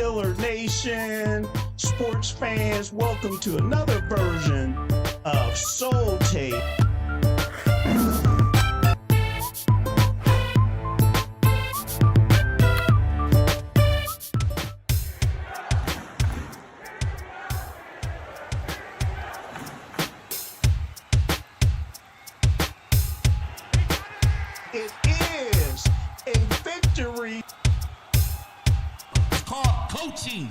Steeler Nation, sports fans, welcome to another version of Soul Tape. It is a victory. It's called coaching.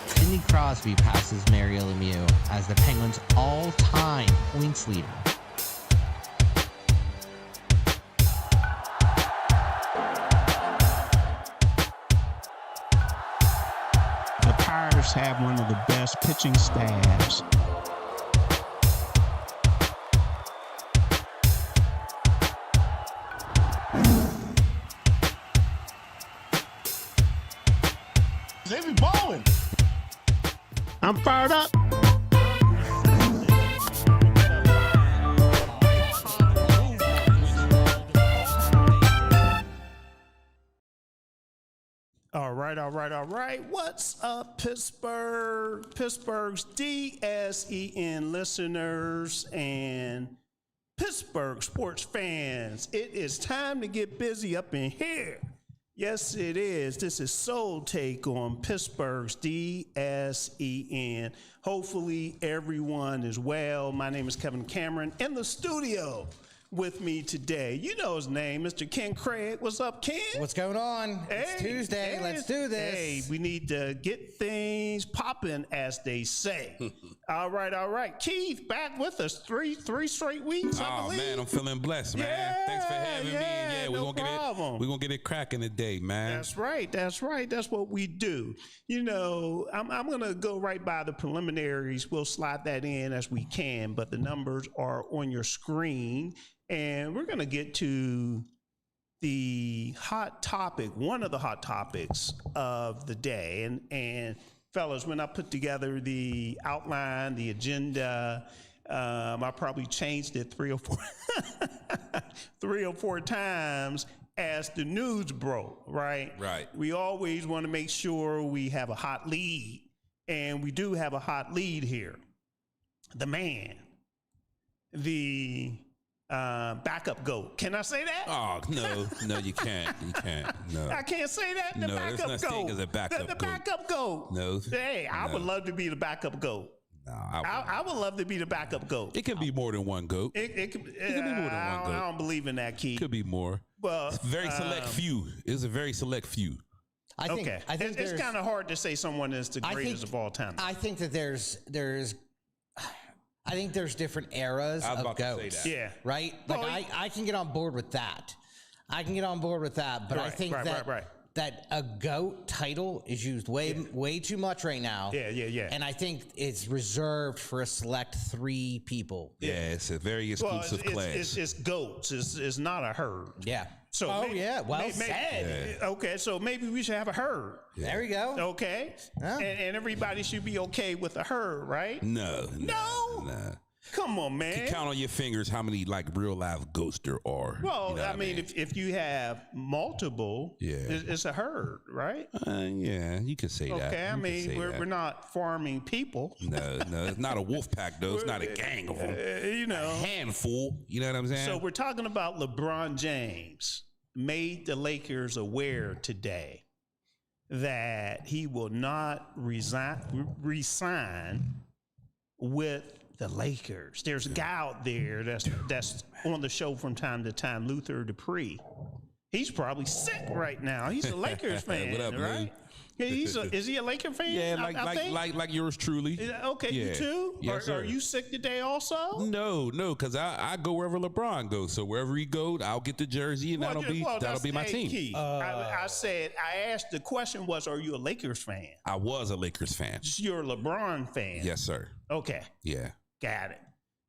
Sidney Crosby passes Mario Lemieux as the Penguins' all-time points leader. The Pirates have one of the best pitching staffs. They be balling. I'm fired up. All right. What's up, Pittsburgh? Pittsburgh's DSEN listeners and Pittsburgh sports fans. It is time to get busy up in here. Yes, it is. This is Soul Take on Pittsburgh's DSEN. Hopefully everyone is well. My name is Kevin Cameron in the studio with me today. You know his name, Mr. Ken Craig. What's up, Ken? What's going on? It's Tuesday. Let's do this. Hey, we need to get things popping, as they say. All right. Keith, back with us. Three straight weeks, I believe. Man, I'm feeling blessed, man. Yeah, Thanks for having me. Yeah, no problem. We're gonna get it cracking today, man. That's right. That's what we do. You know, I'm gonna go right by the preliminaries. We'll slide that in as we can, but the numbers are on your screen. And we're going to get to the hot topic, one of the hot topics of the day. And fellas, when I put together the outline, the agenda, I probably changed it three or four times as the news broke, right? Right. We always want to make sure we have a hot lead, and we do have a hot lead here. The man, the backup GOAT. Can I say that? Oh, no, you can't. You can't. No. I can't say that. The No, backup there's no GOAT. thing as a backup the GOAT. backup GOAT. No. Hey, I No. would love to be the backup GOAT. No, I would love to be the backup GOAT. it could be more than one GOAT. It could be more than one I GOAT. don't believe in that, Keith. Could be more. Well, It's very select few. It's a very select few. I think it's kind of hard to say someone is the greatest of all time. I think that there's different eras I was of about to say goats. that. Yeah. Right? Like Well, I can get on board with that. But I think that a GOAT title is used way too much right now. Yeah. And I think it's reserved for a select 3 people. Yeah, it's a very exclusive class. It's goats. It's not a herd. Yeah. So Well said. Okay, so maybe we should have a herd. Yeah. There we go. Okay, Yeah. and everybody should be okay with a herd, right? No. Come on, man. Count on your fingers how many like real life ghosts there are. Well, You know I what mean, if you have multiple, Yeah. it's a herd, right? Yeah, you could say that. Okay, I You could mean, say we're that. not farming people. No, it's not a wolf pack though. It's not a gang of them. You know. A handful. You know what I'm saying? So we're talking about LeBron James made the Lakers aware today that he will not resign with the Lakers. There's a guy out there that's on the show from time to time, Luther Dupree. He's probably sick right now. He's a Lakers fan, What up, right? man? Is he a Laker fan? Yeah, I think? like yours truly. Okay, Yeah. you too? Yes, Are sir. you sick today also? No, because I go wherever LeBron goes. So wherever he goes, I'll get the jersey, and that'll be my team. Key. I asked, the question was, are you a Lakers fan? I was a Lakers fan. You're a LeBron fan. Yes, sir. Okay, Yeah. got it.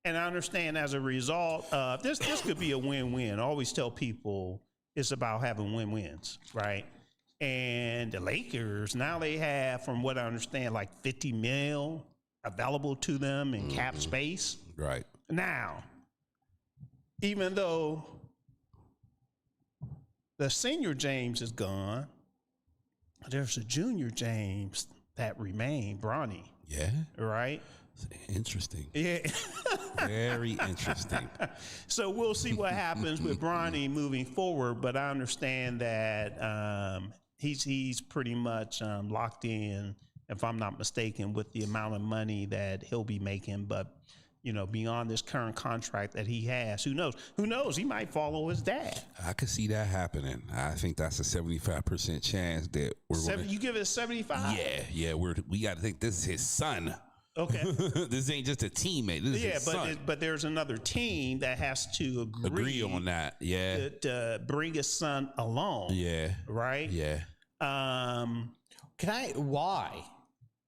And I understand as a result of this could be a win-win. I always tell people it's about having win-wins, right? And the Lakers, now they have, from what I understand, like $50 million available to them in cap space. Right. Now, even though the senior James is gone. There's a junior James that remained, Bronny. Yeah. Right? Interesting. Yeah. Very interesting. So we'll see what happens with Bronny moving forward, but I understand that he's pretty much locked in, if I'm not mistaken, with the amount of money that he'll be making. But, beyond this current contract that he has, who knows? Who knows? He might follow his dad. I could see that happening. I think that's a 75% chance that we're You give it a 75? Yeah. We got to think this is his son. Okay. This ain't just a teammate. This is his son. But there's another team that has to agree on that. Yeah. To bring his son along. Yeah. Right? Yeah. Why?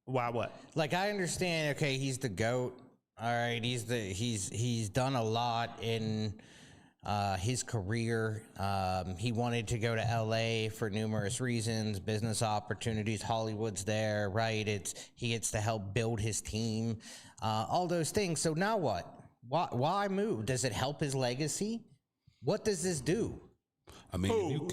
Why what? Like, I understand, okay, he's the GOAT. All right, he's done a lot in his career. He wanted to go to LA for numerous reasons, business opportunities. Hollywood's there, right? He gets to help build his team, all those things. So now what? Why move? Does it help his legacy? What does this do? I mean,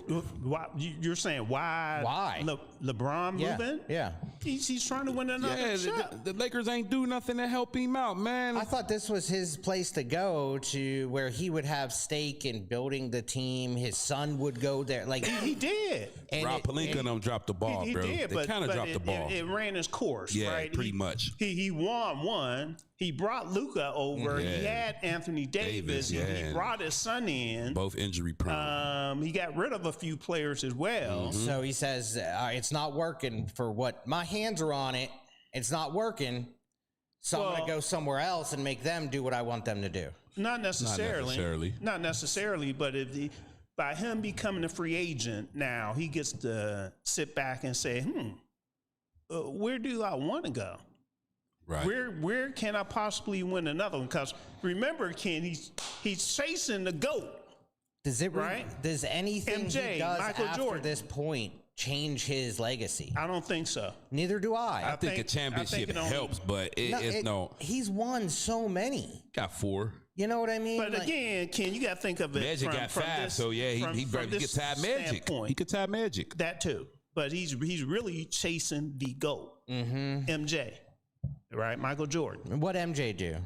you're saying why? LeBron moving? Yeah. He's trying to win another shot. The Lakers ain't do nothing to help him out, man. I thought this was his place to go to, where he would have stake in building the team. His son would go there. Like he did. And Rob Pelinka dropped the ball, he bro. Did, they kind of dropped the ball. It ran his course, right? Pretty much. He won one. He brought Luka over. Yeah. He had Anthony Davis. He brought his son in. Both injury prone. He got rid of a few players as well. Mm-hmm. So he says, it's not working for what my hands are on it. It's not working. So I'm going to go somewhere else and make them do what I want them to do. Not necessarily. Not necessarily, but by him becoming a free agent now, he gets to sit back and say, where do I want to go? Right. Where can I possibly win another one? Because remember, Ken, he's chasing the GOAT. Does anything MJ, he does Michael after Jordan. this point change his legacy? I don't think so. Neither do I. I think a championship helps, but he's won so many. Got 4. You know what I mean? But again, Ken, you got to think of it. Magic got 5, so yeah, he could tie Magic. He could tie Magic. That too. But he's really chasing the GOAT. MJ. Right? Michael Jordan. What MJ do?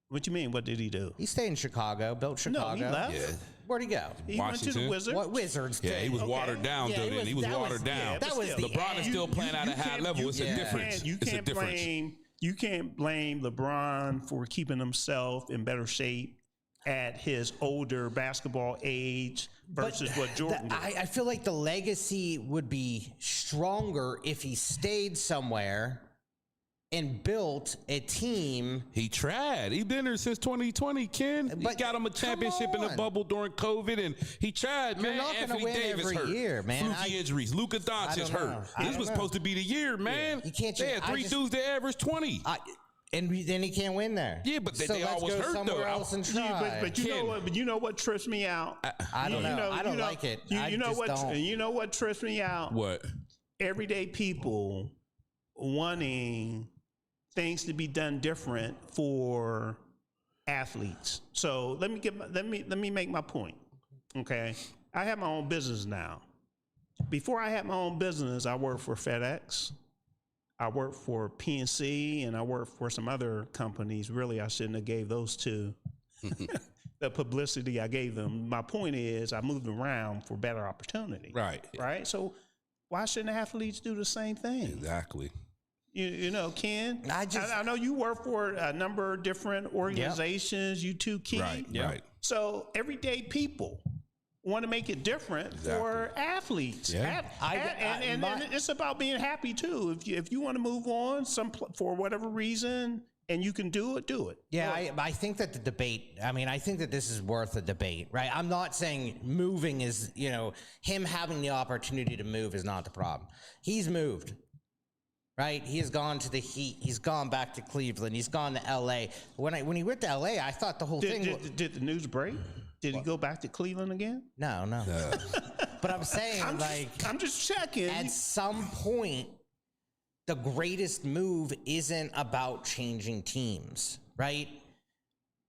What you mean? What did he do? He stayed in Chicago, built Chicago. No, he left. Yeah. Where'd he go? He went to the Wizards. What Wizards? Yeah, he was watered down though. Then he was watered down. That was LeBron is still playing at a high level. It's a difference. You can't blame LeBron for keeping himself in better shape at his older basketball age versus what Jordan did. I feel like the legacy would be stronger if he stayed somewhere and built a team. He tried. He's been there since 2020, Ken. He got him a championship in the bubble during COVID, and he tried, man. Not Anthony win Davis every hurt. year, man. Fluky injuries. Luka Doncic hurt. This was supposed to be the year, man. You can't. They had 3 dudes that averaged 20. And then he can't win there. Yeah, but they always hurt somewhere though. Else and try. But you know what? But you know what trips me out? I don't know. I don't like it. You know what trips me out? What? Everyday people wanting things to be done different for athletes. So let me make my point. Okay, I have my own business now. Before I had my own business, I worked for FedEx. I worked for PNC, and I worked for some other companies. Really, I shouldn't have gave those two the publicity I gave them. My point is, I moved around for better opportunity. Right. So why shouldn't athletes do the same thing? Exactly. You know, Ken, I know you work for a number of different organizations. You too, Ken. Right. So everyday people want to make it different for athletes. Yeah. And it's about being happy too. If you want to move on for whatever reason and you can do it, do it. Yeah, I think that the debate, I think that this is worth a debate, right? I'm not saying moving is, him having the opportunity to move is not the problem. He's moved. Right, he has gone to the Heat. He's gone back to Cleveland. He's gone to L.A. When he went to L.A., I thought the whole thing. Did the news break? Did he go back to Cleveland again? No. But I'm saying, I'm just checking. At some point, the greatest move isn't about changing teams, right?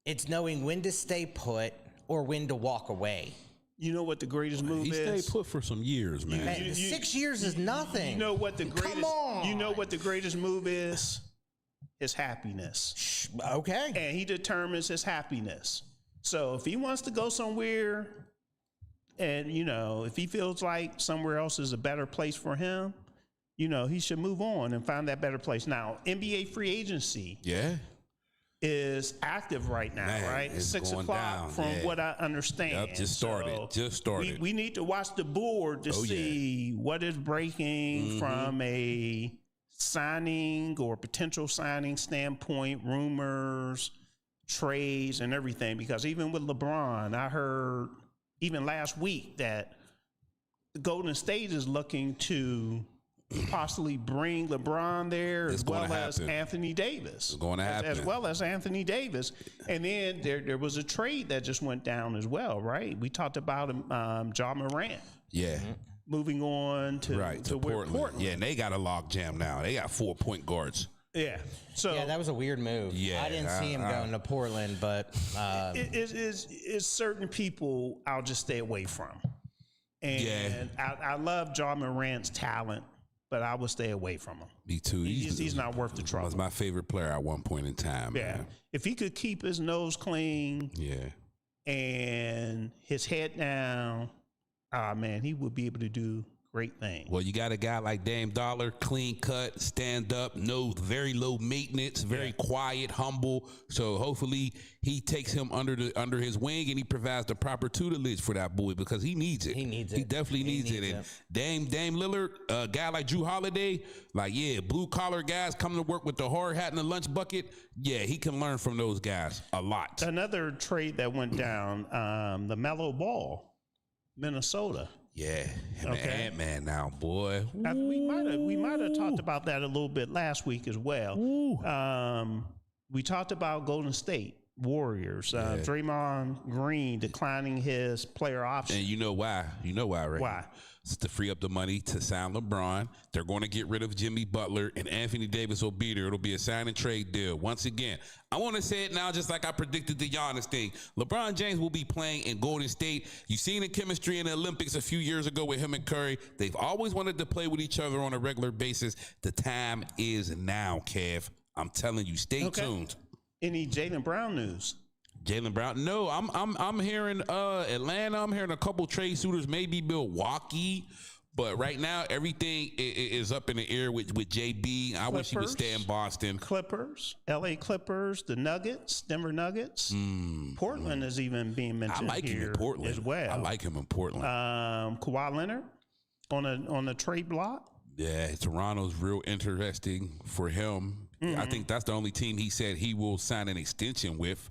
It's knowing when to stay put or when to walk away. You know what the greatest move He is? stayed put for some years, man. Man, 6 years is nothing. You know what the greatest? Come on. You know what the greatest move is? His happiness. Okay. And he determines his happiness. So if he wants to go somewhere, and if he feels like somewhere else is a better place for him, he should move on and find that better place. Now, NBA free agency. Yeah. Is active right now, Man, right? it's 6 going o'clock down, from yeah. what I understand. Yep, just started. We need to watch the board to see what is breaking from a signing or potential signing standpoint, rumors, trades, and everything. Because even with LeBron, I heard even last week that the Golden State is looking to possibly bring LeBron there as well as Anthony Davis. It's going to happen. As well as Anthony Davis. And then there was a trade that just went down as well, right? We talked about John Morant. Yeah. Moving on to Portland. Yeah, and they got a log jam now. They got 4 point guards. Yeah. So yeah, that was a weird move. Yeah, I didn't see him going to Portland, but it's certain people I'll just stay away from. And I love John Morant's talent, but I would stay away from him. Me too. He's not worth the trouble. Was my favorite player at one point in time. Yeah. Man. If he could keep his nose clean, and his head down, man, he would be able to do great things. Well, you got a guy like Dame Dollar, clean cut, stand up, very low maintenance, very quiet, humble. So hopefully he takes him under his wing and he provides the proper tutelage for that boy because he needs it. He needs it. He definitely needs it. And Dame Lillard, a guy like Drew Holiday, blue collar guys coming to work with the hard hat and the lunch bucket. Yeah, he can learn from those guys a lot. Another trade that went down, the Mellow Ball, Minnesota. Yeah, Ant-Man now, boy. We might have talked about that a little bit last week as well. We talked about Golden State Warriors, Draymond Green declining his player option. And you know why? Right? Why? It's to free up the money to sign LeBron. They're going to get rid of Jimmy Butler, and Anthony Davis will be there. It'll be a sign and trade deal. Once again, I want to say it now, just like I predicted the Giannis thing. LeBron James will be playing in Golden State. You've seen the chemistry in the Olympics a few years ago with him and Curry. They've always wanted to play with each other on a regular basis. The time is now, Kev. I'm telling you, stay tuned. Any Jaylen Brown news? Jaylen Brown? No, I'm hearing Atlanta. I'm hearing a couple trade suitors, maybe Milwaukee. But right now, everything is up in the air with JB. I wish he would stay in Boston. Clippers, LA Clippers, the Nuggets, Denver Nuggets. Portland is even being mentioned him in Portland as well. I like him in Portland. Kawhi Leonard on the trade block. Yeah, Toronto's real interesting for him. I think that's the only team he said he will sign an extension with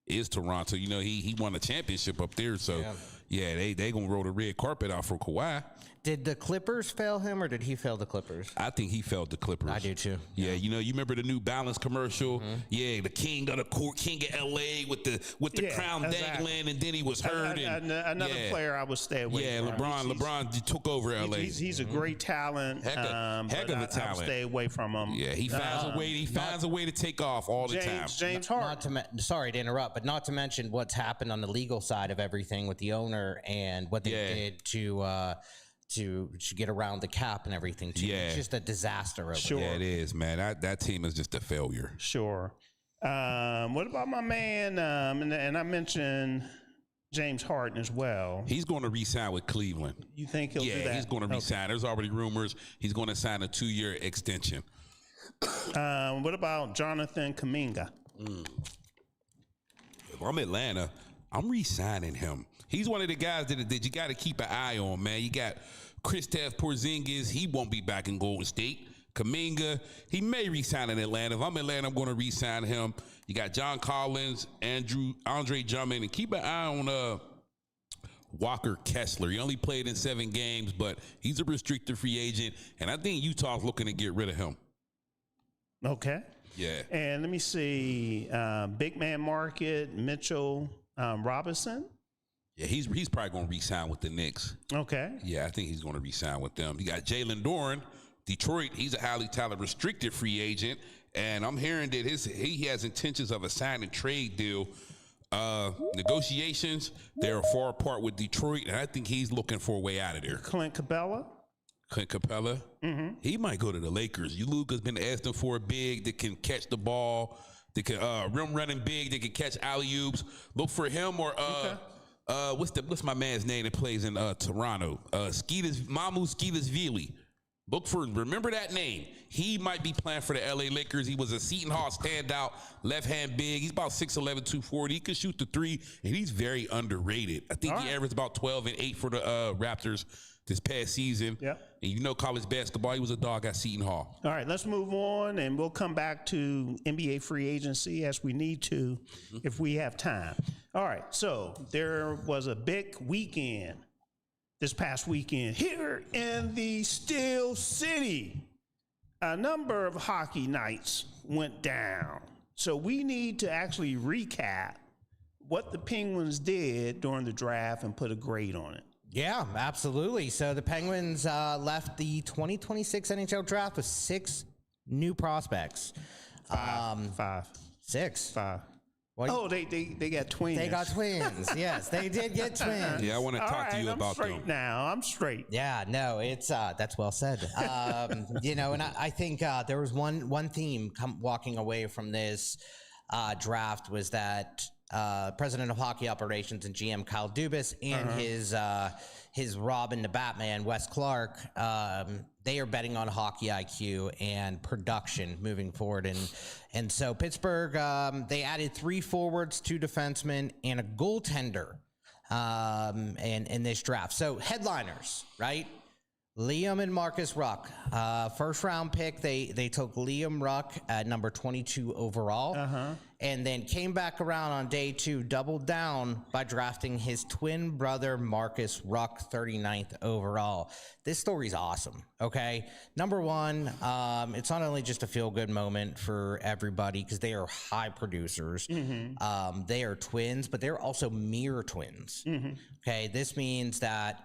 is Toronto. He won a championship up there. So, they going to roll the red carpet out for Kawhi. Did the Clippers fail him, or did he fail the Clippers? I think he failed the Clippers. I do too. Yeah, you remember the New Balance commercial? Yeah, the king of the court, king of LA with the crown dangling, and then he was hurt. Another player I would stay away from. LeBron took over LA. He's a great talent. Heck of a talent. I would stay away from him. Yeah, he finds a way. He finds a way to take off all the time. James Harden. Sorry to interrupt, but not to mention what's happened on the legal side of everything with the owner and what they did to get around the cap and everything too. Yeah. It's just a disaster over there. Yeah, it is, man. That team is just a failure. Sure. What about my man? And I mentioned James Harden as well. He's going to re-sign with Cleveland. You think he'll do that? Yeah, he's going to re-sign. There's already rumors he's going to sign a 2-year extension. What about Jonathan Kuminga? If I'm Atlanta, I'm re-signing him. He's one of the guys that you got to keep an eye on, man. You got Kristaps Porzingis. He won't be back in Golden State. Kuminga, he may re-sign in Atlanta. If I'm Atlanta, I'm going to re-sign him. You got John Collins, Andre Drummond, and keep an eye on Walker Kessler. He only played in 7 games, but he's a restricted free agent, and I think Utah's looking to get rid of him. Okay. Yeah. And let me see, big man market, Mitchell Robinson. Yeah, he's probably going to re-sign with the Knicks. Okay. Yeah, I think he's going to re-sign with them. You got Jalen Duren, Detroit. He's a highly talented restricted free agent, and I'm hearing that he has intentions of a sign and trade deal Negotiations, they're far apart with Detroit, and I think he's looking for a way out of there. Clint Capella. Clint Capella, he might go to the Lakers. Luka's been asking for a big that can catch the ball, that can rim running big, that can catch alley-oops. Look for him or what's my man's name that plays in Toronto? Mamu Skeetasvili. Remember that name. He might be playing for the LA Lakers. He was a Seton Hall standout, left-hand big. He's about 6'11", 240. He can shoot the three, and he's very underrated. I think he averaged about 12 and 8 for the Raptors this past season. Yep. And college basketball, he was a dog at Seton Hall. All right, let's move on, and we'll come back to NBA free agency as we need to if we have time. All right, so there was a big weekend this past weekend here in the Steel City. A number of hockey nights went down. So we need to actually recap what the Penguins did during the draft and put a grade on it. Yeah, absolutely. So the Penguins left the 2026 NHL draft with 6 new prospects. Five. 6. 5. Well, Oh, they got twins. they got twins. Yes, they did get twins. Yeah, I want to All talk to right, you I'm about straight them. now. I'm straight. Yeah, no, it's that's well said. And I think there was one theme walking away from this draft was that President of Hockey Operations and GM Kyle Dubas and his Robin the Batman Wes Clark, they are betting on hockey IQ and production moving forward, and so Pittsburgh they added 3 forwards, 2 defensemen, and a goaltender in this draft. So headliners, right? Liam and Markus Ruck, first round pick. They took Liam Ruck at number 22 overall, and then came back around on day 2, doubled down by drafting his twin brother Markus Ruck 39th overall. This story's awesome. Okay, number one, it's not only just a feel good moment for everybody because they are high producers. They are twins, but they're also mirror twins. Okay, this means that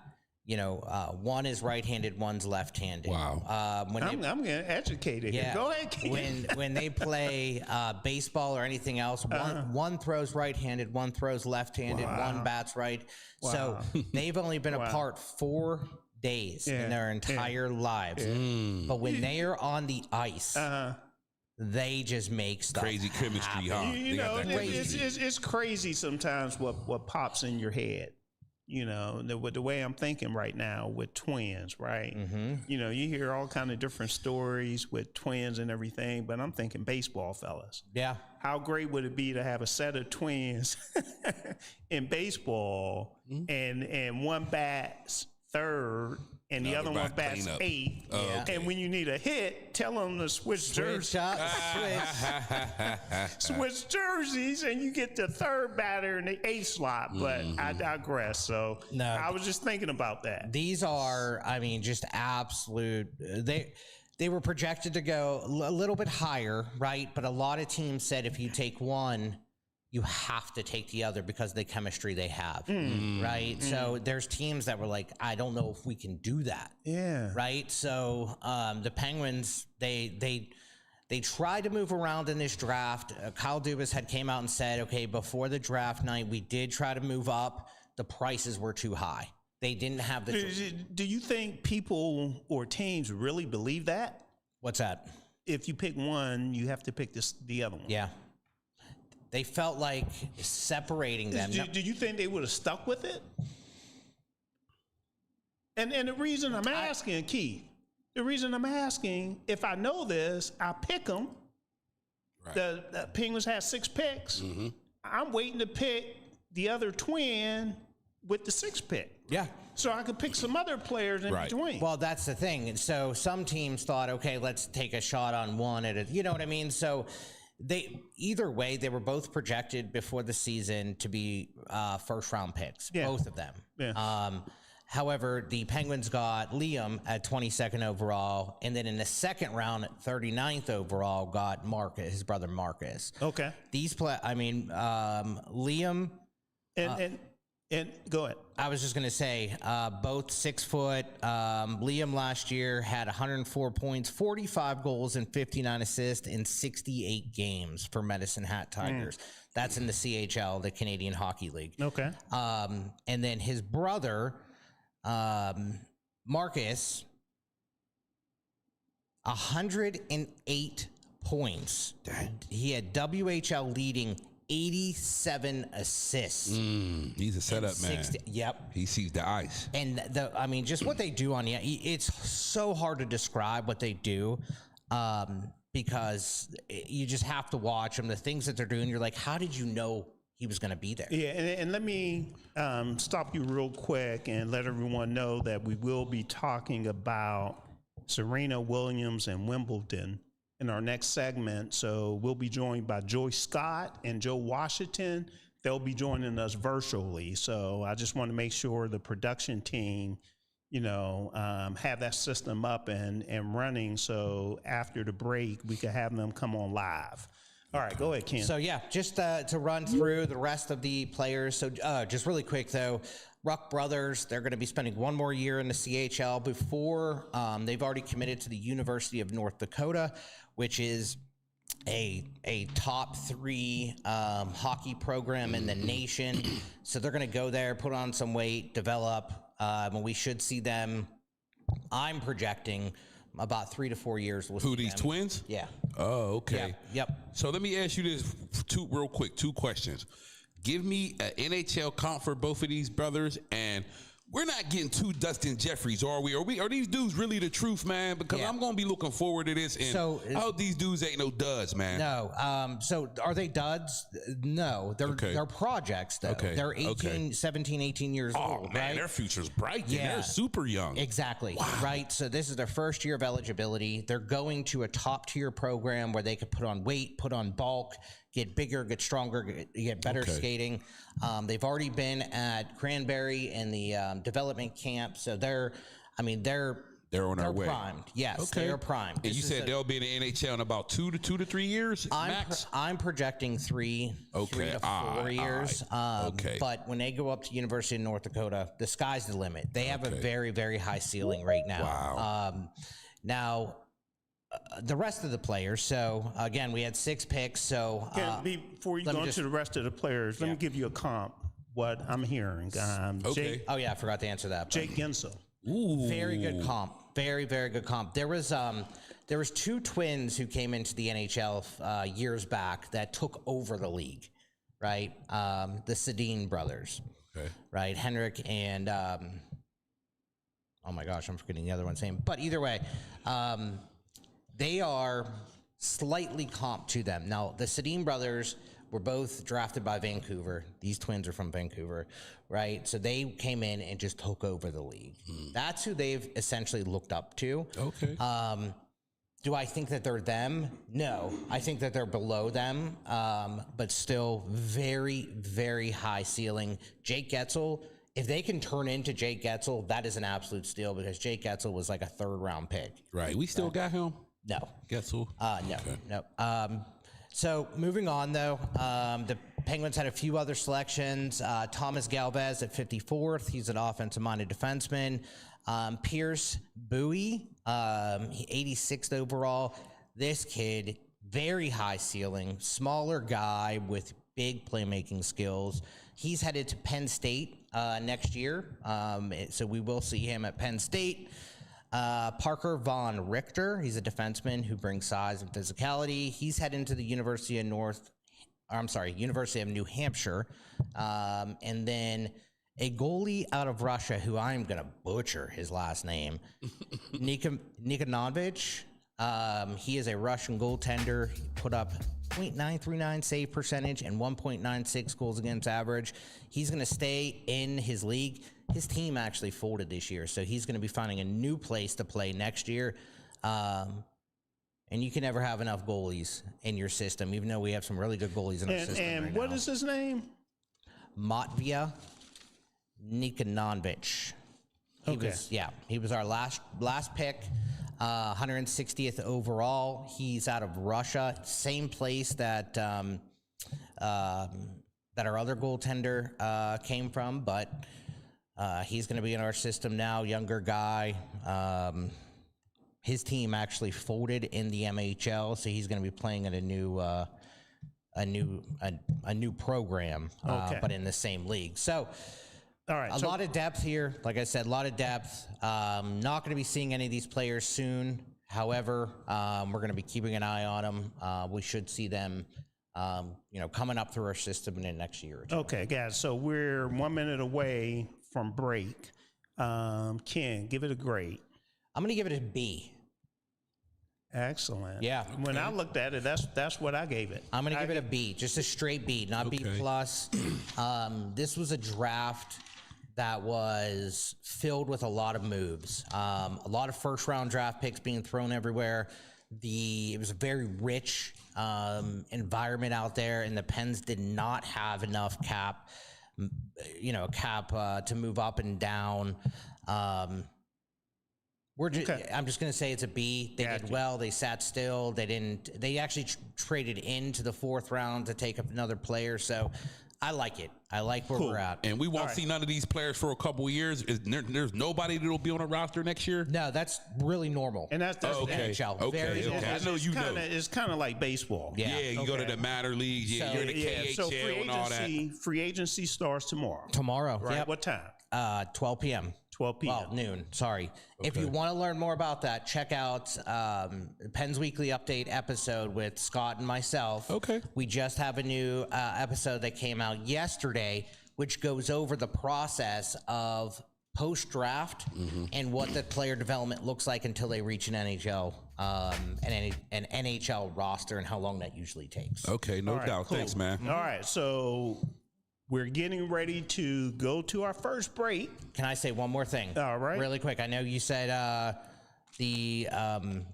one is right-handed, one's left-handed. Wow. I'm getting educated here. Go ahead, Keith. when they play baseball or anything else, one throws right-handed, one throws left-handed, one bats right. So they've only been apart 4 days in their entire lives. But when they are on the ice, they just make stuff Crazy chemistry, happen. huh? It's crazy sometimes what pops in your head. The way I'm thinking right now with twins, right? You hear all kind of different stories with twins and everything, but I'm thinking baseball, fellas. Yeah. How great would it be to have a set of twins in baseball and one bats third and the other one bats 8th. And when you need a hit, tell them to switch jerseys. Switch jerseys, and you get the third batter in the 8th slot. But I digress. So I was just thinking about that. These are, just absolute. They were projected to go a little bit higher, right? But a lot of teams said if you take one, you have to take the other because of the chemistry they have, right? So there's teams that were like, I don't know if we can do that. Yeah. Right? So the Penguins, they tried to move around in this draft. Kyle Dubas had came out and said, okay, before the draft night, we did try to move up. The prices were too high. They didn't have the... Do you think people or teams really believe that? What's that? If you pick one, you have to pick the other one. Yeah. They felt like separating them. Do you think they would have stuck with it? And the reason I'm asking, Keith, if I know this, I pick them. Right. The Penguins have 6 picks. I'm waiting to pick the other twin with the 6th pick. Yeah. So I could pick some other players in between. Well, that's the thing. And so some teams thought, okay, let's take a shot on one at a, you know what I mean? So either way, they were both projected before the season to be first round picks, both of them. Yeah. However, the Penguins got Liam at 22nd overall, and then in the second round at 39th overall got Markus, his brother Markus. Okay. Liam and And go ahead. I was just going to say, both 6 foot. Liam last year had 104 points, 45 goals, and 59 assists in 68 games for Medicine Hat Tigers. That's in the CHL, the Canadian Hockey League. Okay. And then his brother, Marcus, 108 points. He had WHL leading 87 assists. He's a setup man. Yep. He sees the ice. And just what they do on the, it's so hard to describe what they do, because you just have to watch them. The things that they're doing, you're like, how did you know he was going to be there? Yeah, and let me stop you real quick and let everyone know that we will be talking about Serena Williams and Wimbledon in our next segment. So we'll be joined by Joy Scott and Joe Washington. They'll be joining us virtually. So I just want to make sure the production team, have that system up and running. So after the break, we can have them come on live. All right, go ahead, Ken. So yeah, just to run through the rest of the players. So just really quick though, Ruck brothers, they're going to be spending one more year in the CHL before they've already committed to the University of North Dakota, which is a top 3 hockey program in the nation. So they're going to go there, put on some weight, develop, and we should see them, I'm projecting, about 3 to 4 years. Who, these twins? Yeah. Oh, okay. Yep. So let me ask you this real quick, 2 questions. Give me an NHL comp for both of these brothers, and we're not getting 2 Dustin Jeffries, are we? Are these dudes really the truth, man? Because I'm going to be looking forward to this, and I hope these dudes ain't no duds, man. No. So are they duds? No. They're projects, though. Okay. They're 17, 18 years old, man, right? their future's bright. Yeah. They're super young. Exactly. Wow. Right. So this is their first year of eligibility. They're going to a top tier program where they could put on weight, put on bulk, get bigger, get stronger, get better skating. They've already been at Cranberry in the development camp. So they're on their way. Primed. Yes, they're primed. And you said they'll be in the NHL in about 2 to 3 years max? I'm projecting 3 to 4 years. But when they go up to University of North Dakota, the sky's the limit. They have a very, very high ceiling right now. Wow. Now, the rest of the players. So again, we had 6 picks. So before you go into the rest of the players, let me give you a comp. What I'm hearing. I forgot to answer that. Jake Gensel. Ooh. Very good comp. Very, very good comp. There was 2 twins who came into the NHL years back that took over the league, right? The Sedin brothers, right? Henrik and oh my gosh, I'm forgetting the other one's name. But either way, they are slightly comp to them. Now, the Sedin brothers were both drafted by Vancouver. These twins are from Vancouver, right? So they came in and just took over the league. That's who they've essentially looked up to. Okay. Do I think that they're them? No. I think that they're below them, but still very, very high ceiling. Jake Getzel, if they can turn into Jake Getzel, that is an absolute steal, because Jake Getzel was like a 3rd round pick. Right. We still got him? No. Getzel? No. So moving on, though, the Penguins had a few other selections. Thomas Galvez at 54th. He's an offensive-minded defenseman. Pierce Bowie, 86th overall. This kid, very high ceiling, smaller guy with big playmaking skills. He's headed to Penn State next year, so we will see him at Penn State. Parker Von Richter, he's a defenseman who brings size and physicality. He's heading to the University of New Hampshire. And then a goalie out of Russia, who I'm going to butcher his last name, Nikanovic. He is a Russian goaltender. He put up .939 save percentage and 1.96 goals against average. He's going to stay in his league. His team actually folded this year, so he's going to be finding a new place to play next year. And you can never have enough goalies in your system, even though we have some really good goalies in our system. And what is his name? Matvia Nikanovic. He was our last pick, 160th overall. He's out of Russia, same place that that our other goaltender came from, but he's going to be in our system now. Younger guy. His team actually folded in the MHL, so he's going to be playing in a new program, but in the same league. So. All right, a lot of depth here. Like I said, a lot of depth. Not going to be seeing any of these players soon. However, we're going to be keeping an eye on them. We should see them, coming up through our system in the next year or two. Okay, guys. So we're 1 minute away from break. Ken, give it a grade. I'm going to give it a B. Excellent. Yeah. When I looked at it, that's what I gave it. I'm going to give it a B, just a straight B, not B plus. This was a draft that was filled with a lot of moves, a lot of first round draft picks being thrown everywhere. It was a very rich environment out there, and the Pens did not have enough cap to move up and down. I'm just going to say it's a B. They did well. They sat still. They actually traded into the fourth round to take up another player. So I like it. I like where we're at. And we won't see none of these players for a couple of years. There's nobody that will be on a roster next year? No, that's really normal. And that's okay. NHL. Okay. Very normal. I know you know. It's kind of like baseball. Yeah, you go to the minor leagues. Yeah, you're in the KHL so and all that. Free agency starts tomorrow. Right. Yep. What time? 12 p.m. 12 p.m. Well, noon. Sorry. Okay. If you want to learn more about that, check out Penn's Weekly Update episode with Scott and myself. Okay. We just have a new episode that came out yesterday, which goes over the process of post-draft and what the player development looks like until they reach an NHL an NHL roster and how long that usually takes. Okay, no doubt. Cool. Thanks, man. All right, so we're getting ready to go to our first break. Can I say one more thing? All right. Really quick. I know you said the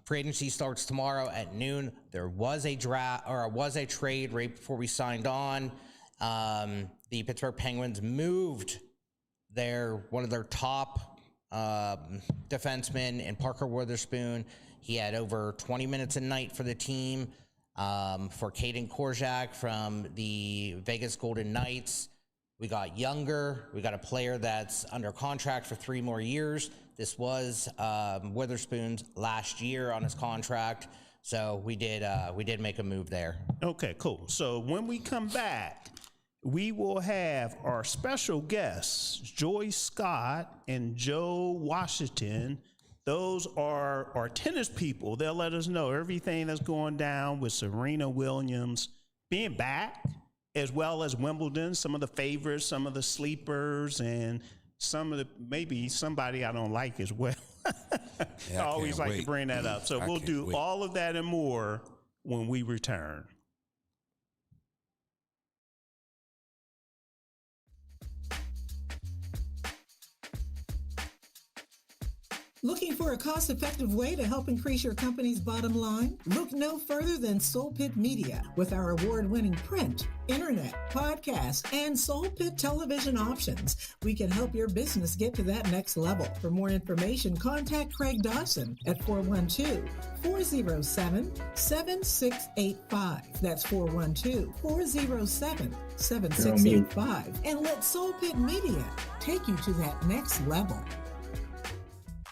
free agency starts tomorrow at noon. There was a trade right before we signed on. The Pittsburgh Penguins moved one of their top defensemen in Parker Witherspoon. He had over 20 minutes a night for the team. For Caden Korczak from the Vegas Golden Knights. We got younger. We got a player that's under contract for 3 more years. This was Witherspoon's last year on his contract. So we did make a move there. Okay, cool. So when we come back, we will have our special guests, Joyce Scott and Joe Washington. Those are our tennis people. They'll let us know everything that's going down with Serena Williams being back, as well as Wimbledon, some of the favorites, some of the sleepers, and maybe somebody I don't like as well. I always like to bring that up. So we'll do all of that and more when we return. Looking for a cost-effective way to help increase your company's bottom line? Look no further than Soul Pit Media. With our award-winning print, internet, podcast, and Soul Pit television options, we can help your business get to that next level. For more information, contact Craig Dawson at 412-407-7685. That's 412-407-7685. And let Soul Pit Media take you to that next level.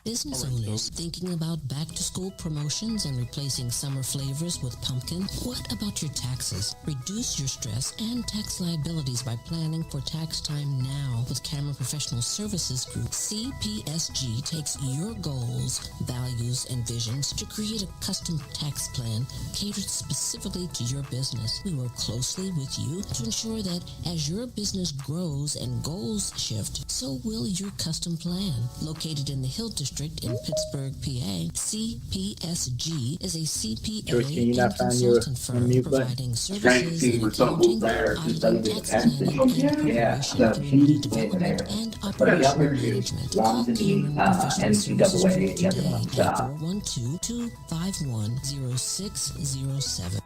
Business owners thinking about back-to-school promotions and replacing summer flavors with pumpkin? What about your taxes? Reduce your stress and tax liabilities by planning for tax time now with Cameron Professional Services Group. CPSG takes your goals, values, and visions to create a custom tax plan catered specifically to your business. We work closely with you to ensure that as your business grows and goals shift, so will your custom plan. Located in the Hill District in Pittsburgh, PA, CPSG is a CPA and consultant firm providing services in accounting, auditing, tax planning, and corporation, community development, and operational management. Call Haeran Professional Services Group today at 412-251-0607.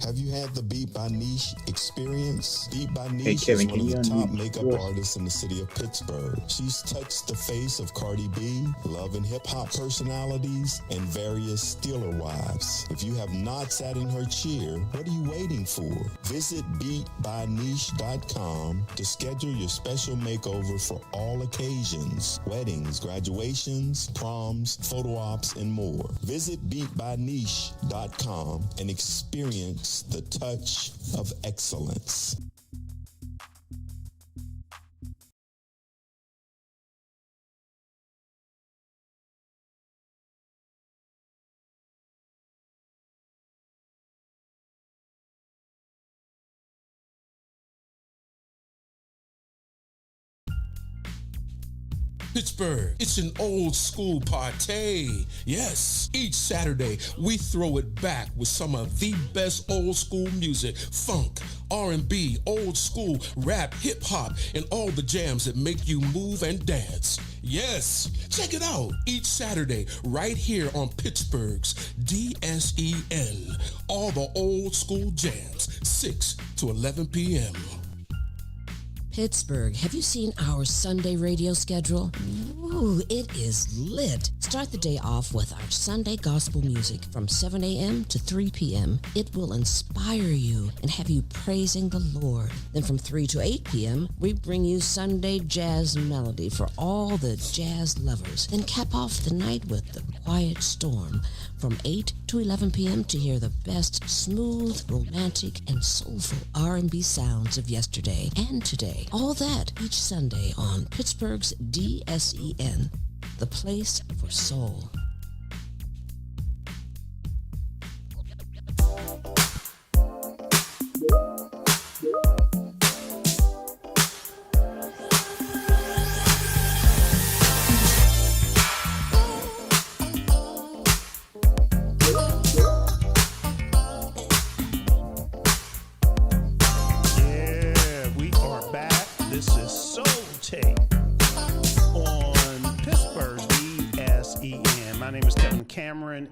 Have you had the Beat by Niche experience? Beat by Niche Hey, Kevin, is one of the can you top unmute makeup yours? artists in the city of Pittsburgh. She's touched the face of Cardi B, Love and Hip Hop personalities, and various Steeler wives. If you have not sat in her chair, what are you waiting for? Visit beatbyniche.com to schedule your special makeover for all occasions: weddings, graduations, proms, photo ops, and more. Visit beatbyniche.com and experience the touch of excellence. Pittsburgh, it's an old school party. Yes, each Saturday we throw it back with some of the best old school music, funk, R&B, old school, rap, hip hop, and all the jams that make you move and dance. Yes, check it out each Saturday right here on Pittsburgh's DSEN. All the old school jams, 6 to 11 p.m. Pittsburgh, have you seen our Sunday radio schedule? Ooh, it is lit. Start the day off with our Sunday gospel music from 7 a.m. to 3 p.m. It will inspire you and have you praising the Lord. Then from 3 to 8 p.m., we bring you Sunday jazz melody for all the jazz lovers. Then cap off the night with the Quiet Storm from 8 to 11 p.m. to hear the best smooth, romantic, and soulful R&B sounds of yesterday and today. All that each Sunday on Pittsburgh's DSEN, the place for soul.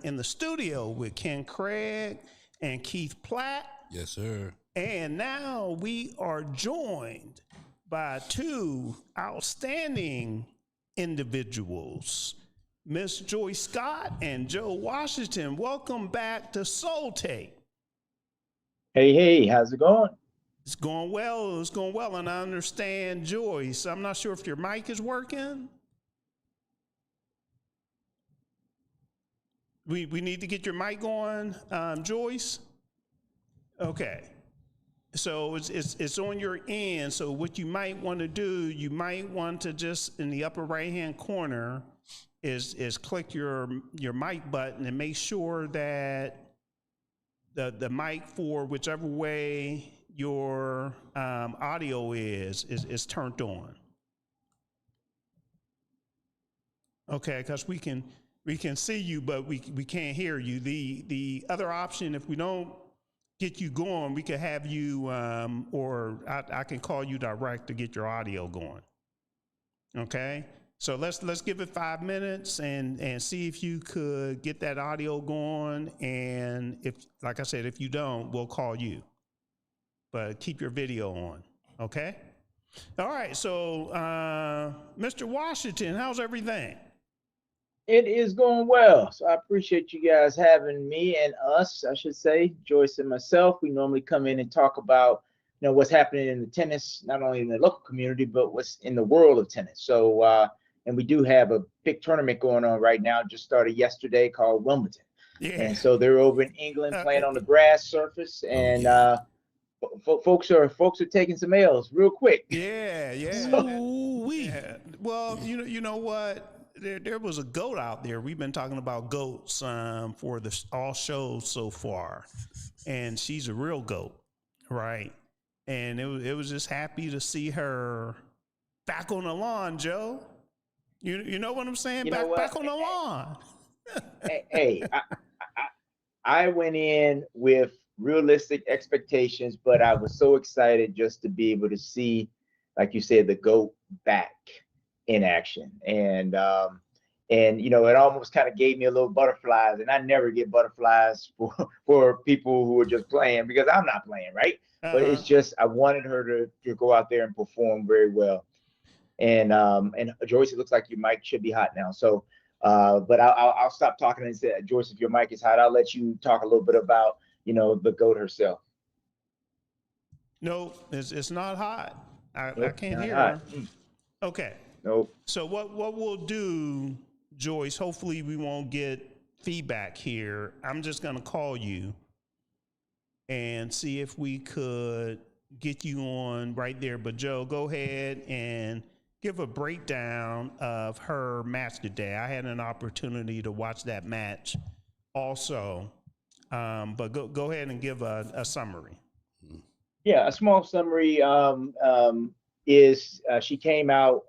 In the studio with Ken Craig and Keith Platt. Yes, sir. And now we are joined by two outstanding individuals, Miss Joyce Scott and Joe Washington. Welcome back to Soul Tape. Hey, how's it going? It's going well. It's going well. And I understand, Joyce, I'm not sure if your mic is working. We need to get your mic on, Joyce. Okay, so it's on your end. So what you might want to do, you might want to just in the upper right hand corner is click your mic button and make sure that the mic for whichever way your audio is turned on. Okay, because we can see you, but we can't hear you. The other option, if we don't get you going, we could have you, or I can call you direct to get your audio going. Okay, so let's give it 5 minutes and see if you could get that audio going. And if, like I said, if you don't, we'll call you. But keep your video on. Okay. All right. So, Mr. Washington, how's everything? It is going well. So I appreciate you guys having me and us, I should say, Joyce and myself. We normally come in and talk about, what's happening in the tennis, not only in the local community, but what's in the world of tennis. So, and we do have a big tournament going on right now, just started yesterday, called Wimbledon. Yeah. And so they're over in England playing on the grass surface, and folks are taking some L's real quick. Yeah. Yeah. Well, you know what? There was a goat out there. We've been talking about goats for all shows so far, and she's a real goat, right? And it was just happy to see her back on the lawn, Joe. You know what I'm saying? Back on the lawn. I went in with realistic expectations, but I was so excited just to be able to see, like you said, the GOAT back in action. And And, you know, it almost kind of gave me a little butterflies, and I never get butterflies for people who are just playing, because I'm not playing, right? But it's just, I wanted her to go out there and perform very well. And Joyce, it looks like your mic should be hot now. So, but I'll stop talking and say, Joyce, if your mic is hot, I'll let you talk a little bit about, you know, the GOAT herself. No, it's not hot. I can't hear hot. her. Okay. Nope. So what we'll do, Joyce, hopefully we won't get feedback here. I'm just going to call you and see if we could get you on right there. But Joe, go ahead and give a breakdown of her match today. I had an opportunity to watch that match also, but go ahead and give a summary. Yeah, a small summary is she came out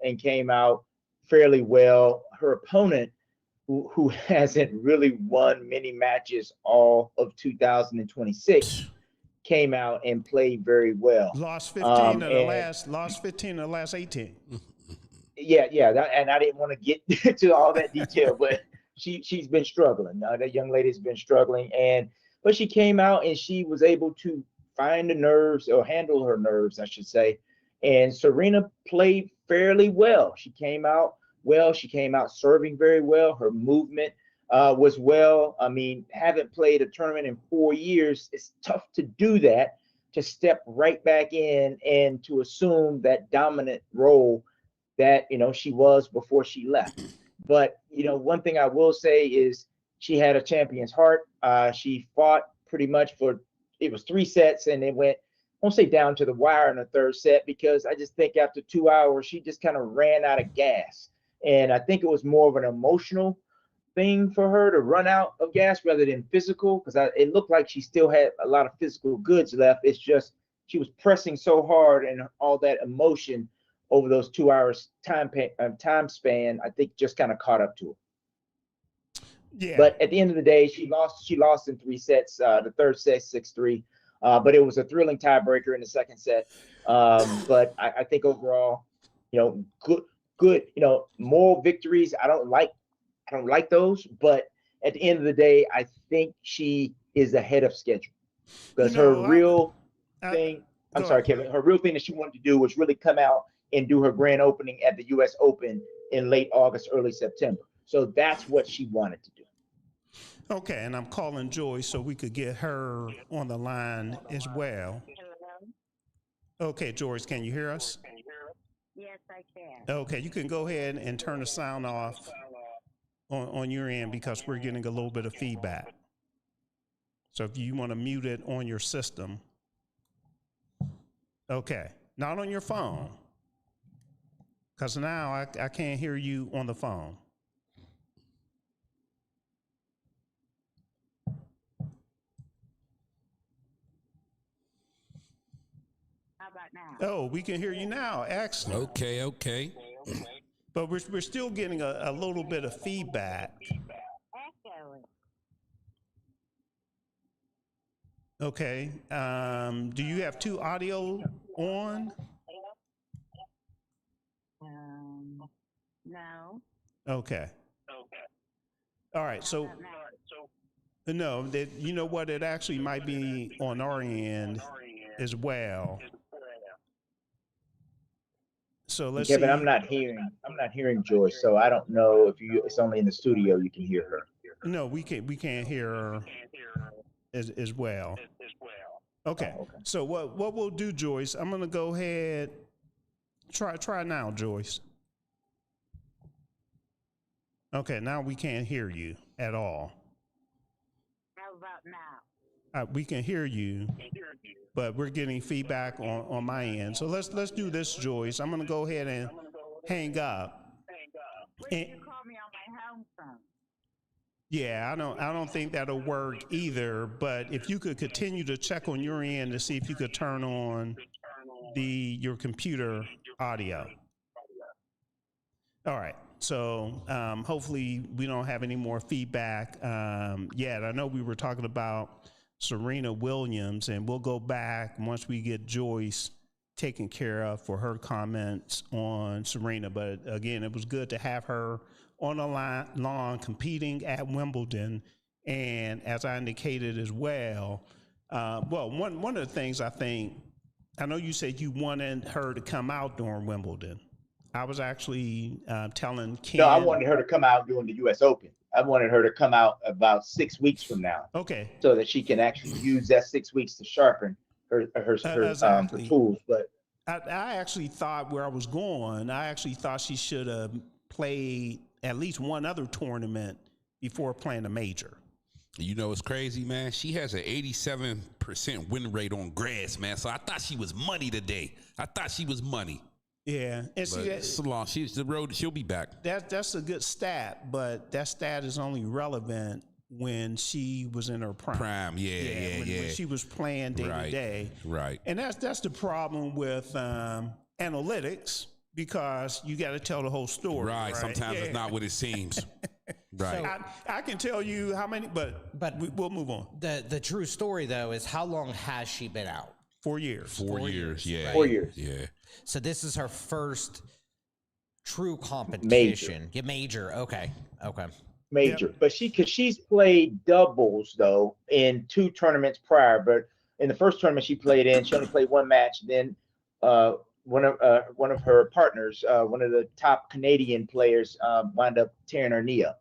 fairly well. Her opponent, who hasn't really won many matches all of 2026, came out and played very well. Lost 15 of the last 18. Yeah, and I didn't want to get to all that detail, but she's been struggling. That young lady's been struggling, but she came out and she was able to find the nerves, or handle her nerves, I should say. And Serena played fairly well. She came out well. She came out serving very well. Her movement was well. I mean, haven't played a tournament in 4 years. It's tough to do that, to step right back in and to assume that dominant role that, you know, she was before she left. But, you know, one thing I will say is she had a champion's heart. She fought pretty much it was 3 sets, and it went, I won't say down to the wire in the third set, because I just think after 2 hours, she just kind of ran out of gas. And I think it was more of an emotional thing for her to run out of gas rather than physical, because it looked like she still had a lot of physical goods left. It's just she was pressing so hard, and all that emotion over those 2 hours time span, I think just kind of caught up to her. Yeah. But at the end of the day, she lost in 3 sets. The third set, 6-3. But it was a thrilling tiebreaker in the second set. But I think overall, you know, good, you know, moral victories. I don't like those, but at the end of the day, I think she is ahead of schedule, because her real thing that she wanted to do was really come out and do her grand opening at the US Open in late August, early September. So that's what she wanted to do. Okay, and I'm calling Joyce so we could get her on the line as well. Okay, Joyce, can you hear us? Yes, I can. Okay, you can go ahead and turn the sound off on your end, because we're getting a little bit of feedback. So if you want to mute it on your system. Okay, not on your phone, because now I can't hear you on the phone. How about now? Oh, we can hear you now. Excellent. Okay. But we're still getting a little bit of feedback. Echoing. Okay. Do you have 2 audio on? No. Okay. All right. So, no, you know what? It actually might be on our end as well. So let's see. Kevin, I'm not hearing Joyce, so I don't know if it's only in the studio you can hear her. No, we can't hear her as well. Okay. Oh, okay. So what we'll do, Joyce, I'm gonna go ahead. Try now, Joyce. Okay, now we can't hear you at all. How about now? We can hear you, but we're getting feedback on my end. So let's do this, Joyce. I'm gonna go ahead and hang up. Why did you call me on my home phone? Yeah, I don't think that'll work either. But if you could continue to check on your end to see if you could turn on your computer audio. All right. So hopefully we don't have any more feedback yet. I know we were talking about Serena Williams, and we'll go back once we get Joyce taken care of for her comments on Serena. But again, it was good to have her on the lawn competing at Wimbledon. And as I indicated as well, one of the things I know you said you wanted her to come out during Wimbledon. I was actually telling Ken. No, I wanted her to come out during the U.S. Open. I wanted her to come out about 6 weeks from now. Okay. So that she can actually use that 6 weeks to sharpen her tools. But I actually thought where I was going, I actually thought she should have played at least one other tournament before playing a major. You know, it's crazy, man. She has an 87% win rate on grass, man. So I thought she was money today. I thought she was money. Yeah, and she's the road. She'll be back. That's a good stat, but that stat is only relevant when she was in her prime. When she was playing day to day. Right. And that's the problem with analytics, because you got to tell the whole story. Right. Sometimes it's not what it seems. Right. So I can tell you how many, but we'll move on. The true story though is, how long has she been out? 4 years. 4 years. Yeah. 4 years. Yeah. So this is her first true competition. Major. Okay. Major. Yep. But she's played doubles though in 2 tournaments prior. But in the first tournament she played in, she only played 1 match. Then one of her partners, one of the top Canadian players, wound up tearing her knee up.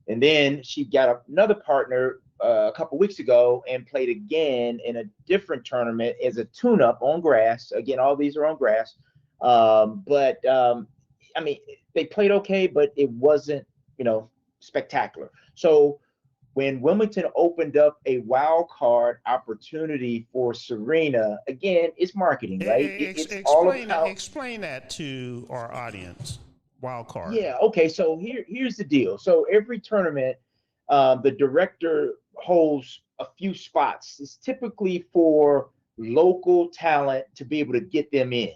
And then she got another partner a couple weeks ago and played again in a different tournament as a tune-up on grass. Again, all these are on grass. I mean, they played okay, but it wasn't, spectacular. So when Wimbledon opened up a wild card opportunity for Serena, again, it's marketing, right? Explain that to our audience. Wild card. Yeah. Okay. So here's the deal. So every tournament, the director holds a few spots. It's typically for local talent to be able to get them in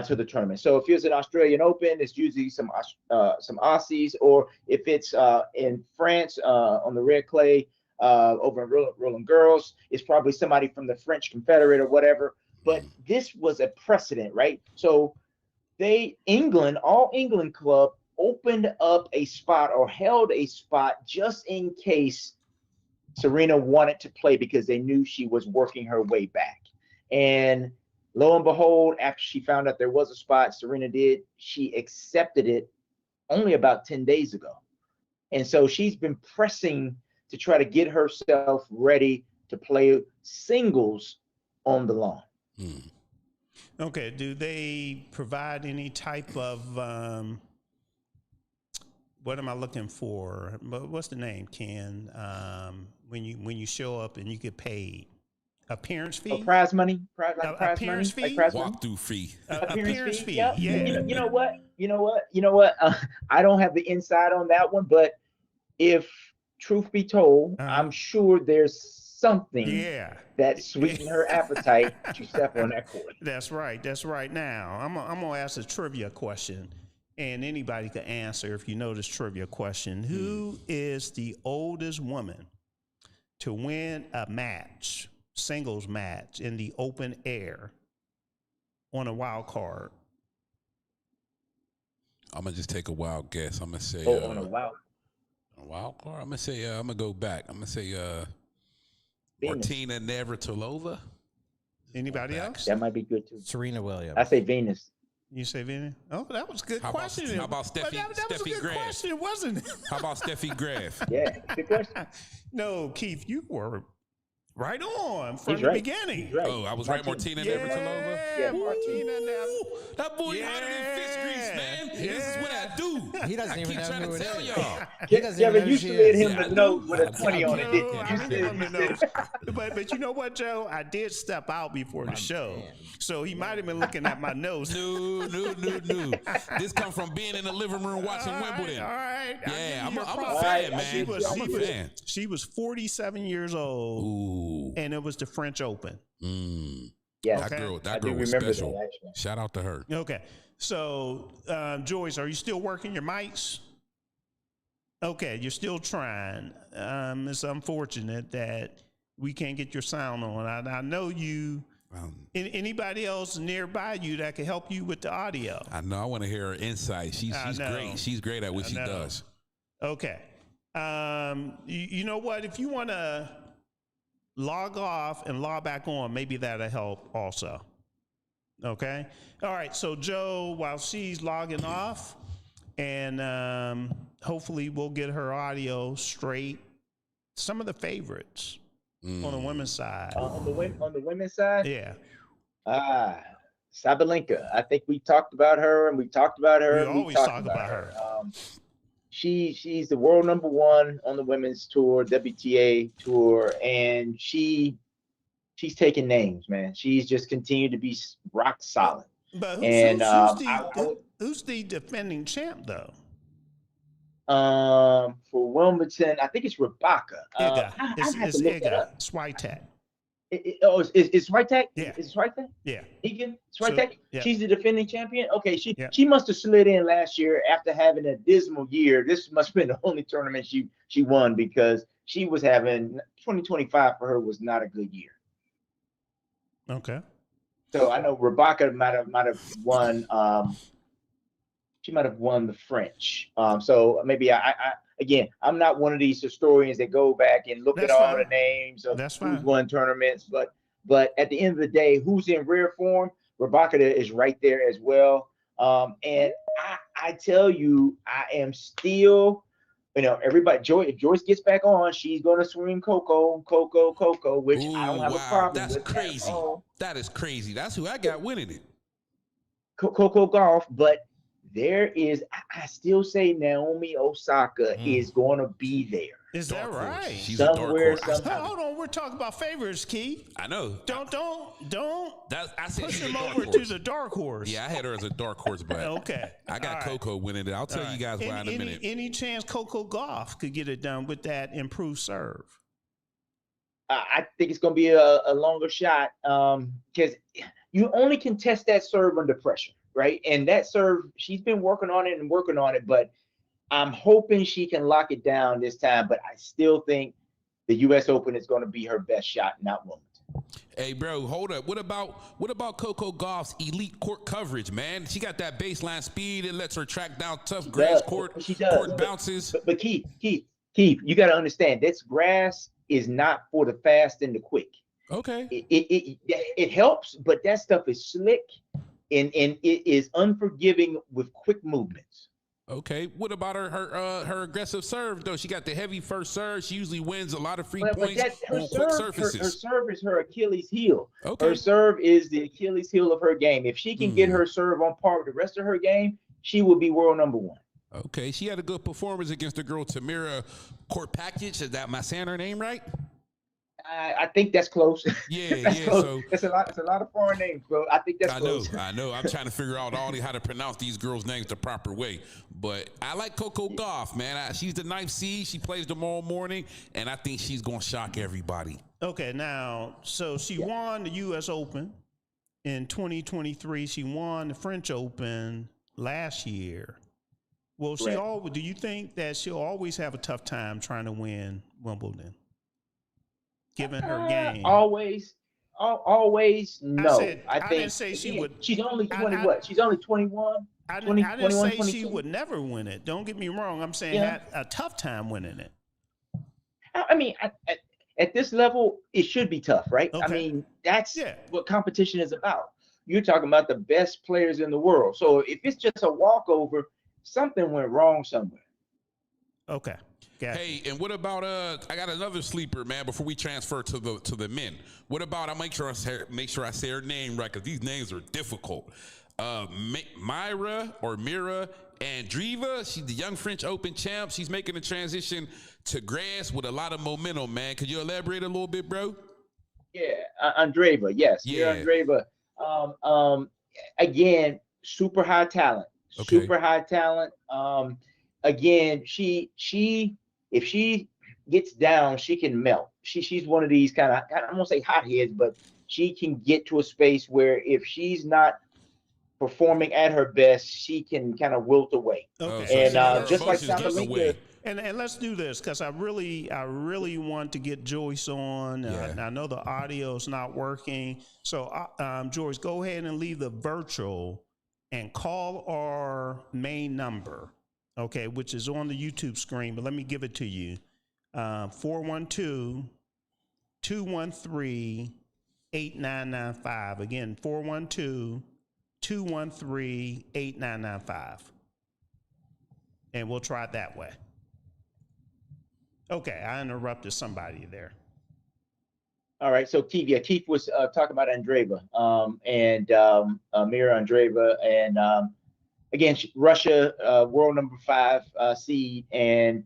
to the tournament. So if it's an Australian Open, it's usually some Aussies, or if it's in France on the red clay over in Roland Girls, it's probably somebody from the French Confederate or whatever. But this was a precedent, right? So all England club opened up a spot or held a spot just in case Serena wanted to play, because they knew she was working her way back. And lo and behold, after she found out there was a spot, Serena she accepted it only about 10 days ago. And so she's been pressing to try to get herself ready to play singles on the lawn. Okay. Do they provide any type of what am I looking for? What's the name, Ken? When you show up and you get paid, appearance fee, prize money, appearance fee, walkthrough fee, appearance fee. Yeah. You know what? I don't have the inside on that one, but if truth be told, I'm sure there's something that sweeten her appetite to step on that court. That's right. Now I'm gonna ask a trivia question, and anybody can answer if you know this trivia question. Who is the oldest woman to win a singles match in the open air on a wild card? I'm gonna just take a wild guess. I'm gonna say on a wild card. I'm gonna say I'm gonna go back. I'm gonna say Martina Navratilova. Anybody else? That might be good too. Serena Williams. I say Venus. You say Venus? Oh, that was a good question. How about Steffi? That was a good Graf? question, wasn't it? How about Steffi Graf? Yeah, good question. No, Keith, you were right on from the beginning. Right. Oh, I was right. Martina Navratilova. Yeah, Martina Navratilova. That boy hotter than fish grease, man. This is what I do. He doesn't even know who it is. Y'all. He doesn't even know you she slid is. him the note with a 20 on it, No. But you know what, Joe? I did step out before the show, so he might have been looking at my notes. No. This comes from being in the living room watching Wimbledon. All right. Yeah, I'm a fan, man. I'm a fan. She was 47 years old. Ooh. And it was the French Open. Yeah, that girl was special. Shout out to her. Okay. So, Joyce, are you still working your mics? Okay, you're still trying. It's unfortunate that we can't get your sound on. I know you. Anybody else nearby you that can help you with the audio? I know. I want to hear her insight. She's great. She's great at what she does. Okay. You know what? If you want to log off and log back on, maybe that'll help also. Okay. All right. So Joe, while she's logging off, and hopefully we'll get her audio straight. Some of the favorites on the women's side. On the women's side? Yeah. Sabalenka. I think we talked about her, and we talked about her. We always talk about her. She's the world number one on the women's tour, WTA tour, and she's taking names, man. She's just continued to be rock solid. But who's the defending champ though? For Wimbledon, I think it's Rebecca. It's Iga Swiatek. It's Swiatek? Yeah. Is it Swiatek? Yeah. Egan Swiatek? So, yeah. She's the defending champion? Okay, she must have slid in last year after having a dismal year. This must have been the only tournament she won, because she was having 2025 for her was not a good year. Okay. So I know Rebecca might have won. She might have won the French. So maybe I'm not one of these historians that go back and look at all the names of who's won tournaments, but at the end of the day, who's in rare form, Rebecca is right there as well. And I tell you, I am still, everybody, if Joyce gets back on, she's going to swing Coco, which I don't have a problem that's with. Crazy. That is crazy. That's who I got winning it. Coco Golf, but there is, I still say Naomi Osaka is going to be there. Is that right? She's somewhere, a dark horse. Hold on, we're talking about favorites, Keith. I know. Don't I said push she's him a dark over horse. to the dark horse. Yeah, I had her as a dark horse, but okay. I got Coco winning it. I'll tell you guys why in a minute. Any chance Coco Golf could get it done with that improved serve? I think it's going to be a longer shot, because you only can test that serve under pressure, right? And that serve, she's been working on it, but I'm hoping she can lock it down this time. But I still think the U.S. Open is going to be her best shot, not Wimbledon. Hey, bro, hold up. What about Coco Gauff's elite court coverage, man? She got that baseline speed. It lets her track down tough grass court bounces. But Keith, you got to understand, this grass is not for the fast and the quick. Okay. It helps, but that stuff is slick and it is unforgiving with quick movements. Okay. What about her aggressive serve though? She got the heavy first serve. She usually wins a lot of free points on quick surfaces. Her serve is her Achilles heel. Okay. Her serve is the Achilles heel of her game. If she can get her serve on par with the rest of her game, she will be world number one. Okay. She had a good performance against the girl Tamira Korpakic. Is that, am I saying her name right? I think that's close. Yeah, that's yeah. Close. So it's a lot of foreign names, bro. I think that's close. I know. I'm trying to figure out how to pronounce these girls' names the proper way. But I like Coco Gauff, man. She's the 9th seed. She plays tomorrow morning, and I think she's gonna shock everybody. Okay, now, so she won the U.S. Open in 2023. She won the French Open last year. Well, do you think that she'll always have a tough time trying to win Wimbledon? Given her game, always no. I didn't say she would. She's only 20. She's only 21. I didn't say 22. She would never win it. Don't get me wrong. I'm saying had a tough time winning it. I mean, at this level, it should be tough, right? Okay. I mean, that's what competition is about. You're talking about the best players in the world. So if it's just a walkover, something went wrong somewhere. Okay. Hey, and what about I got another sleeper, man, before we transfer to the men. What about, I make sure I say her name right, because these names are difficult. Mira Andreeva, she's the young French Open champ. She's making a transition to grass with a lot of momentum, man. Could you elaborate a little bit, bro? Yeah, Andreeva, yes. Yeah, Andreeva. Again, super high talent. Okay. Super high talent. Again, if she gets down, she can melt. She's one of these kind of, I don't want to say hotheads, but she can get to a space where if she's not performing at her best, she can kind of wilt away. Okay. And just like Sabalenka. And let's do this, because I really want to get Joyce on. I know the audio's not working. So, Joyce, go ahead and leave the virtual and call our main number. Okay, which is on the YouTube screen, but let me give it to you. 412-213-8995. Again, 412-213-8995. And we'll try it that way. Okay, I interrupted somebody there. All right, so Keith was talking about Andreeva and Mira Andreeva, and again, Russia, world number 5 seed, and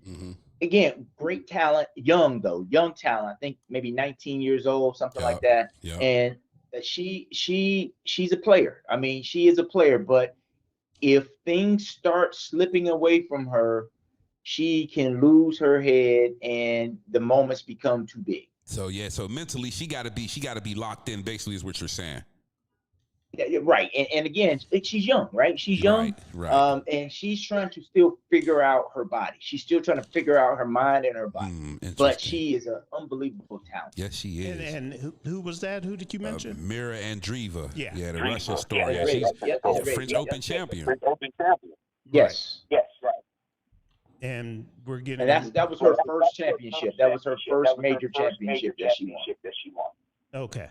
again, great talent, young talent. I think maybe 19 years old, something like that. Yeah. And she's a player. I mean, she is a player, but if things start slipping away from her, she can lose her head, and the moments become too big. So mentally she got to be locked in. Basically, is what you're saying. Yeah, right. And again, she's young, right? She's young, right. And she's trying to still figure out her body. She's still trying to figure out her mind and her body. But she is an unbelievable talent. Yes, she is. And who was that? Who did you mention? Mira Andreeva. Yeah, the Russian star. Yeah, she's the French Open champion. Yes. Yes, right. And we're getting. And that was her first championship. That was her first major championship that she won. Okay.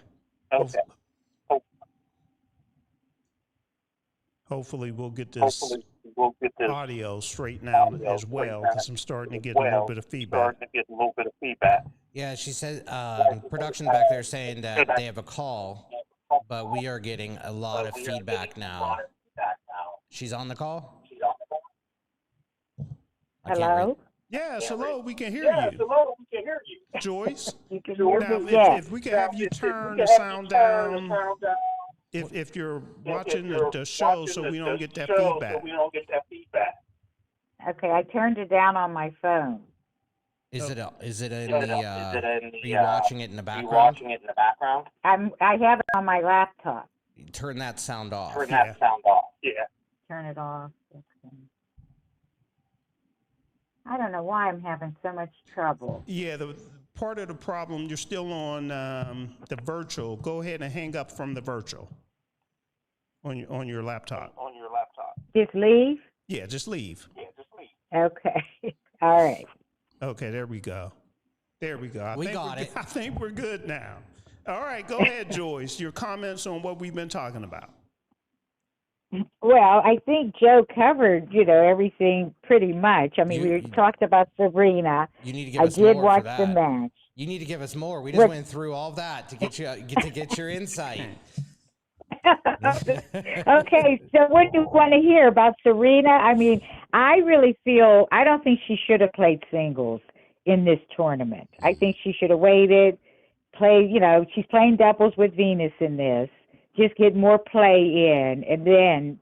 Hopefully we'll get this audio straightened out as well, because I'm starting to get a little bit of feedback. Yeah, she said production back there saying that they have a call, but we are getting a lot of feedback now. She's on the call? Hello? Yes, hello, we can hear you. Joyce? You can hear Now, me? Yes. if we can have you turn the sound down, if you're watching the show, so we don't get that feedback. Okay, I turned it down on my phone. Is it in the are you watching it in the background? I have it on my laptop. Turn that sound off. Turn it off. I don't know why I'm having so much trouble. Yeah, the part of the problem, you're still on the virtual. Go ahead and hang up from the virtual on your laptop. Just leave? Yeah, just leave. Okay. All right. Okay, there we go. I think we're good now. All right, go ahead, Joyce. Your comments on what we've been talking about. Well, I think Joe covered, everything pretty much. I mean, we talked about Serena. You need to give us more. I did watch the match. You need to give us more. We just went through all that to get your insight. Okay, so what do you want to hear about Serena? I mean, I don't think she should have played singles in this tournament. I think she should have waited, she's playing doubles with Venus in this. Just get more play in, and then,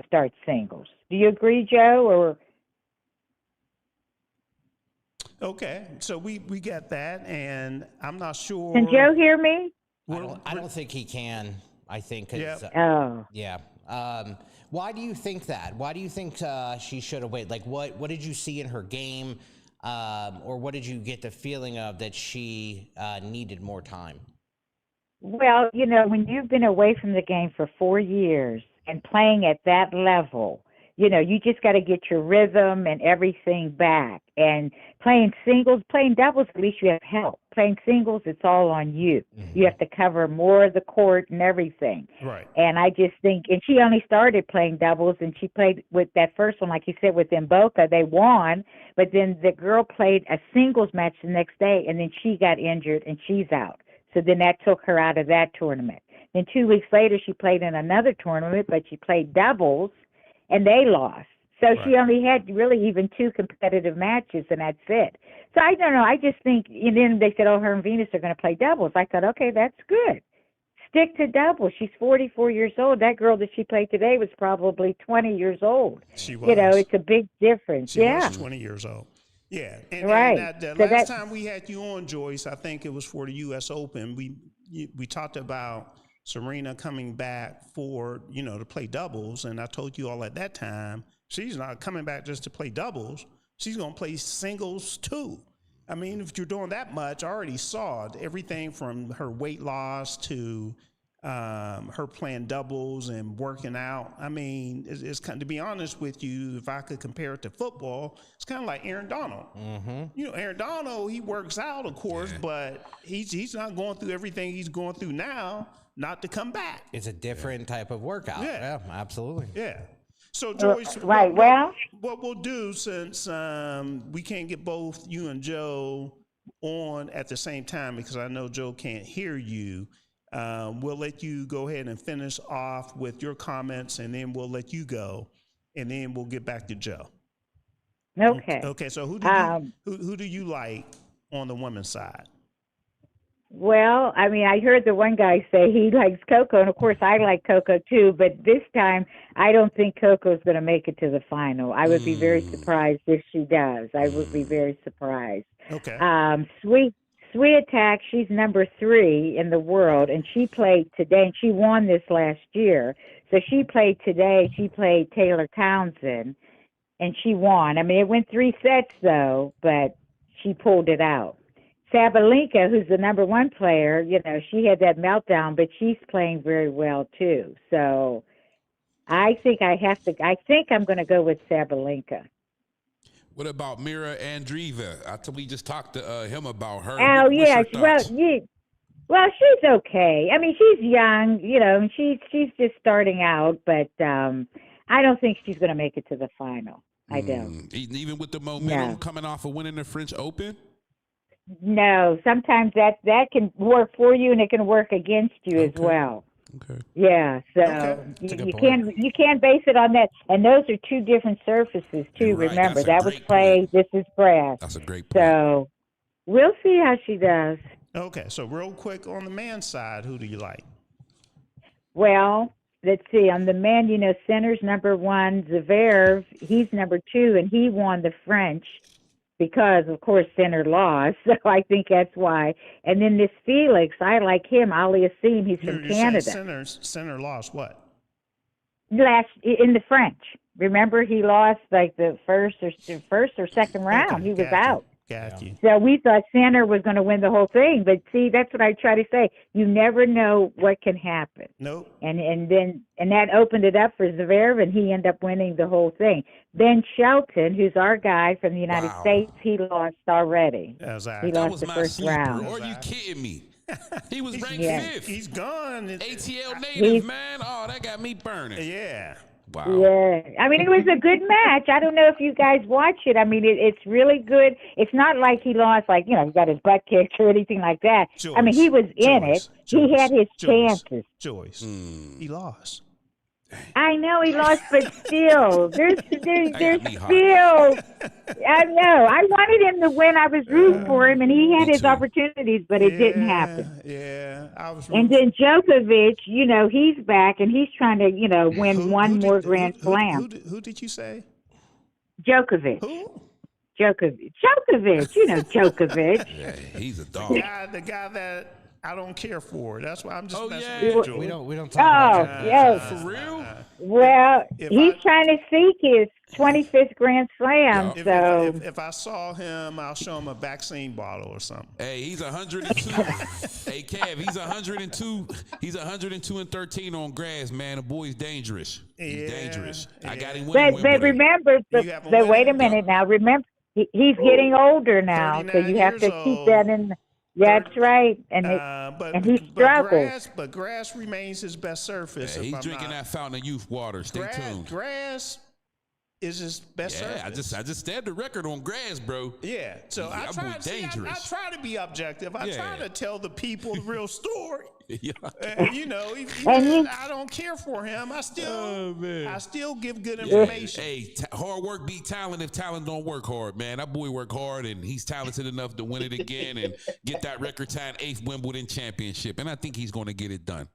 start singles. Do you agree, Joe? Or okay, so we got that, and I'm not sure. Can Joe hear me? I don't think he can. I think. Yeah. Why do you think that? Why do you think she should have waited? Like, what did you see in her game, or what did you get the feeling of that she needed more time? Well, when you've been away from the game for 4 years and playing at that level, you just got to get your rhythm and everything back. And playing singles, playing doubles, at least you have help. Playing singles, it's all on you. Mm-hmm. You have to cover more of the court and everything. Right. And I just think, and she only started playing doubles, and she played with that first one, like you said, with Mboka. They won, but then the girl played a singles match the next day, and then she got injured, and she's out. So then that took her out of that tournament. Then 2 weeks later, she played in another tournament, but she played doubles, and they lost. So she only had really even 2 competitive matches, and that's it. So I don't know. I just think, and then they said, her and Venus are going to play doubles. I thought, okay, that's good. Stick to doubles. She's 44 years old. That girl that she played today was probably 20 years old. She was. It's a big difference. She was 20 years old. Yeah, and the last time we had you on, Joyce, I think it was for the U.S. Open. We talked about Serena coming back for to play doubles, and I told you all at that time she's not coming back just to play doubles. She's going to play singles too. I mean, if you're doing that much, I already saw everything from her weight loss to her playing doubles and working out. I mean, it's kind of, to be honest with you, if I could compare it to football, it's kind of like Aaron Donald. You know, Aaron Donald, he works out, of course, but he's not going through everything he's going through now not to come back. It's a different type of workout. Yeah. Yeah, absolutely. Yeah. So, Joyce, right. what we'll do, since we can't get both you and Joe on at the same time, because I know Joe can't hear you, we'll let you go ahead and finish off with your comments, and then we'll let you go, and then we'll get back to Joe. Okay. Okay. So who do you like on the women's side? Well, I mean, I heard the one guy say he likes Coco, and of course I like Coco too, but this time I don't think Coco's going to make it to the final. I would be very surprised if she does. I would be very surprised. Okay. Sweet Attack, she's number 3 in the world, and she played today, and she won this last year. So she played today. She played Taylor Townsend, and she won. I mean, it went 3 sets, though, but she pulled it out. Sabalenka, who's the number 1 player, you know, she had that meltdown, but she's playing very well, too. So I think I'm going to go with Sabalenka. What about Mira Andreeva? We just talked to him about her. Oh, yeah. Well, she's okay. I mean, she's young, you know, and she's just starting out, but I don't think she's going to make it to the final. I don't. Even with the momentum coming off of winning the French Open? No, sometimes that can work for you and it can work against you as well. Okay. Yeah, so you can't base it on that. And those are 2 different surfaces too. Right. Remember, that was clay, this is grass. That's a great point. So we'll see how she does. Okay, so real quick on the men's side, who do you like? Well, let's see. On the men, you know, center's number 1, Zverev, he's number 2, and he won the French because, of course, center lost. So I think that's why. And then this Felix, I like him, Aliassime, he's from Canada. Center lost what? In the French. Remember, he lost like the first or second round. Okay, he was out. Got you. So we thought center was going to win the whole thing. But see, that's what I try to say. You never know what can happen. Nope. And that opened it up for Zverev, and he ended up winning the whole thing. Ben Shelton, who's our guy from the United States, he lost already. Exactly. He lost the first round. Are you kidding me? He was ranked 5th. He's gone. ATL native, man. Oh, that got me burning. Yeah. Wow. Yeah. I mean, it was a good match. I don't know if you guys watch it. I mean, it's really good. It's not like he lost, like, you know, he got his butt kicked or anything like that. Joyce, I mean, he was in it. He had his chances. Joyce, he lost. I know he lost, but still, there's still. I know. I wanted him to win. I was rooting for him, and he had his opportunities, but it didn't happen. Yeah, I was. And then Djokovic, you know, he's back, and he's trying to, you know, win one more Grand Slam. Who did you say? Djokovic. Who? Djokovic. You know Djokovic. Yeah, he's a dog. The guy that I don't care for. That's why I'm just messing yeah. with you. We don't talk about yes. For real? Well, he's trying to seek his 25th Grand Slam. If I saw him, I'll show him a vaccine bottle or something. Hey, he's 102. Hey, Kev, he's 102. He's 102 and 13 on grass, man. The boy's dangerous. He's dangerous. I got him winning. But remember, wait a minute now. Remember, he's getting older now, so you have to keep that in. That's right, and he struggles. But grass remains his best surface. Yeah, he's drinking that Fountain of Youth water. Stay tuned. Grass is his best surface. I just stabbed the record on grass, bro. Yeah, so I try to be objective. I try to tell the people the real story. Yeah. You know, I don't care for him. I still give good information. Hey, hard work beat talent if talent don't work hard, man. That boy work hard, and he's talented enough to win it again and get that record-time 8th Wimbledon championship. And I think he's going to get it done.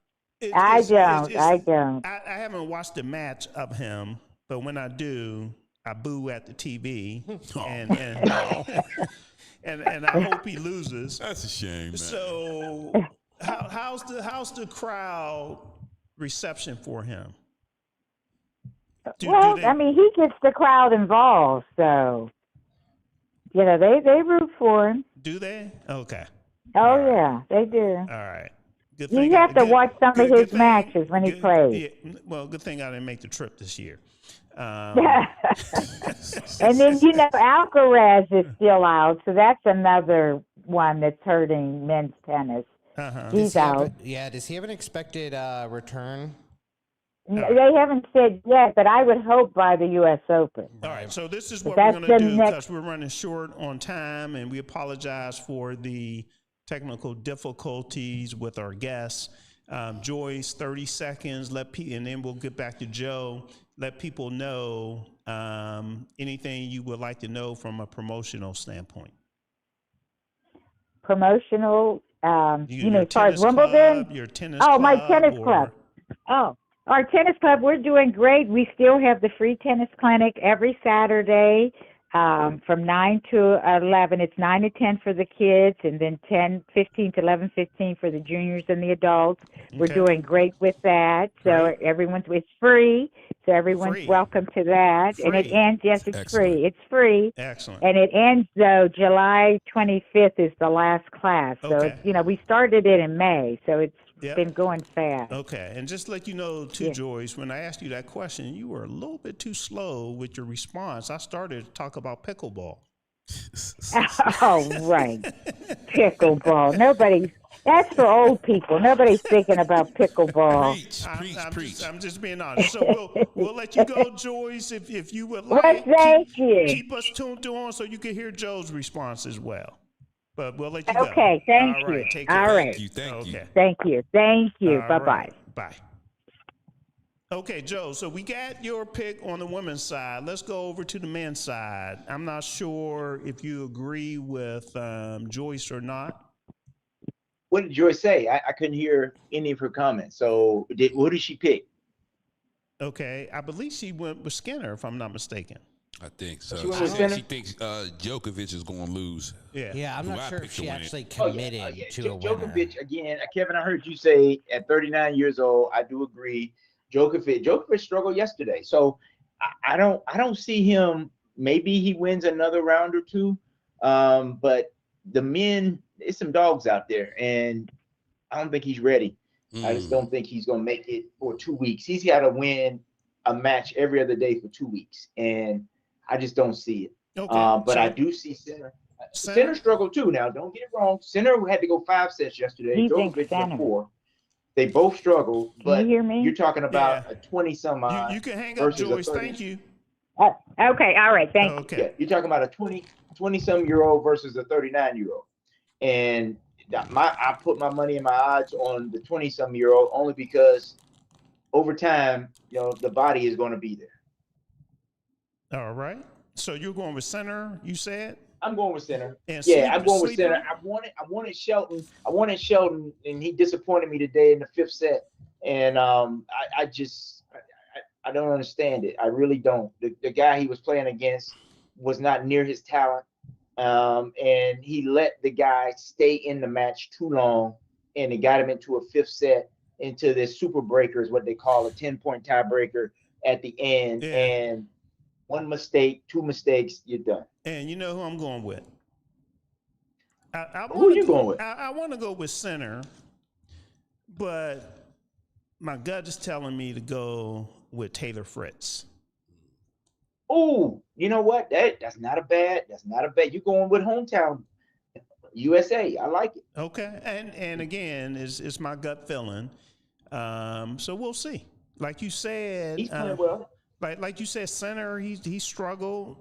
I don't. I haven't watched a match of him, but when I do, I boo at the TV, and I hope he loses. That's a shame, man. So. How's the crowd reception for him? I mean, he gets the crowd involved, so you know they root for him. Do they? Okay. Oh yeah, they do. All right. Good You thing have to watch some of his thing- matches when he plays. Yeah, well, good thing I didn't make the trip this year. And then, Alcaraz is still out, so that's another one that's hurting men's tennis. He's out. Does he have an expected return? They haven't said yet, but I would hope by the U.S. Open. All right, so this is what That's we're going to the do next- because we're running short on time, and we apologize for the technical difficulties with our guests. Joyce, 30 seconds, and then we'll get back to Joe. Let people know anything you would like to know from a promotional standpoint. Promotional, Your as far as tennis Wimbledon? club, your tennis Oh, club, my tennis or- club. Oh, our tennis club, we're doing great. We still have the free tennis clinic every Saturday from 9 to 11. It's 9 to 10 for the kids, and then 10:15 to 11:15 for the juniors and the adults. We're Okay. doing great with that. So it's free. So everyone's Free. welcome to that. And it Free. ends, yes, it's Excellent. free. It's free. Excellent. And it ends, though, July 25th is the last class. So, Okay. we started it in May, so it's Yep. been going fast. Okay, and just to let you know, too, Yeah. Joyce, when I asked you that question, you were a little bit too slow with your response. I started to talk about pickleball. Oh, right. Pickleball. That's for old people. Nobody's thinking about pickleball. I'm just being honest. So we'll let you go, Joyce, if you would like. Well, thank you. Keep us tuned on so you can hear Joe's response as well. But we'll let you go. Okay, thank All right, you. take care. All right. Thank you. Okay. Thank you. All Bye-bye. right. Bye. Okay, Joe, so we got your pick on the women's side. Let's go over to the men's side. I'm not sure if you agree with Joyce or not. What did Joyce say? I couldn't hear any of her comments. So who did she pick? Okay, I believe she went with Skinner, if I'm not mistaken. I think so. She went She with said Sinner? she thinks Djokovic is going to lose. Yeah, I'm Who not I sure if picked to she win it. actually Oh, committed to a winner. Djokovic, again, Kevin, I heard you say at 39 years old, I do agree. Djokovic struggled yesterday. So I don't see him. Maybe he wins another round or two. But the men, there's some dogs out there, and I don't think he's ready. I just don't think he's going to make it for 2 weeks. He's got to win a match every other day for 2 weeks, and I just don't see it. Okay, But so- I do see Sinner. Sinner struggled too. Now, don't get it wrong. Sinner had to go 5 sets yesterday. You think Djokovic Sinner? went 4. They both struggled, Can but you hear me? you're talking about Yeah. a 20-some odd. You can hang up, versus a Joyce. 30. Thank you. Okay, all right, thank you. Okay. Yeah, you're talking about a 20-some-year-old versus a 39-year-old. And I put my money and my odds on the 20-some-year-old only because over time, the body is going to be there. All right. So you're going with Sinner, you said? I'm going with Sinner. And Yeah, I'm going with sleeper? Sinner. I wanted Shelton, and he disappointed me today in the 5th set. And I don't understand it. I really don't. The guy he was playing against was not near his talent. And he let the guy stay in the match too long, and it got him into a 5th set, into this super breaker is what they call a 10-point tiebreaker at the end. Yeah. And 1 mistake, 2 mistakes, you're done. And you know who I'm going with? Who are you going with? I want to go with Sinner, but my gut is telling me to go with Taylor Fritz. Oh, you know what? That's not a bad. You're going with hometown USA. I like it. Okay, and again, it's my gut feeling. So we'll see. Like you said, He's playing well. Like you said, Sinner, he struggled.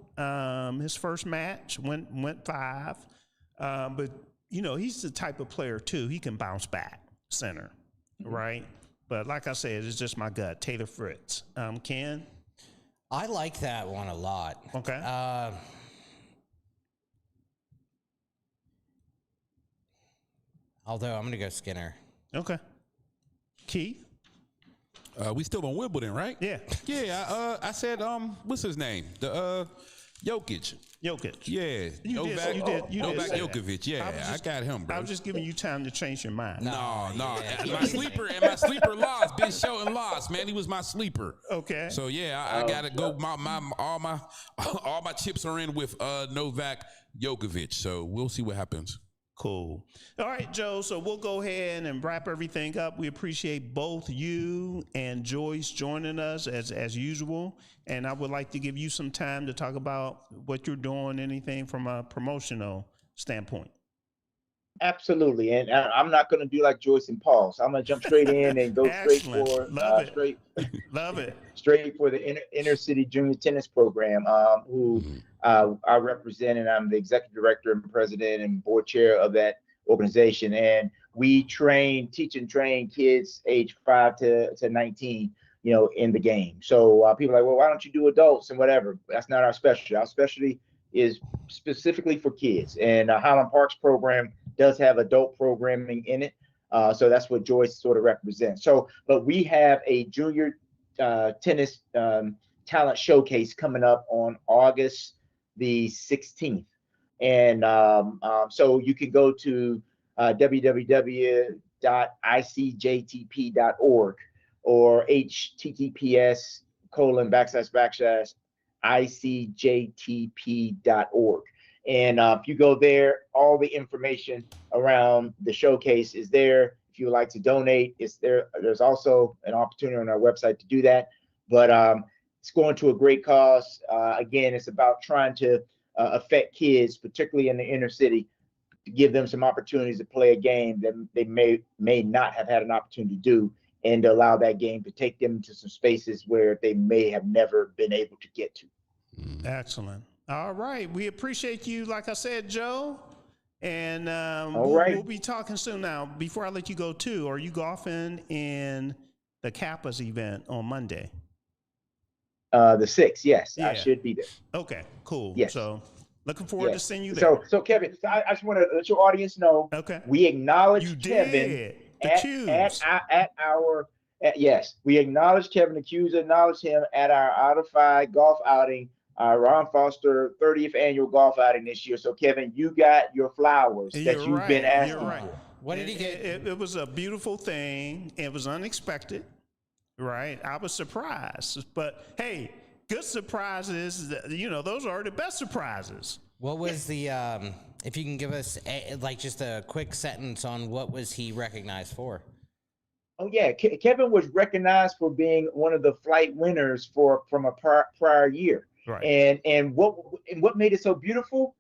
His first match went 5, but he's the type of player too. He can bounce back, Sinner, right? But like I said, it's just my gut. Taylor Fritz. Ken. I like that one a lot. Okay. Although I'm going to go Skinner. Okay. Keith. We still on Wimbledon, right? Yeah. Yeah. I said, what's his name? The Jokic. Yeah. You did say Novak that. Djokovic. Yeah, I got him, bro. I was just giving you time to change your mind. No. My sleeper lost. Ben Shelton lost, man. He was my sleeper. Okay. So yeah, I gotta go. All my chips are in with Novak Djokovic. So we'll see what happens. Cool. All right, Joe. So we'll go ahead and wrap everything up. We appreciate both you and Joyce joining us as usual. And I would like to give you some time to talk about what you're doing, anything from a promotional standpoint. Absolutely, and I'm not going to do like Joyce and Paul. So I'm going to jump straight in and go straight Excellent. for Love it. straight Love it. straight for the inner city junior tennis program. Who I represent, and I'm the executive director and president and board chair of that organization. And we teach and train kids age 5 to 19, in the game. So people are like, well, why don't you do adults and whatever? That's not our specialty. Our specialty is specifically for kids. And Highland Park's program does have adult programming in it. So that's what Joyce sort of represents. So, but we have a junior tennis talent showcase coming up on August the 16th. And so you can go to www.icjtp.org or https://icjtp.org. And if you go there, all the information around the showcase is there. If you would like to donate, it's there. There's also an opportunity on our website to do that. But it's going to a great cause. Again, it's about trying to affect kids, particularly in the inner city, to give them some opportunities to play a game that they may not have had an opportunity to do, and to allow that game to take them to some spaces where they may have never been able to get to. Excellent. All right. We appreciate you, like I said, Joe. And we'll be talking soon. Now, before I let you go too, are you golfing in the Kappa's event on Monday? The 6th, yes. Yeah. I should be there. Okay, cool. Yes. So looking forward to seeing you there. So Kevin, I just want to let your audience know, we acknowledge Kevin we acknowledge Kevin. Acknowledge him at our Out of 5 golf outing, Ron Foster 30th annual golf outing this year. So Kevin, you got your flowers that you've been asking for. What did he get? It was a beautiful thing. It was unexpected, right? I was surprised, but hey, good surprises, those are the best surprises. What was the, if you can give us just a quick sentence on what was he recognized for? Oh yeah, Kevin was recognized for being one of the flight winners from a prior year. Right. And what made it so beautiful?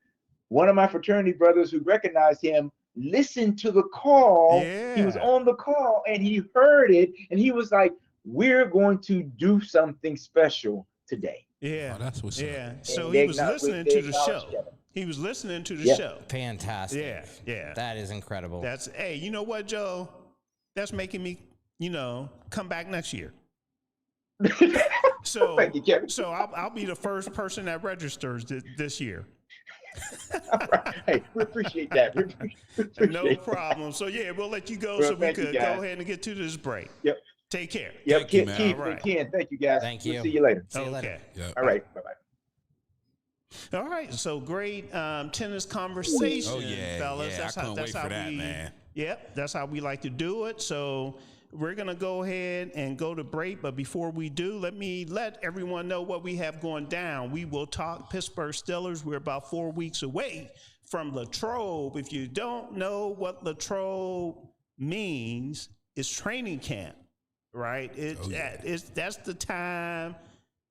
One of my fraternity brothers who recognized him listened to the call. Yeah. He was on the call and he heard it, and he was like, "We're going to do something special today." Yeah. Oh, that's what's up. So he was listening to the show. He was listening to the show. Fantastic. Yeah. That is incredible. Hey, you know what, Joe? That's making me, come back next year. So, Thank you, Kevin. So I'll be the first person that registers this year. All right. Hey, we appreciate that. No problem. So we'll let you go so we could go ahead and get to this break. Yep. Take care. Yep. Keith All and Ken, thank you guys. Thank you. We'll see you later. See you later. Yep. All right. Bye-bye. All right, so great tennis conversation, fellas. Yeah, I couldn't wait for that, man. Yep, that's how we like to do it. So we're going to go ahead and go to break. But before we do, let everyone know what we have going down. We will talk Pittsburgh Steelers. We're about 4 weeks away from Latrobe. If you don't know what Latrobe means, it's training camp, right? That's the time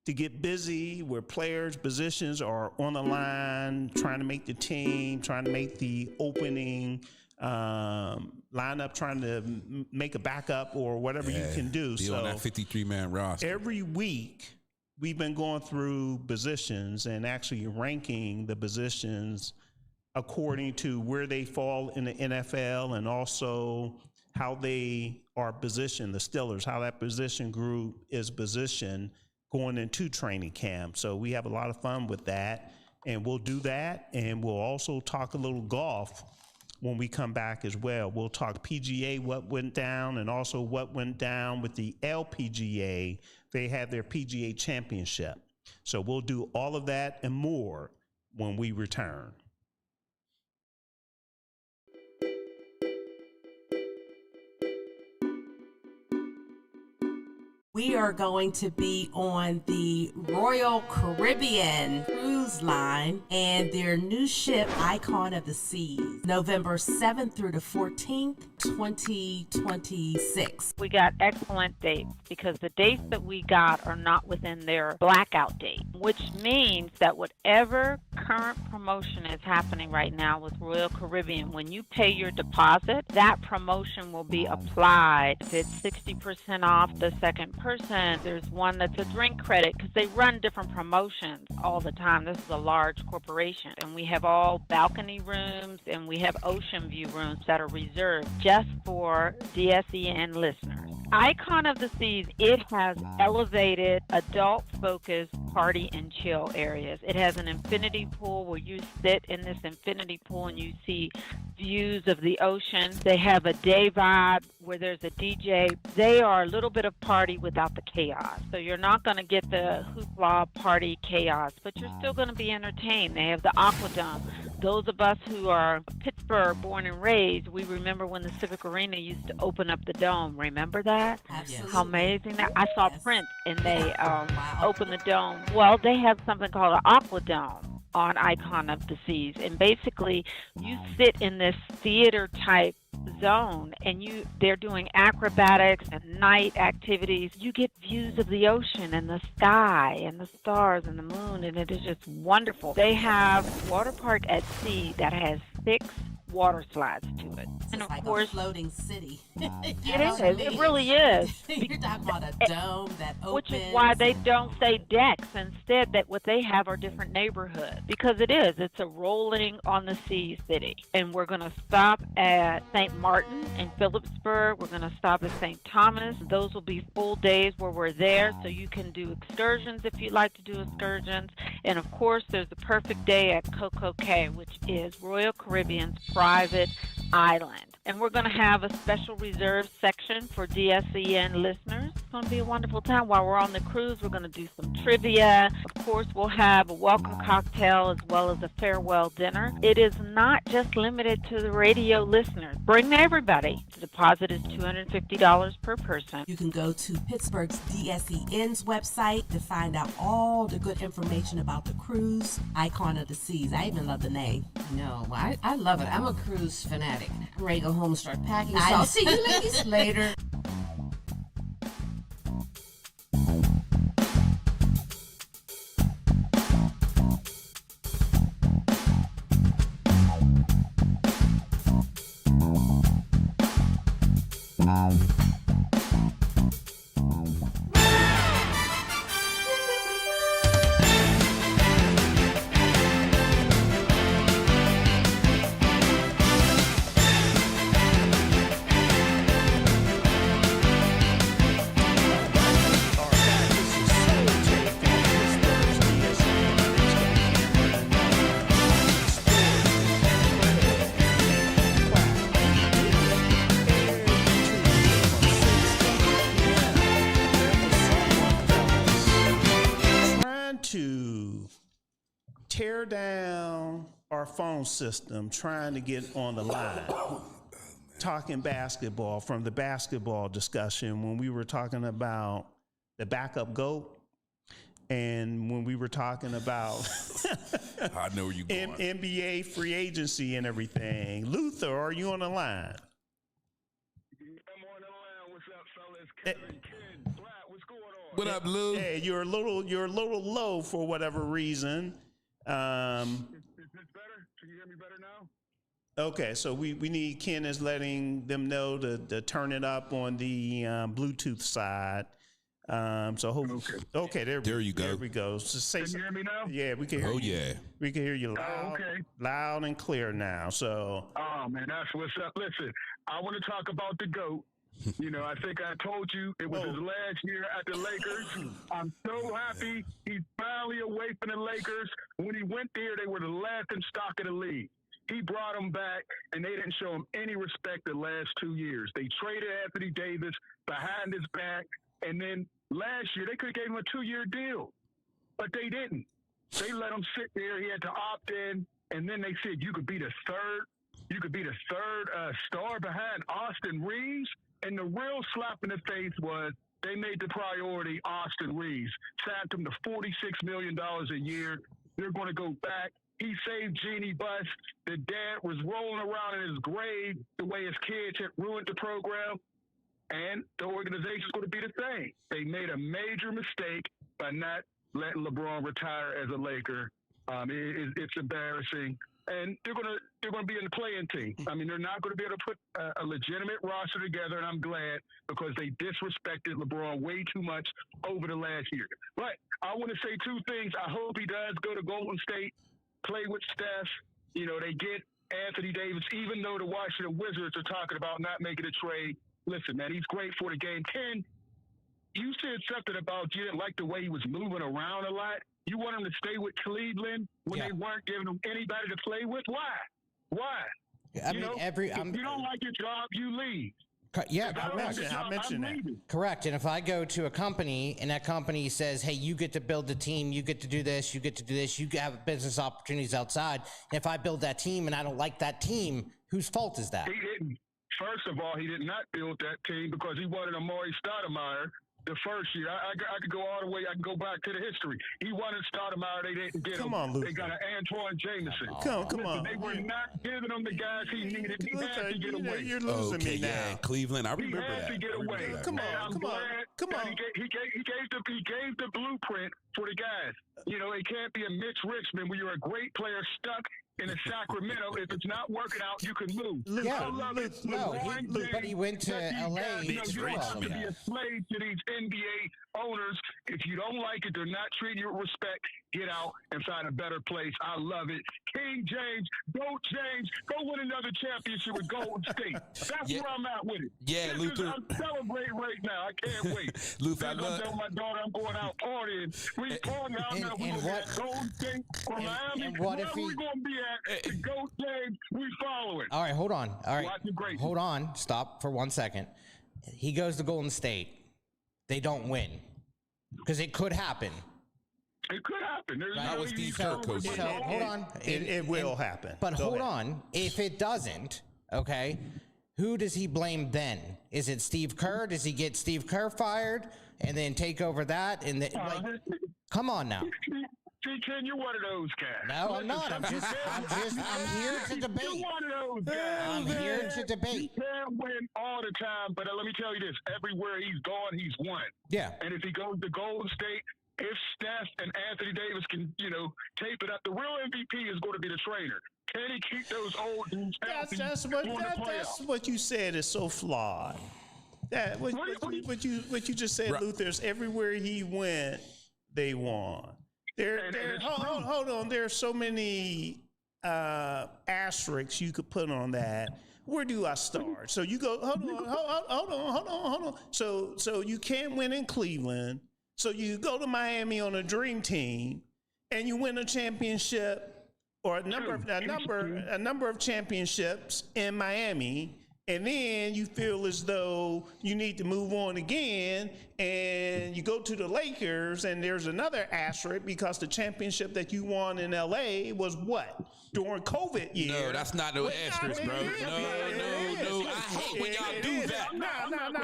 to get busy, where players' positions are on the line, trying to make the team, trying to make the opening lineup, trying to make a backup or whatever you can do. Be on that 53-man roster. Every week, we've been going through positions and actually ranking the positions according to where they fall in the NFL, and also how they are positioned, the Steelers, how that position group is positioned going into training camp. So we have a lot of fun with that, and we'll do that. And we'll also talk a little golf when we come back as well. We'll talk PGA, what went down, and also what went down with the LPGA. They had their PGA championship. So we'll do all of that and more when we return. We are going to be on the Royal Caribbean cruise line and their new ship, Icon of the Seas, November 7th through the 14th, 2026. We got excellent dates because the dates that we got are not within their blackout date, which means that whatever current promotion is happening right now with Royal Caribbean, when you pay your deposit, that promotion will be applied. If it's 60% off the second person, there's one that's a drink credit because they run different promotions all the time. This is a large corporation, and we have all balcony rooms and we have ocean view rooms that are reserved just for DSEN listeners. Icon of the Seas, it has elevated adult-focused party and chill areas. It has an infinity pool where you sit in this infinity pool and you see views of the ocean. They have a day vibe where there's a DJ. They are a little bit of party without the chaos. So you're not going to get the hoopla party chaos, but you're still going to be entertained. They have the Aquadome. Those of us who are Pittsburgh born and raised, we remember when the Civic Arena used to open up the dome. Remember that? Absolutely. How amazing that! I saw Prince and they opened the dome. Well, they have something called an Aquadome on Icon of the Seas, and basically you sit in this theater type zone and they're doing acrobatics and night activities. You get views of the ocean and the sky and the stars and the moon, and it is just wonderful. They have water park at sea that has 6 water slides to it. And of course, a floating city. It is. It really is. You're talking about a dome that opens. Which is why they don't say decks. Instead, that what they have are different neighborhoods. Because it is. It's a rolling on the sea city. And we're going to stop at St. Martin in Phillipsburg. We're going to stop at St. Thomas. Those will be full days where we're there. So you can do excursions if you'd like to do excursions. And of course, there's the perfect day at Coco Cay, which is Royal Caribbean's private island. And we're going to have a special reserve section for DSEN listeners. It's going to be a wonderful time. While we're on the cruise, we're going to do some trivia. Of course, we'll have a welcome cocktail as well as a farewell dinner. It is not just limited to the radio listeners. Bring everybody. The deposit is $250 per person. You can go to Pittsburgh's DSEN's website to find out all the good information about the cruise, Icon of the Seas. I even love the name. No, I love it. I'm a cruise fanatic. I'm ready to go home and start packing. So I'll see you ladies later. Tear down our phone system trying to get on the line. Talking basketball from the basketball discussion when we were talking about the backup GOAT and when we were talking about I know where you going. NBA free agency and everything. Luther, are you on the line? I'm on the line. What's up, fellas? Kevin, Ken, Black, what's going on? What up, Lou? Hey, you're a little low for whatever reason. Is this better? Can you hear me better now? Okay, so we need Ken is letting them know to turn it up on the Bluetooth side. Okay, there you go. There we go. So can you hear me now? Yeah, we can hear you. Yeah. We can hear you loud and clear now. So. Oh man, that's what's up. Listen, I want to talk about the GOAT. You know, I think I told you it was his last year at the Lakers. I'm so happy he's finally away from the Lakers. When he went there, they were the laughing stock of the league. He brought them back, and they didn't show him any respect the last 2 years. They traded Anthony Davis behind his back, and then last year they could have gave him a 2-year deal, but they didn't. They let him sit there. He had to opt in, and then they said you could be the third star behind Austin Reeves. And the real slap in the face was they made the priority Austin Reeves, sacked him to $46 million a year. They're going to go back. He saved Jeannie Buss. The dad was rolling around in his grave the way his kids had ruined the program. And the organization's going to be the same. They made a major mistake by not letting LeBron retire as a Laker. It's embarrassing. And they're going to be in the play-in team. I mean, they're not going to be able to put a legitimate roster together, and I'm glad because they disrespected LeBron way too much over the last year. But I want to say two things. I hope he does go to Golden State, play with Steph. You know, they get Anthony Davis, even though the Washington Wizards are talking about not making a trade. Listen, man, he's great for the game. Ken, you said something about you didn't like the way he was moving around a lot. You want him to stay with Cleveland when they weren't giving him anybody to play with? Why? I mean, if you don't like your job, you leave. Yeah, I mentioned that. Correct. And if I go to a company and that company says, hey, you get to build the team, you get to do this, you get to do this, you have business opportunities outside. And if I build that team and I don't like that team, whose fault is that? He didn't. First of all, he did not build that team because he wanted Amari Stoudemire the first year. I could go all the way. I can go back to the history. He wanted Stoudemire. They didn't get him. Luther. They got an Antoine Jameson. Come on. They were not giving him the guys he needed. He had to get away. You're losing me now. Yeah, Cleveland. I remember that. He had to get away. Come on. He gave the blueprint for the guys. You know, it can't be a Mitch Richmond where you're a great player stuck in a Sacramento. If it's not working out, you can move. Yeah, But he went to LA. You don't have to be a slave to these NBA owners. If you don't like it, they're not treating you with respect. Get out and find a better place. I love it. King James, go win another championship with Golden State. That's where I'm at with it. Yeah, Luther. I'm celebrating right now. I can't wait. Luther, I'm telling my daughter I'm going out partying. We partying out now. We're going to get Golden State or Miami. And what if we're going to be at Go James, we following. All right, hold on. All right, hold on. Stop for 1 second. He goes to Golden State. They don't win because it could happen. It could happen. There's That was Steve Kerr coach. So hold on. It will happen. But hold on. If it doesn't, okay, who does he blame then? Is it Steve Kerr? Does he get Steve Kerr fired and then take over that? And come on now. See, Ken, you're one of those guys. No, I'm not. I'm here to debate. You're one of those guys. I'm here to debate. He can't win all the time, but let me tell you this. Everywhere he's gone, he's won. Yeah. And if he goes to Golden State, if Steph and Anthony Davis can, tape it up, the real MVP is going to be the trainer. Can he keep those old dudes healthy? That's what you said is so flawed. That what you just said, Luther, is everywhere he went, they won. Hold on. There are so many asterisks you could put on that. Where do I start? So you go. Hold on. So you can't win in Cleveland. So you go to Miami on a dream team, and you win a championship or a number of championships in Miami. And then you feel as though you need to move on again, and you go to the Lakers, and there's another asterisk because the championship that you won in LA was what? During COVID year. No, that's not no asterisk, bro. No. I hate when y'all do that.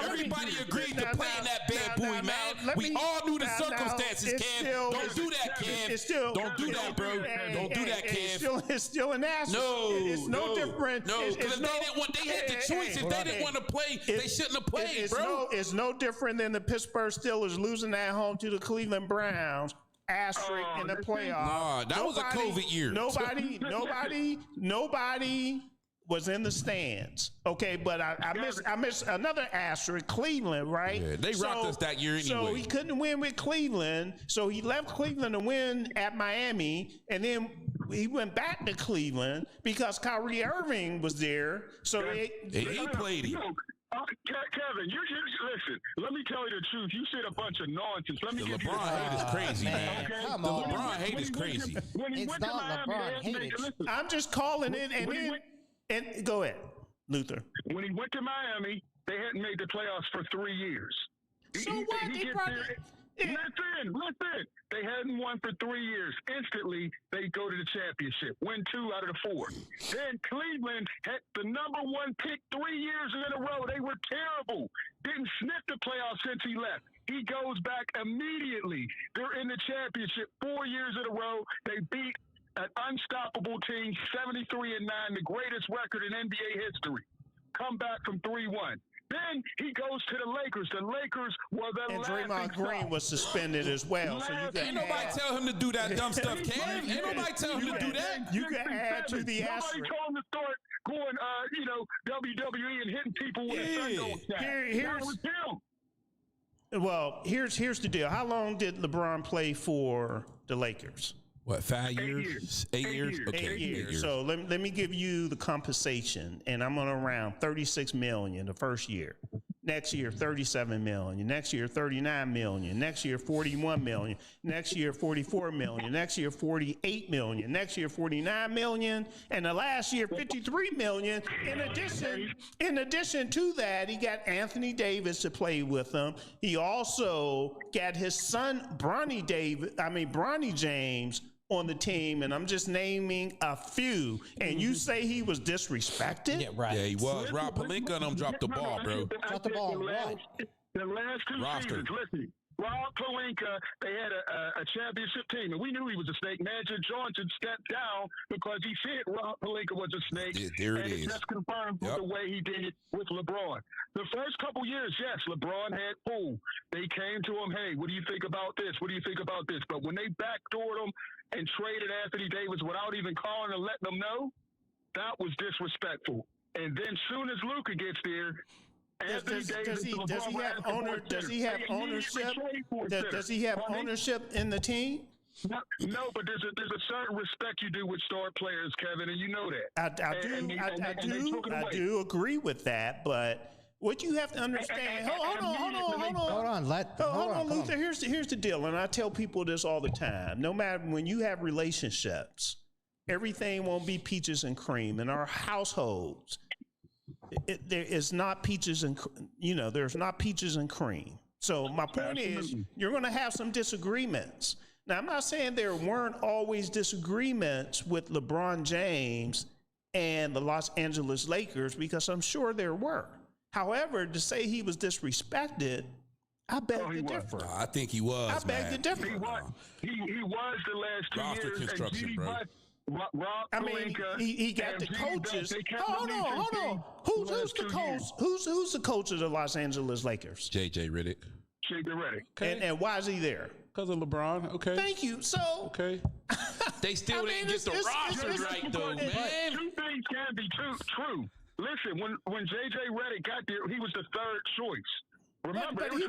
Everybody agreed to play in that bad boy, man. We all knew the circumstances, Cam. Don't do that, Cam. Don't do that, bro. Don't do that, Cam. It's still an asterisk. It's no different. No, because they had the choice. If they didn't want to play, they shouldn't have played, bro. It's no different than the Pittsburgh Steelers losing at home to the Cleveland Browns. Asterisk in the playoffs. Nah, that was a COVID year. Nobody was in the stands. Okay, but I missed another asterisk, Cleveland, right? Yeah, they rocked us that year anyway. So he couldn't win with Cleveland. So he left Cleveland to win at Miami, and then he went back to Cleveland because Kyrie Irving was there. So he played him. Kevin, you listen. Let me tell you the truth. You said a bunch of nonsense. Let me give you LeBron hate is crazy, man. Okay? Come The on. LeBron hate is crazy. It's not LeBron hate. I'm just calling it, and go ahead, Luther. When he went to Miami, they hadn't made the playoffs for 3 years. So what? Listen. They hadn't won for 3 years. Instantly, they go to the championship, win 2 out of the 4. Then Cleveland had the number 1 pick 3 years in a row. They were terrible. Didn't sniff the playoffs since he left. He goes back immediately. They're in the championship 4 years in a row. They beat an unstoppable team, 73-9, the greatest record in NBA history. Come back from 3-1. Then he goes to the Lakers. The Lakers were the and Draymond Green was suspended as well. So you ain't nobody tell him to do that dumb stuff, Cam. Ain't nobody tell him to do that. You can add to the asterisk. Nobody told him to start going, WWE and hitting people with a sun gold staff. Well, here's the deal. How long did LeBron play for the Lakers? What, 5 years? 8 years? Okay, 8 years. So let me give you the compensation, and I'm on around $36 million the first year. Next year, $37 million. Next year, $39 million. Next year, $41 million. Next year, $44 million. Next year, $48 million. Next year, $49 million. And the last year, $53 million. In addition to that, he got Anthony Davis to play with him. He also got his son, Bronny James, on the team, and I'm just naming a few. And you say he was disrespected? Yeah, right. Yeah, he was. Rob Pelinka and them dropped the ball, bro. Dropped the ball. The last 2 seasons, listen. Rob Pelinka, they had a championship team, and we knew he was a snake. Magic Johnson stepped down because he said Rob Pelinka was a snake. Yeah, there it is. And that's confirmed with the way he did it with LeBron. The first couple years, yes, LeBron had pull. They came to him, hey, what do you think about this? What do you think about this? But when they backdoored him and traded Anthony Davis without even calling and letting them know, that was disrespectful. And then soon as Luka gets there, does he have ownership? Does he have ownership in the team? No, but there's a certain respect you do with star players, Kevin, and you know that. I do agree with that, but what you have to understand. Hold on, Luther. Here's the deal, and I tell people this all the time. No matter when you have relationships, everything won't be peaches and cream. In our households, there is not peaches and there's not peaches and cream. So my point is, you're going to have some disagreements. Now, I'm not saying there weren't always disagreements with LeBron James and the Los Angeles Lakers, because I'm sure there were. However, to say he was disrespected, I beg to differ. I think he was. I beg to differ. He was the last 2 years. Construction, bro. He got the coaches. Hold on. Who's the coach? Who's the coach of the Los Angeles Lakers? JJ Redick. Okay. And why is he there? Because of LeBron. Okay. Thank you. So okay. They still didn't get the rosters right, though, man. 2 things can be true. Listen, when JJ Redick got there, he was the 3rd choice. Remember, but he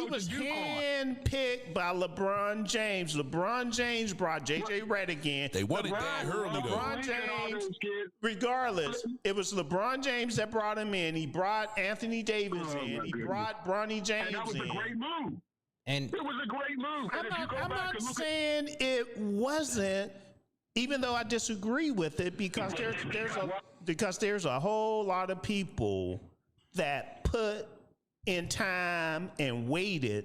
was handpicked by LeBron James. LeBron James brought JJ Redick in. They wanted that early, though. LeBron James, regardless, it was LeBron James that brought him in. He brought Anthony Davis in. He brought Bronny James in. And that was a great move. And it was a great move. I'm not saying it wasn't, even though I disagree with it, because there's a whole lot of people that put in time and waited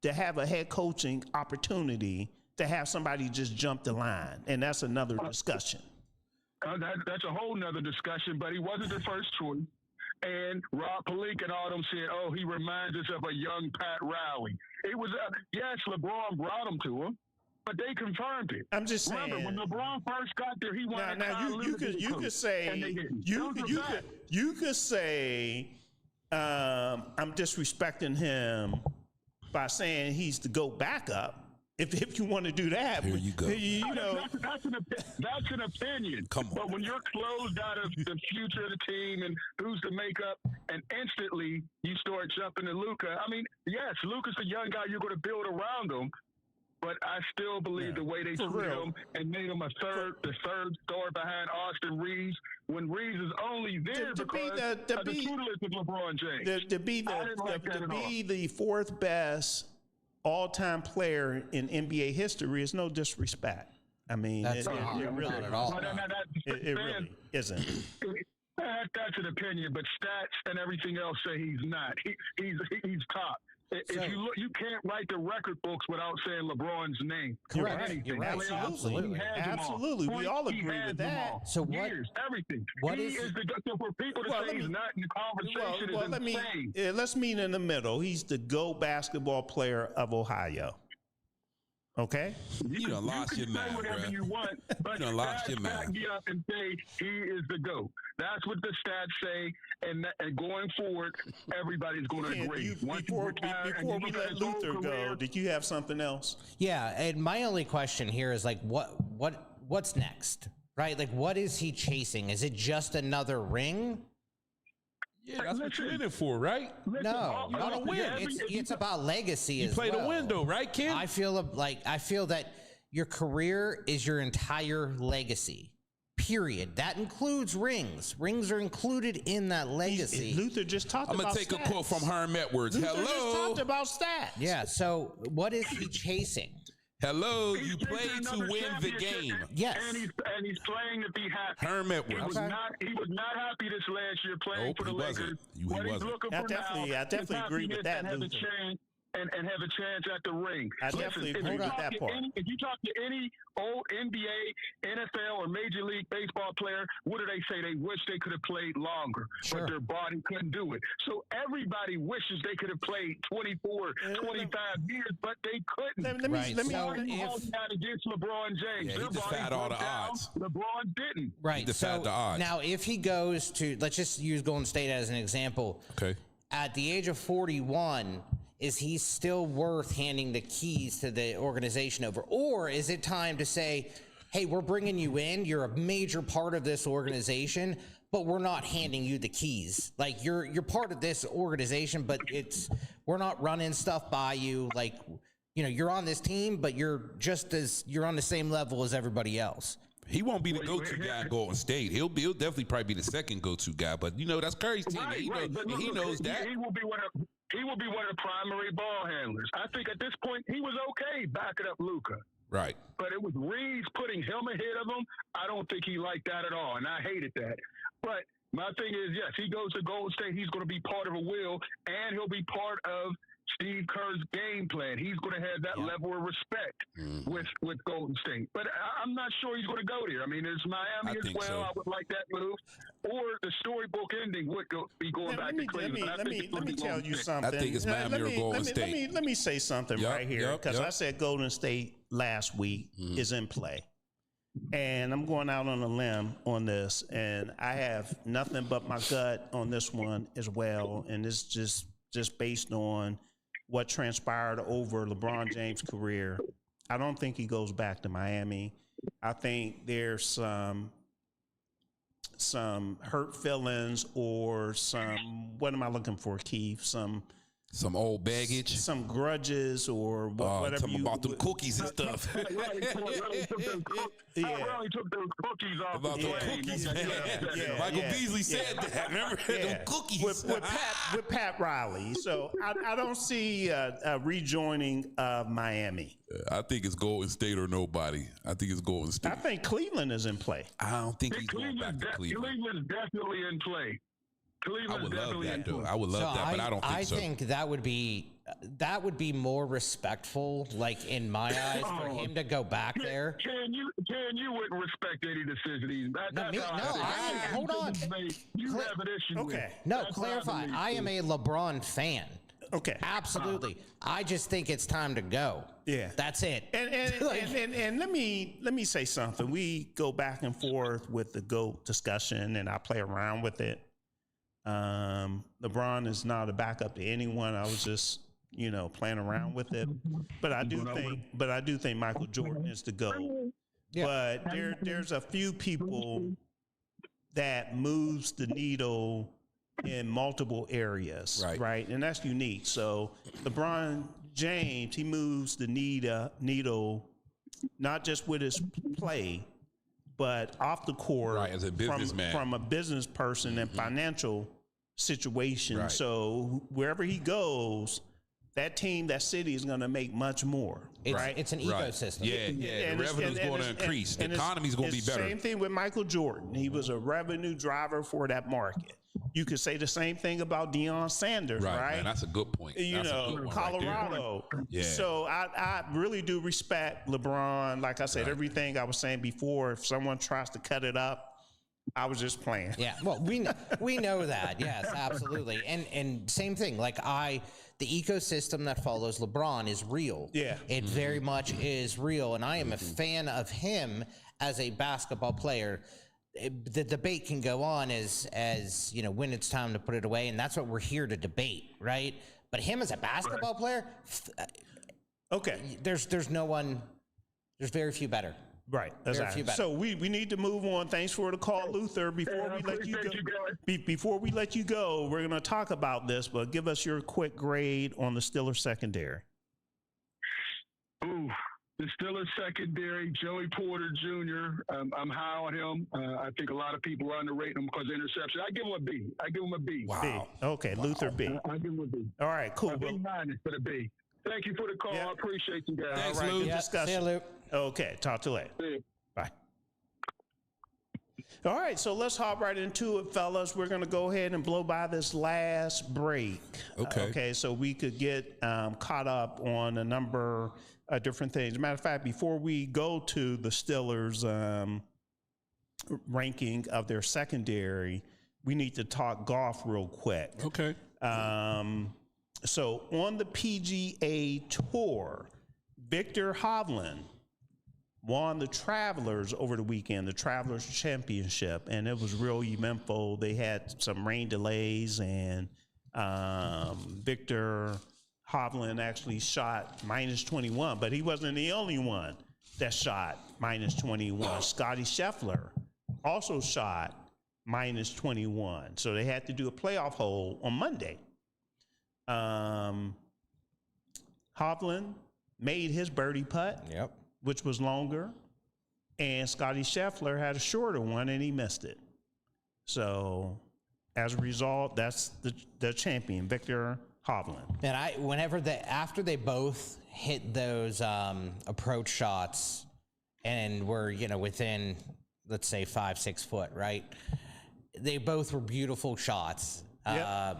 to have a head coaching opportunity to have somebody just jump the line. And that's another discussion. That's a whole nother discussion, but he wasn't the first choice. And Rob Pelinka and all them said, oh, he reminds us of a young Pat Riley. It was, yes, LeBron brought him to him, but they confirmed it. I'm just saying. Remember, when LeBron first got there, he wanted you could say I'm disrespecting him by saying he's the GOAT backup. If you want to do that, here you go. That's an opinion. Come on. But when you're closed out of the future of the team and who's the makeup, and instantly you start jumping to Luka. I mean, yes, Luka's a young guy. You're going to build around him. But I still believe the way they treated him and made him the third star behind Austin Reeves, when Reeves is only there because of the tutelage of LeBron James. To be the 4th best all-time player in NBA history is no disrespect. I mean, it really isn't. That's an opinion, but stats and everything else say he's not. He's top. If you look, you can't write the record books without saying LeBron's name. Correct. You're right. Absolutely. Absolutely. We all agree with that. So what? Years, everything. What he is the so for people to say he's not in the conversation is insane. Let's meet in the middle. He's the GOAT basketball player of Ohio. Okay? You done lost your mind, whatever bro. you want, but You done lost your mind. Back me up and say he is the GOAT. That's what the stats say, and going forward, everybody's going to agree. Before we let Luther go, did you have something else? Yeah, and my only question here is like, what's next, right? Like, what is he chasing? Is it just another ring? Yeah, that's what you're in it for, right? No, you want to win. It's about legacy as well. You play the window, right, Ken? I feel that your career is your entire legacy. Period. That includes rings. Rings are included in that legacy. Luther just talked about stats. I'm going to take a quote from Haeran Ryu. Luther just talked about stats. Yeah, so what is he chasing? Hello, you play to win the game. Yes. And he's playing to be happy. Haeran Ryu. He was not happy this last year playing for the Lakers. What he's looking for now I definitely agree with that, Luther. And have a chance at the ring. I definitely agree with that part. If you talk to any old NBA, NFL, or Major League Baseball player, what do they say? They wish they could have played longer, but their body couldn't do it. So everybody wishes they could have played 24, 25 years, but they couldn't. Let me out against LeBron James. Yeah, he defied all the odds. LeBron didn't. Right. He defied the odds. Now, if he goes to, let's just use Golden State as an example. Okay. At the age of 41, is he still worth handing the keys to the organization over? Or is it time to say, hey, we're bringing you in, you're a major part of this organization, but we're not handing you the keys. Like, you're part of this organization, but we're not running stuff by you. Like, you're on this team, but you're on the same level as everybody else. He won't be the go-to guy in Golden State. He'll definitely probably be the second go-to guy, but that's Curry's team. Right, he knows that. He will be one of the primary ball handlers. I think at this point he was okay backing up Luka. Right. But it was Reeves putting him ahead of him. I don't think he liked that at all, and I hated that. But my thing is, yes, he goes to Golden State. He's going to be part of a will, and he'll be part of Steve Kerr's game plan. He's going to have that level of respect with Golden State. But I'm not sure he's going to go there. I mean, there's Miami as well. So. I would like that move. Or the storybook ending would be going back to Cleveland. Let me tell you something. I think it's Miami or Golden State. Let me say something right here, because I said Golden State last week is in play. And I'm going out on a limb on this, and I have nothing but my gut on this one as well. And it's just based on what transpired over LeBron James' career. I don't think he goes back to Miami. I think there's some hurt feelings or what am I looking for, Keith? Some old baggage, some grudges, or whatever. Talking about them cookies and stuff. I really took those cookies off. About the cookies, man. Michael Beasley said that. Remember them cookies with Pat Riley. So I don't see a rejoining of Miami. I think it's Golden State or nobody. I think it's Golden State. I think Cleveland is in play. I don't think he's going back to Cleveland. Cleveland's definitely in play. I would love that, though. I would love that, but I don't think so. I think that would be more respectful, like in my eyes, for him to go back there. Ken, you wouldn't respect any decision. Hold on. You have an issue with. No, clarify. I am a LeBron fan. Okay. Absolutely. I just think it's time to go. Yeah. That's it. And let me say something. We go back and forth with the GOAT discussion, and I play around with it. LeBron is not a backup to anyone. I was just, playing around with it. But I do think Michael Jordan is the GOAT. Yeah. But there's a few people that moves the needle in multiple areas, right? And that's unique. So LeBron James, he moves the needle not just with his play, but off the court, as a businessman, from a business person and financial situation. Right. So wherever he goes, that team, that city is going to make much more. It's an ecosystem. Yeah. The revenue's going to increase. The economy's going to be better. Same thing with Michael Jordan. He was a revenue driver for that market. You could say the same thing about Deion Sanders, right? Man, that's a good point. You That's a know, good one Colorado. right there. Yeah. So I really do respect LeBron. Like I said, everything I was saying before, if someone tries to cut it up, I was just playing. Yeah, well, we know that. Yes, absolutely. And same thing. Like the ecosystem that follows LeBron is real. Yeah. It very much is real, and I am a fan of him as a basketball player. The debate can go on as you know, when it's time to put it away, and that's what we're here to debate, right? But him as a basketball player, okay, there's no one, there's very few better. Right. Exactly. So we need to move on. Thanks for the call, Luther. Before we let you go, before we let you go, we're going to talk about this, but give us your quick grade on the Steelers secondary. Ooh, the Steelers secondary, Joey Porter Jr. I'm high on him. I think a lot of people are underrating him because of interception. I give him a B. Wow. B. Okay, wow. Luther B. I give him a B. All right, cool. A B minus for the B. Thank you for the call. I appreciate you guys. Thanks, Luke. Good discussion. See you, Luke. Okay, talk to you later. Bye. All right, so let's hop right into it, fellas. We're going to go ahead and blow by this last break. Okay, so we could get caught up on a number of different things. Matter of fact, before we go to the Steelers' ranking of their secondary, we need to talk golf real quick. Okay. So on the PGA Tour, Viktor Hovland won the Travelers over the weekend, the Travelers Championship, and it was real eventful. They had some rain delays, and Viktor Hovland actually shot -21, but he wasn't the only one that shot -21. Scottie Scheffler also shot -21, so they had to do a playoff hole on Monday. Hovland made his birdie putt, which was longer, and Scottie Scheffler had a shorter one and he missed it. So as a result, that's the champion, Viktor Hovland. And after they both hit those approach shots and were, you know, within, let's say 5-6 foot, right? They both were beautiful shots. Yep.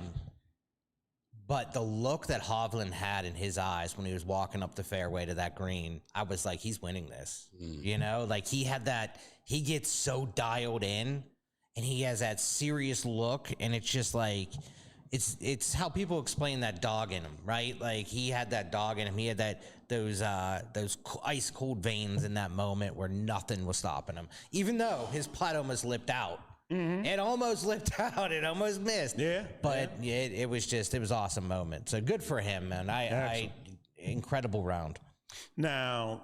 But the look that Hovland had in his eyes when he was walking up the fairway to that green, I was like, he's winning this. You know, like he gets so dialed in and he has that serious look, and it's just like, it's how people explain that dog in him, right? Like he had that dog in him. He had those ice cold veins in that moment where nothing was stopping him, even though his putt almost lipped out. It almost lipped out. It almost missed. Yeah. But it was an awesome moment. So good for him, man. Incredible round. Now,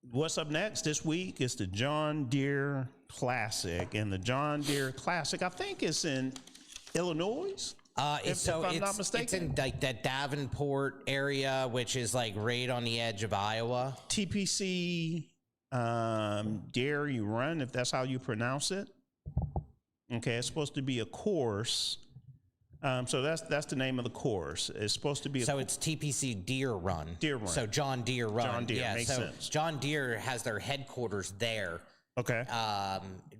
what's up next this week is the John Deere Classic. And the John Deere Classic, I think, is in Illinois. If I'm not mistaken. It's in like that Davenport area, which is like right on the edge of Iowa. TPC Dairy Run, if that's how you pronounce it. Okay, it's supposed to be a course. So that's the name of the course. It's supposed to be it's TPC Deere Run. Deere Run. So John Deere Run. John Deere, makes sense. John Deere has their headquarters there. Okay.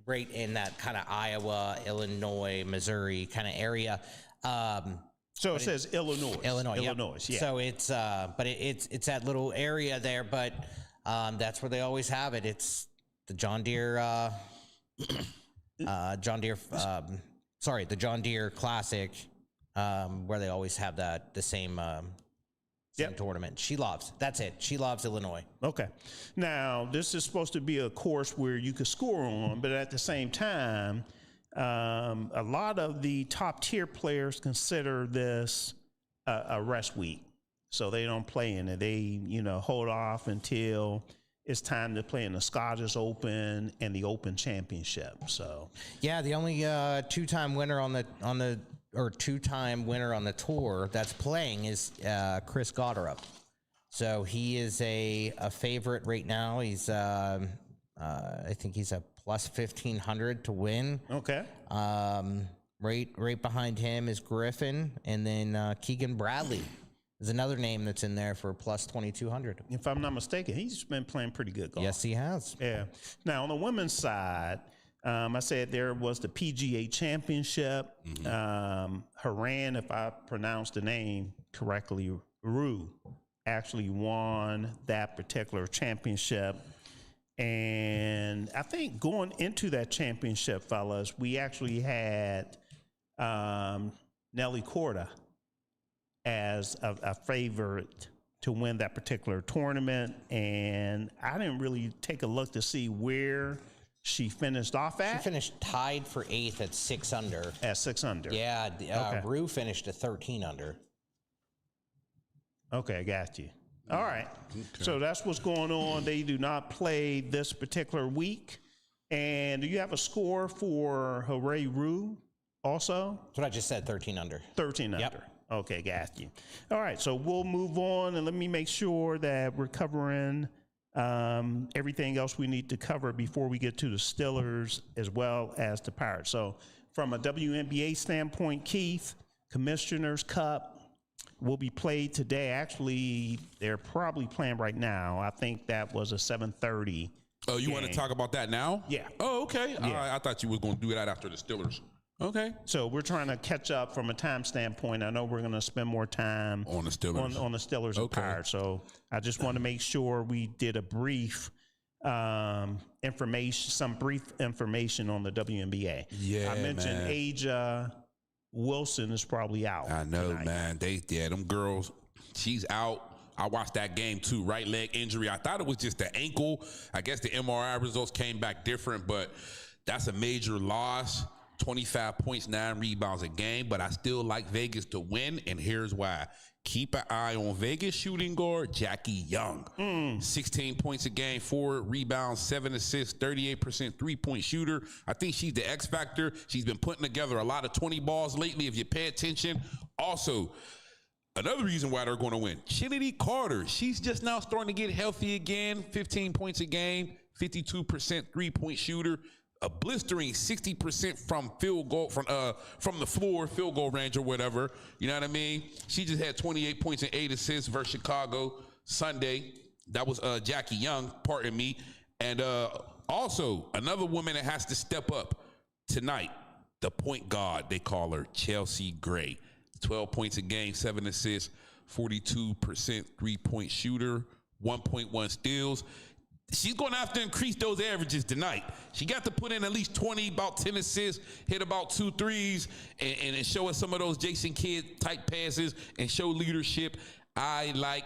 Right in that kind of Iowa, Illinois, Missouri kind of area. So it says Illinois. Illinois, yeah. So it's but it's that little area there, but that's where they always have it. It's the John Deere the John Deere Classic, where they always have the same tournament. She loves Illinois. Okay. Now, this is supposed to be a course where you could score on, but at the same time, a lot of the top tier players consider this a rest week. So they don't play in it. They, hold off until it's time to play in the Scottish Open and the Open Championship. So yeah, the only two-time winner two-time winner on the tour that's playing is Chris Gotterup. So he is a favorite right now. He's I think he's a plus 1,500 to win. Okay. Right behind him is Griffin, and then Keegan Bradley is another name that's in there for plus 2,200. If I'm not mistaken, he's been playing pretty good golf. Yes, he has. Yeah. Now, on the women's side, I said there was the PGA Championship. Haeran, if I pronounced the name correctly, Ryu actually won that particular championship. And I think going into that championship, fellas, we actually had Nelly Korda as a favorite to win that particular tournament. And I didn't really take a look to see where she finished off at. She finished tied for 8th at 6 under. At 6 under. Yeah, Okay. Rue finished at 13 under. Okay, I got you. All right. So that's what's going on. They do not play this particular week. And do you have a score for Haeran Ryu also? That's what I just said, 13 under. 13 under. Okay, got you. All right, so we'll move on, and let me make sure that we're covering everything else we need to cover before we get to the Steelers as well as the Pirates. So from a WNBA standpoint, Keith, Commissioner's Cup will be played today. Actually, they're probably playing right now. I think that was a 7:30. Oh, you want to talk about that now? Yeah. Oh, okay. Yeah. All right. I thought you were going to do that after the Steelers. Okay. So we're trying to catch up from a time standpoint. I know we're going to spend more time on the Steelers, on the Steelers and Pirates. So I just want to make sure we did a brief some brief information on the WNBA. Yeah, I mentioned man. Aja Wilson is probably out. I know, tonight. man. Them girls, she's out. I watched that game too. Right leg injury. I thought it was just the ankle. I guess the MRI results came back different, but that's a major loss. 25 points, 9 rebounds a game, but I still like Vegas to win, and here's why. Keep an eye on Vegas shooting guard Jackie Young. 16 points a game, 4 rebounds, 7 assists, 38% three-point shooter. I think she's the X factor. She's been putting together a lot of 20 balls lately, if you pay attention. Also, another reason why they're going to win, Trinity Carter. She's just now starting to get healthy again. 15 points a game, 52% three-point shooter. A blistering 60% from field goal from the floor, field goal range or whatever. You know what I mean? She just had 28 points and 8 assists versus Chicago Sunday. That was Jackie Young, pardon me. And also another woman that has to step up tonight, the point guard, they call her Chelsea Gray. 12 points a game, 7 assists, 42% three-point shooter, 1.1 steals. She's going to have to increase those averages tonight. She got to put in at least 20, about 10 assists, hit about 2 threes, and show us some of those Jason Kidd type passes and show leadership. I like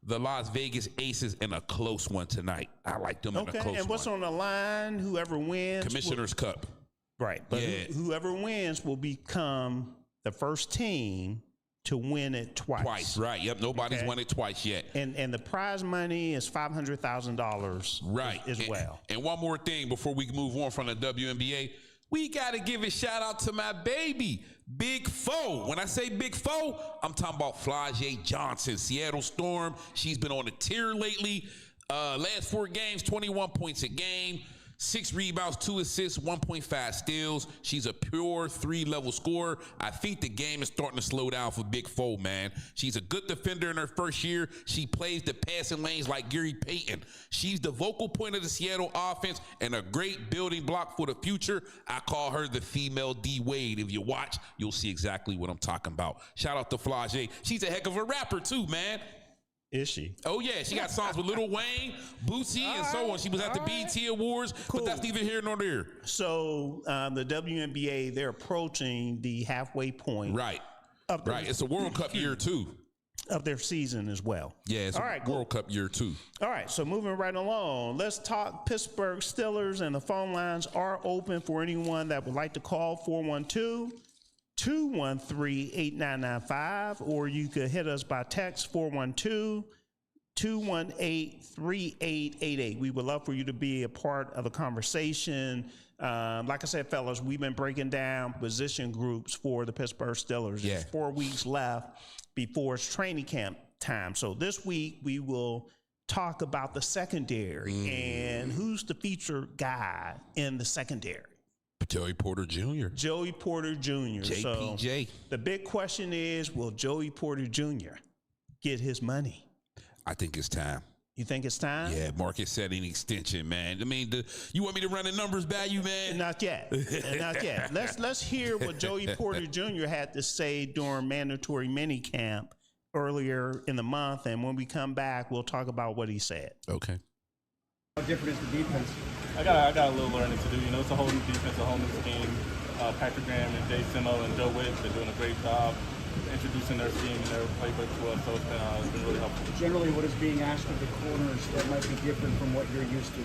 the Las Vegas Aces in a close one tonight. I like them in a close one. And what's on the line? Whoever wins. Commissioner's Cup. Right. But whoever wins will become the first team to win it twice. Right. Yep. Nobody's won it twice yet. And the prize money is $500,000 right. as well. And one more thing before we move on from the WNBA, we got to give a shout out to my baby, Big Foe. When I say Big Foe, I'm talking about Flau'jae Johnson, Seattle Storm. She's been on a tear lately. Last 4 games, 21 points a game. 6 rebounds, 2 assists, 1.5 steals. She's a pure 3-level scorer. I think the game is starting to slow down for Big Foe, man. She's a good defender in her first year. She plays the passing lanes like Gary Payton. She's the vocal point of the Seattle offense and a great building block for the future. I call her the female D Wade. If you watch, you'll see exactly what I'm talking about. Shout out to Flau'jae. She's a heck of a rapper too, man. Is she? Oh, yeah. She got songs with Lil Wayne, Bootsy, and so on. She was at the BET Awards, but that's neither here nor there. So the WNBA, they're approaching the halfway point. Right. It's a World Cup year, too. Of their season as well. Yeah, it's World Cup year, too. All right, so moving right along, let's talk Pittsburgh Steelers, and the phone lines are open for anyone that would like to call 412-213-8995, or you could hit us by text 412-218-3888. We would love for you to be a part of the conversation. Like I said, fellas, we've been breaking down position groups for the Pittsburgh Steelers. Yeah. There's 4 weeks left before it's training camp time. So this week we will talk about the secondary and who's the featured guy in the secondary. Joey Porter Jr. Joey Porter Jr. JPJ. So the big question is, will Joey Porter Jr. get his money? I think it's time. You think it's time? Yeah, market setting extension, man. I mean, you want me to run the numbers by you, man? Not yet. Not yet. Let's hear what Joey Porter Jr. had to say during mandatory minicamp earlier in the month, and when we come back, we'll talk about what he said. Okay. How different is the defense? I got a little learning to do. You know, it's a whole new defense, a whole new scheme. Patrick Graham and Jay Simo and Joe Witt have been doing a great job introducing their scheme and their playbook to us, so it's been really helpful. Generally, what is being asked of the corners that might be different from what you're used to?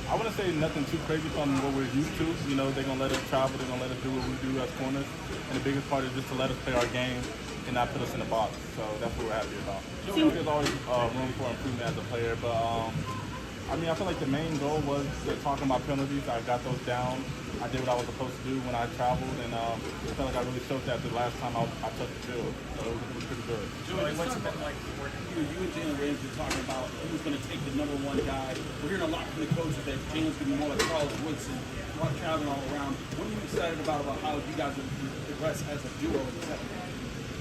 I wouldn't say nothing too crazy from what we're used to. You know, they're going to let us travel. They're going to let us do what we do as corners. And the biggest part is just to let us play our game and not put us in the box. So that's what we're happy about. You know, there's always room for improvement as a player, but I mean, I feel like the main goal was talking about penalties. I got those down. I did what I was supposed to do when I traveled, and I felt like I really showed that the last time I touched the field. So it was pretty good. Joey, what's it been like working with you and Jalen Williams were talking about who's going to take the number one guy. We're hearing a lot from the coaches that Jalen's going to be more like Charles Woodson, traveling all around. What are you excited about how you guys have progressed as a duo in the second?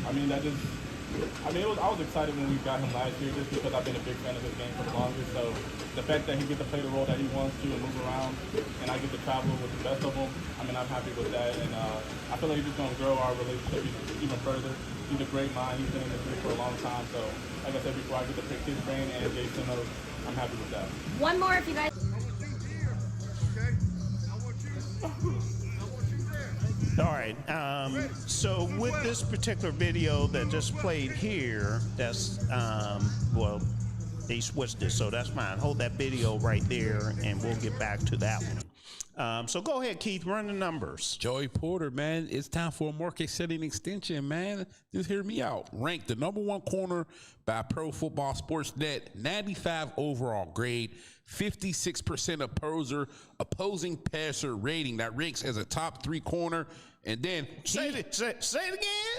I mean, I was excited when we got him last year just because I've been a big fan of this game for the longest. So the fact that he gets to play the role that he wants to and move around, and I get to travel with the best of them, I mean, I'm happy with that. And I feel like he's just going to grow our relationship even further. He's a great mind. He's been in this league for a long time. So like I said before, I get to pick his brain and Jason. I'm happy with that. One more if you guys. All right. So with this particular video that just played here, that's well, they switched it, so that's fine. Hold that video right there, and we'll get back to that one. So go ahead, Keith. Run the numbers. Joey Porter, man, it's time for a market setting extension, man. Just hear me out. Ranked the number one corner by Pro Football Sportsnet, 95 overall grade, 56% opposing passer rating. That ranks as a top 3 corner. And then say it again.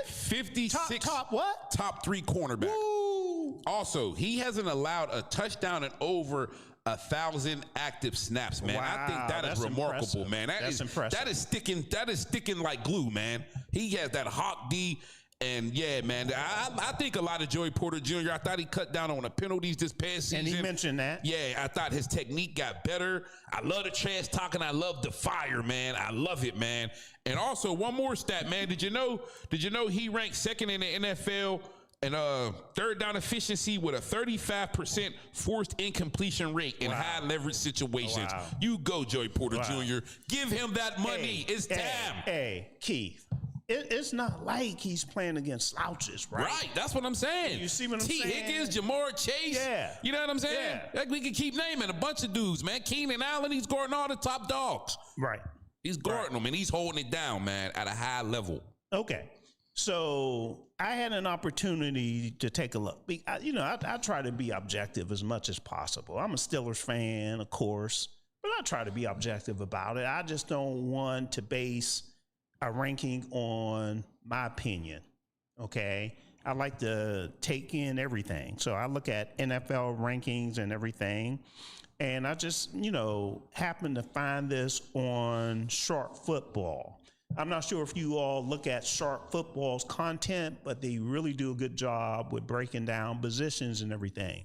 56 top what? Top 3 cornerback. Woo. Also, he hasn't allowed a touchdown in over 1,000 active snaps, man. Wow, I think that is remarkable, impressive. man. That's impressive. That is sticking like glue, man. He has that hawk D. And yeah, man, I think a lot of Joey Porter Jr. I thought he cut down on the penalties this past season. And he mentioned that. Yeah, I thought his technique got better. I love the trash talking. I love the fire, man. I love it, man. And also, one more stat, man. Did you know he ranked second in the NFL in third down efficiency with a 35% forced incompletion rate in high leverage situations? Wow. You go, Joey Porter Jr. Give him that money. It's time. Hey, Keith. It's not like he's playing against slouches, right? Right, that's what I'm saying. You see what I'm T. saying? Higgins, Jamar Chase. Yeah. You know what I'm saying? Yeah. Like we can keep naming a bunch of dudes, man. Keenan Allen, he's guarding all the top dogs. Right. He's guarding them, and he's holding it down, man, at a high level. Okay. So I had an opportunity to take a look. I try to be objective as much as possible. I'm a Steelers fan, of course, but I try to be objective about it. I just don't want to base a ranking on my opinion, okay? I like to take in everything. So I look at NFL rankings and everything, and I just, happen to find this on Sharp Football. I'm not sure if you all look at Sharp Football's content, but they really do a good job with breaking down positions and everything.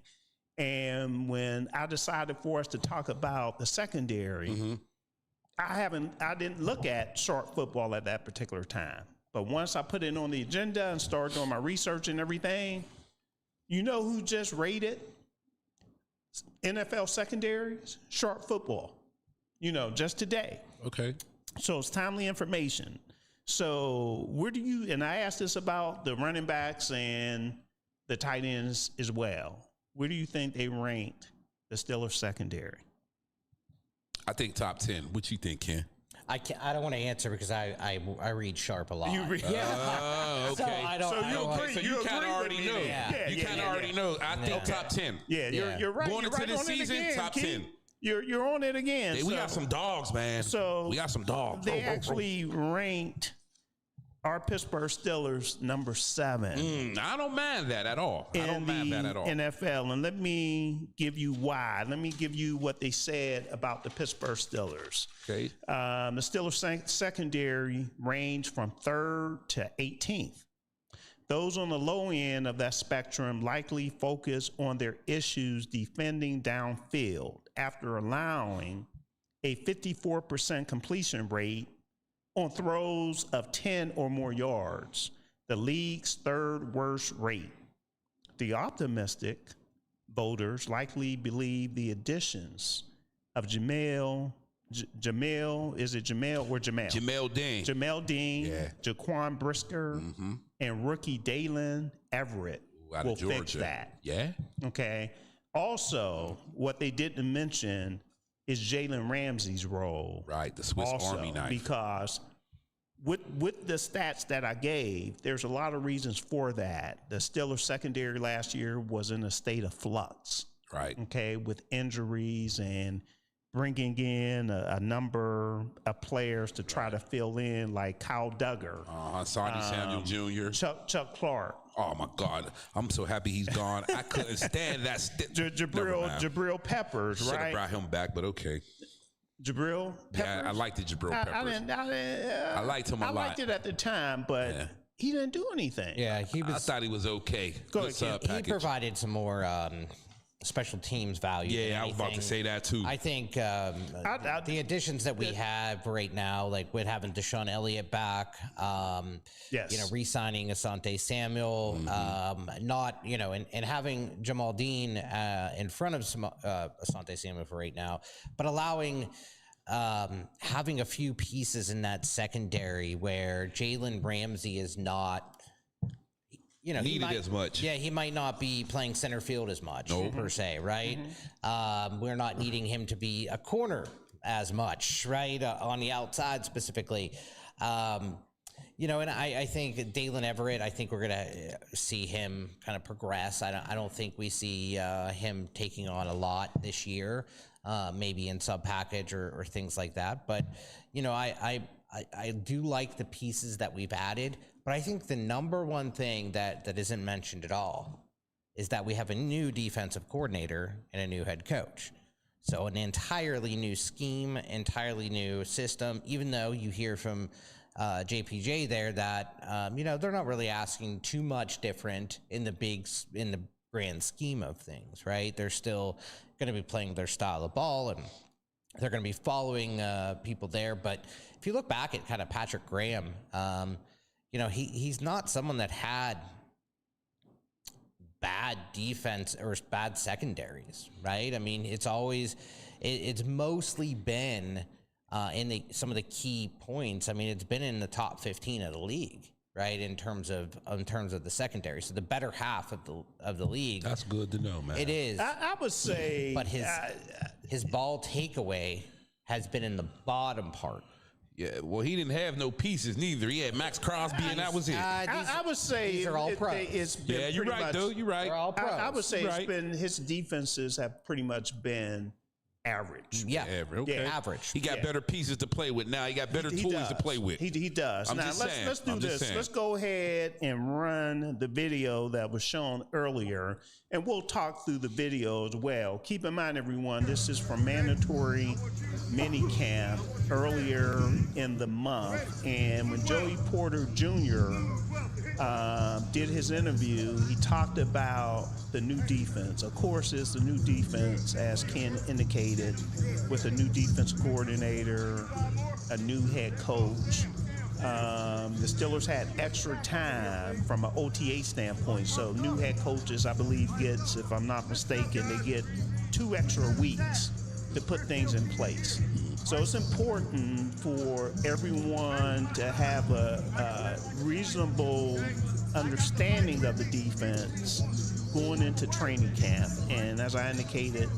And when I decided for us to talk about the secondary, I didn't look at Sharp Football at that particular time. But once I put it on the agenda and started doing my research and everything, you know who just rated NFL secondaries? Sharp Football. Just today. Okay. So it's timely information. So and I asked this about the running backs and the tight ends as well. Where do you think they ranked the Steelers secondary? I think top 10. What you think, Ken? I don't want to answer because I read Sharp a lot. You read, okay. So I don't. So you I don't agree? So you kind of already know. Yeah. You kind of already know. I think top 10. Yeah, Yeah. you're right. Going You're into right the on season, it again, top Keith. 10. You're on it again. Hey, we got some dogs, man. So we got some dogs. They actually ranked our Pittsburgh Steelers number 7. I don't mind that at all. I don't mind that at all. NFL, and let me give you why. Let me give you what they said about the Pittsburgh Steelers. Okay. The Steelers secondary ranged from 3rd to 18th. Those on the low end of that spectrum likely focus on their issues defending downfield after allowing a 54% completion rate on throws of 10 or more yards, the league's third worst rate. The optimistic voters likely believe the additions of Jamel, is it Jamel or Jamal? Jamel Dean. Jamel Dean, Yeah. Jaquan Brisker, and rookie Dalen Everett Out will of Georgia. fix that. Yeah. Okay. Also, what they didn't mention is Jalen Ramsey's role. Right, the Swiss Army knife. Because with the stats that I gave, there's a lot of reasons for that. The Steelers secondary last year was in a state of flux. Right. Okay, with injuries and bringing in a number of players to try to fill in, like Kyle Duggar. Sonny Samuel Jr. Chuck Clark. Oh, my God. I'm so happy he's gone. I couldn't stand that. Jabril Peppers, Should have right? brought him back, but okay. Jabril Peppers? Yeah, I liked the Jabril Peppers. I liked him a lot. I liked it at the time, but he didn't do anything. Yeah, I thought he was okay. Go ahead, he provided some more special teams value. Yeah, I was about to say that too. I think the additions that we have right now, like with having Deshaun Elliott back, re-signing Asante Samuel, not, and having Jamal Dean in front of Asante Samuel for right now, but allowing having a few pieces in that secondary where Jalen Ramsey is not needed as much. Yeah, he might not be playing center field as much per se, right? We're not needing him to be a corner as much, right? On the outside specifically. And I think Dalen Everett, I think we're going to see him kind of progress. I don't think we see him taking on a lot this year, maybe in sub package or things like that. But, I do like the pieces that we've added. But I think the number one thing that isn't mentioned at all is that we have a new defensive coordinator and a new head coach. So an entirely new scheme, entirely new system, even though you hear from JPJ there that, they're not really asking too much different in the grand scheme of things, right? They're still going to be playing their style of ball and they're going to be following people there. But if you look back at kind of Patrick Graham, he's not someone that had bad defense or bad secondaries, right? I mean, it's mostly been in some of the key points. I mean, it's been in the top 15 of the league, right? In terms of the secondary. So the better half of the league. That's good to know, man. It is. I would say, but his ball takeaway has been in the bottom part. Yeah, well, he didn't have no pieces neither. He had Max Crosby, and that was it. I would say these are all pros. It's been Yeah, you're right, dude. You're right. They're all pros. I would say You're it's right. been his defenses have pretty much been average. Yeah, Okay. average. He got better pieces to play with now. He got better tools to play with. He does. I'm Now just saying. let's do I'm just this. saying. Let's go ahead and run the video that was shown earlier, and we'll talk through the video as well. Keep in mind, everyone, this is from mandatory mini camp earlier in the month, and when Joey Porter Jr. Did his interview, he talked about the new defense. Of course, it's the new defense, as Ken indicated, with a new defense coordinator, a new head coach. The Steelers had extra time from an OTA standpoint, so new head coaches, I believe, gets, if I'm not mistaken, they get 2 extra weeks to put things in place. So it's important for everyone to have a reasonable understanding of the defense going into training camp. And as I indicated,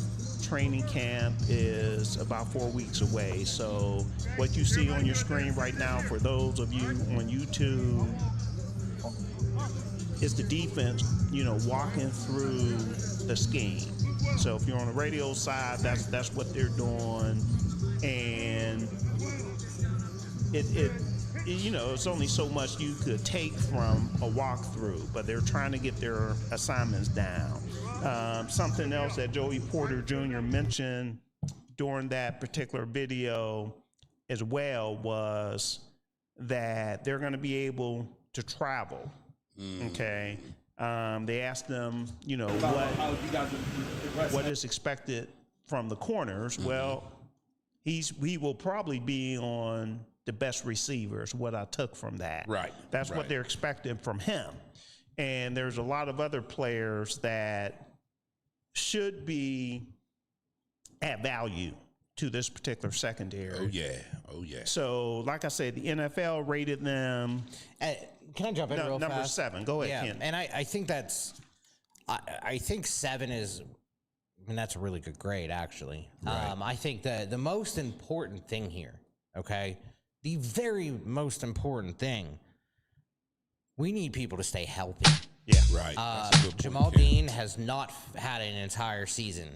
training camp is about 4 weeks away. So what you see on your screen right now, for those of you on YouTube, is the defense, walking through the scheme. So if you're on the radio side, that's what they're doing. And it's only so much you could take from a walkthrough, but they're trying to get their assignments down. Something else that Joey Porter Jr. mentioned during that particular video as well was that they're going to be able to travel Okay. They asked them, how you guys what is expected from the corners. Well, he will probably be on the best receivers, what I took from that. Right. That's what they're expecting from him. And there's a lot of other players that should be at value to this particular secondary. Oh, yeah. So, like I said, the NFL rated them. Can I jump in real number fast? 7. Go ahead, Yeah, Ken. and I think I think 7 is, that's a really good grade, actually. Right. I think that the most important thing here, okay, the very most important thing, we need people to stay healthy. Yeah, right. Jamal Dean has not had an entire season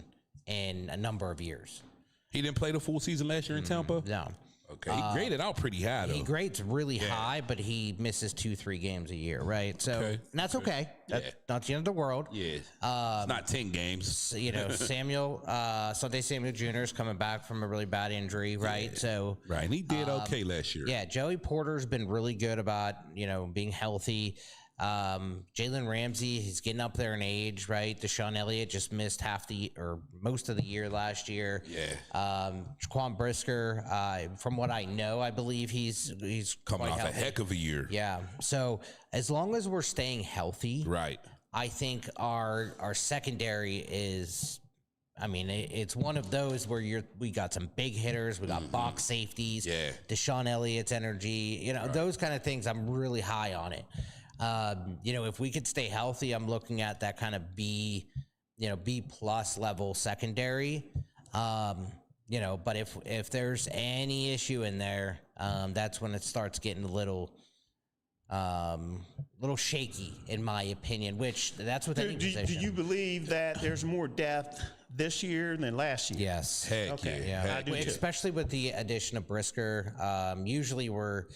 in a number of years. He didn't play the full season last year in Tampa? No. Okay, he graded out pretty high, though. He grades really high, but he misses 2-3 games a year, right? So and that's okay. That's not the end of the world. Yeah, it's not 10 games. Sunday Samuel Jr. is coming back from a really bad injury, right? So and he did okay last year. Yeah, Joey Porter's been really good about being healthy. Jalen Ramsey, he's getting up there in age, right? Deshaun Elliott just missed most of the year last year. Yeah. Jaquan Brisker, from what I know, I believe he's coming off healthy. a heck of a year. Yeah. So as long as we're staying healthy, right, I think our secondary is. It's one of those where we got some big hitters, we got box safeties, Deshaun Elliott's energy, those kind of things. I'm really high on it. If we could stay healthy, I'm looking at that kind of B plus level secondary. But if there's any issue in there, that's when it starts getting a little shaky, in my opinion. Which that's with any position. Do you believe that there's more depth this year than last year? Yes. Heck okay. Yeah. I do too. Especially with the addition of Brisker. Usually we're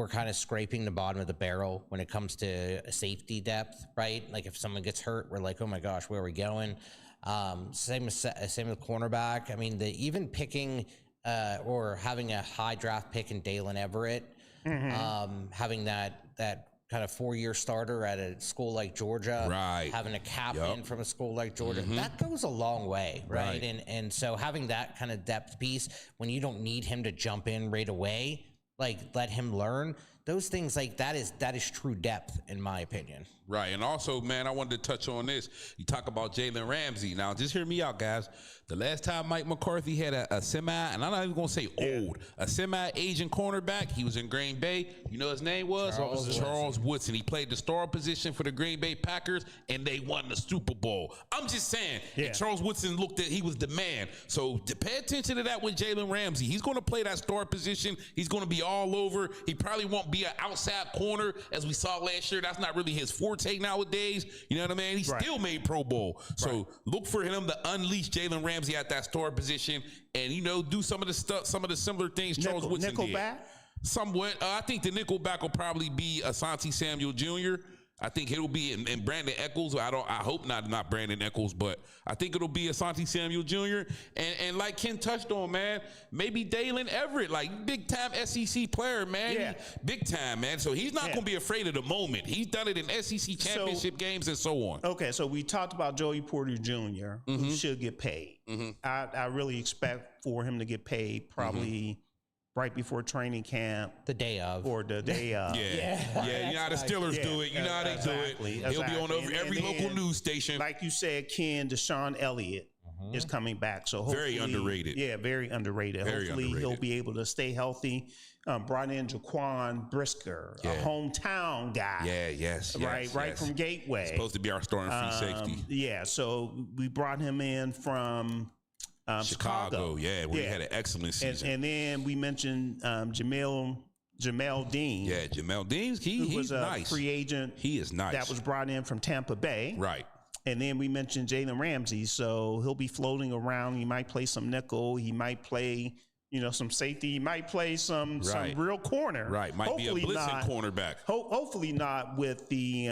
kind of scraping the bottom of the barrel when it comes to safety depth, right? Like if someone gets hurt, we're like, oh my gosh, where are we going? Same with cornerback. Even picking or having a high draft pick in Dalen Everett, having that kind of 4-year starter at a school like Georgia, right? Having a captain from a school like Georgia, that goes a long way, right? And so having that kind of depth piece when you don't need him to jump in right away. Like let him learn those things. Like that is true depth, in my opinion. Right, and also, man, I wanted to touch on this. You talk about Jalen Ramsey. Now, just hear me out, guys. The last time Mike McCarthy had a semi, and I'm not even going to say old, a semi-Asian cornerback, he was in Green Bay. You know his name was? Charles Woodson. He played the star position for the Green Bay Packers, and they won the Super Bowl. I'm just saying, and Charles Woodson he was the man. So pay attention to that with Jalen Ramsey. He's going to play that star position. He's going to be all over. He probably won't be an outside corner, as we saw last year. That's not really his forte nowadays. You know what I mean? He still made Pro Bowl. So look for him to unleash Jalen Ramsey at that star position and, do some of the stuff, some of the similar things Charles Woodson did. Nickelback? Somewhat. I think the nickelback will probably be Asante Samuel Jr. I think it'll be in Brandon Echols. I hope not Brandon Echols, but I think it'll be Asante Samuel Jr. And like Ken touched on, man, maybe Dalen Everett, like big time SEC player, man. Yeah. Big time, man. So he's not going to be afraid of the moment. He's done it in SEC championship games and so on. Okay, so we talked about Joey Porter Jr., who should get paid. I really expect for him to get paid probably right before training camp. The day of. Or the day of. Yeah. You know how the Steelers do it. You know how they do it. He'll be on every local news station. Like you said, Ken, Deshaun Elliott is coming back. So hopefully, very underrated. Yeah, very underrated. Hopefully he'll be able to stay healthy. Brought in Jaquan Brisker, a hometown guy. Right from Gateway. He's supposed to be our starting free safety. Yeah, so we brought him in from Chicago. Where he had an excellent season. And then we mentioned Jamel Dean. Yeah, Jamel Dean, he's a nice. Free agent. He is nice. That was brought in from Tampa Bay. Right. And then we mentioned Jalen Ramsey, so he'll be floating around. He might play some nickel. He might play, some safety. He might play some real corner. Right. Might hopefully be a blitzing cornerback. Hopefully not with the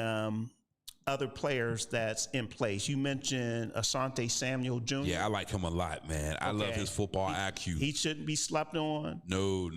other players that's in place. You mentioned Asante Samuel Jr. Yeah, I like him a lot, man. I love his football IQ. He shouldn't be slept on. No.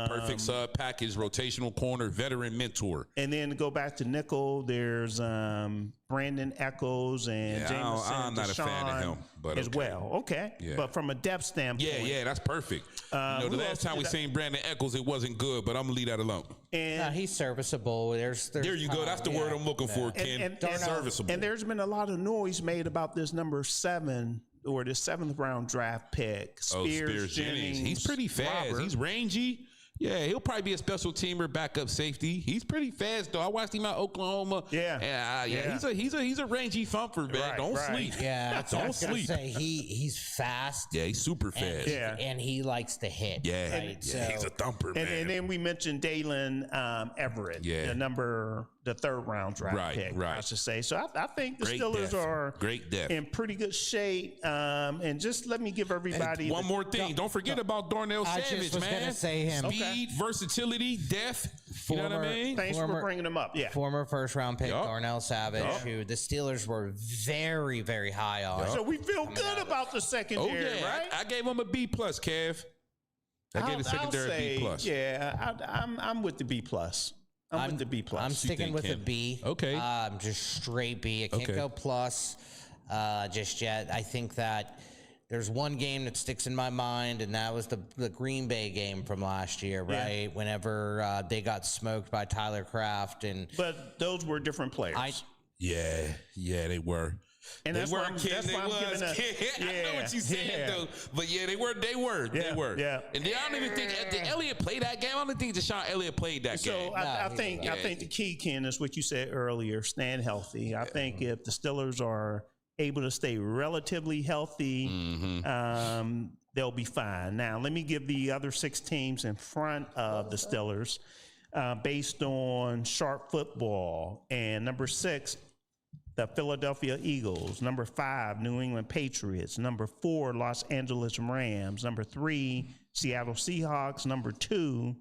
Perfect sub package, rotational corner, veteran mentor. And then to go back to nickel, there's Brandon Echols and Jameson I'm not a fan of him, but as well. Okay. Yeah. But from a depth standpoint. Yeah, that's perfect. The last time we seen Brandon Echols, it wasn't good, but I'm going to leave that alone. And he's serviceable. There's there you go. That's the word I'm looking for, Ken. And serviceable. And there's been a lot of noise made about this number 7 or the 7th round draft pick. Spears Jennings. He's pretty fast. Robert. He's rangy. Yeah, he'll probably be a special teamer, backup safety. He's pretty fast though. I watched him at Oklahoma. Yeah. He's a rangy thumper, man. Don't sleep. Yeah, don't sleep. Say he's fast. Yeah, he's super fast. And he likes to hit. Yeah, right? he's a thumper, man. And then we mentioned Dalen Everett, the 3rd round draft pick, I should say. So I think the Steelers are great depth in pretty good shape. And just let me give everybody one more thing. Don't forget about Darnell Savage, I just was man. Gonna say him. Speed, versatility, depth. You know what I mean? Thanks for bringing him up. Yeah. Former 1st round pick Darnell Savage, who the Steelers were very, very high on. So we feel good about the secondary, right? I gave him a B+, Kev. I gave the secondary a B+. Yeah, I'm with the B+. I'm with the B+. I'm sticking with a B. Okay. Just straight B. I can't go plus just yet. I think that there's one game that sticks in my mind, and that was the Green Bay game from last year, right? Yeah. Whenever they got smoked by Tyler Kraft. But those were different players. Yeah, they were. And they that's were why I'm giving I know what you said though, but yeah, they were. Yeah. And then I don't even think did Elliott play that game. I don't think Deshaun Elliott played that game. So I think the key, Ken, is what you said earlier: staying healthy. I think if the Steelers are able to stay relatively healthy, they'll be fine. Now, let me give the other 6 teams in front of the Steelers based on Sharp Football. And number 6, the Philadelphia Eagles. Number 5, New England Patriots. Number 4, Los Angeles Rams. Number 3, Seattle Seahawks. Number 2,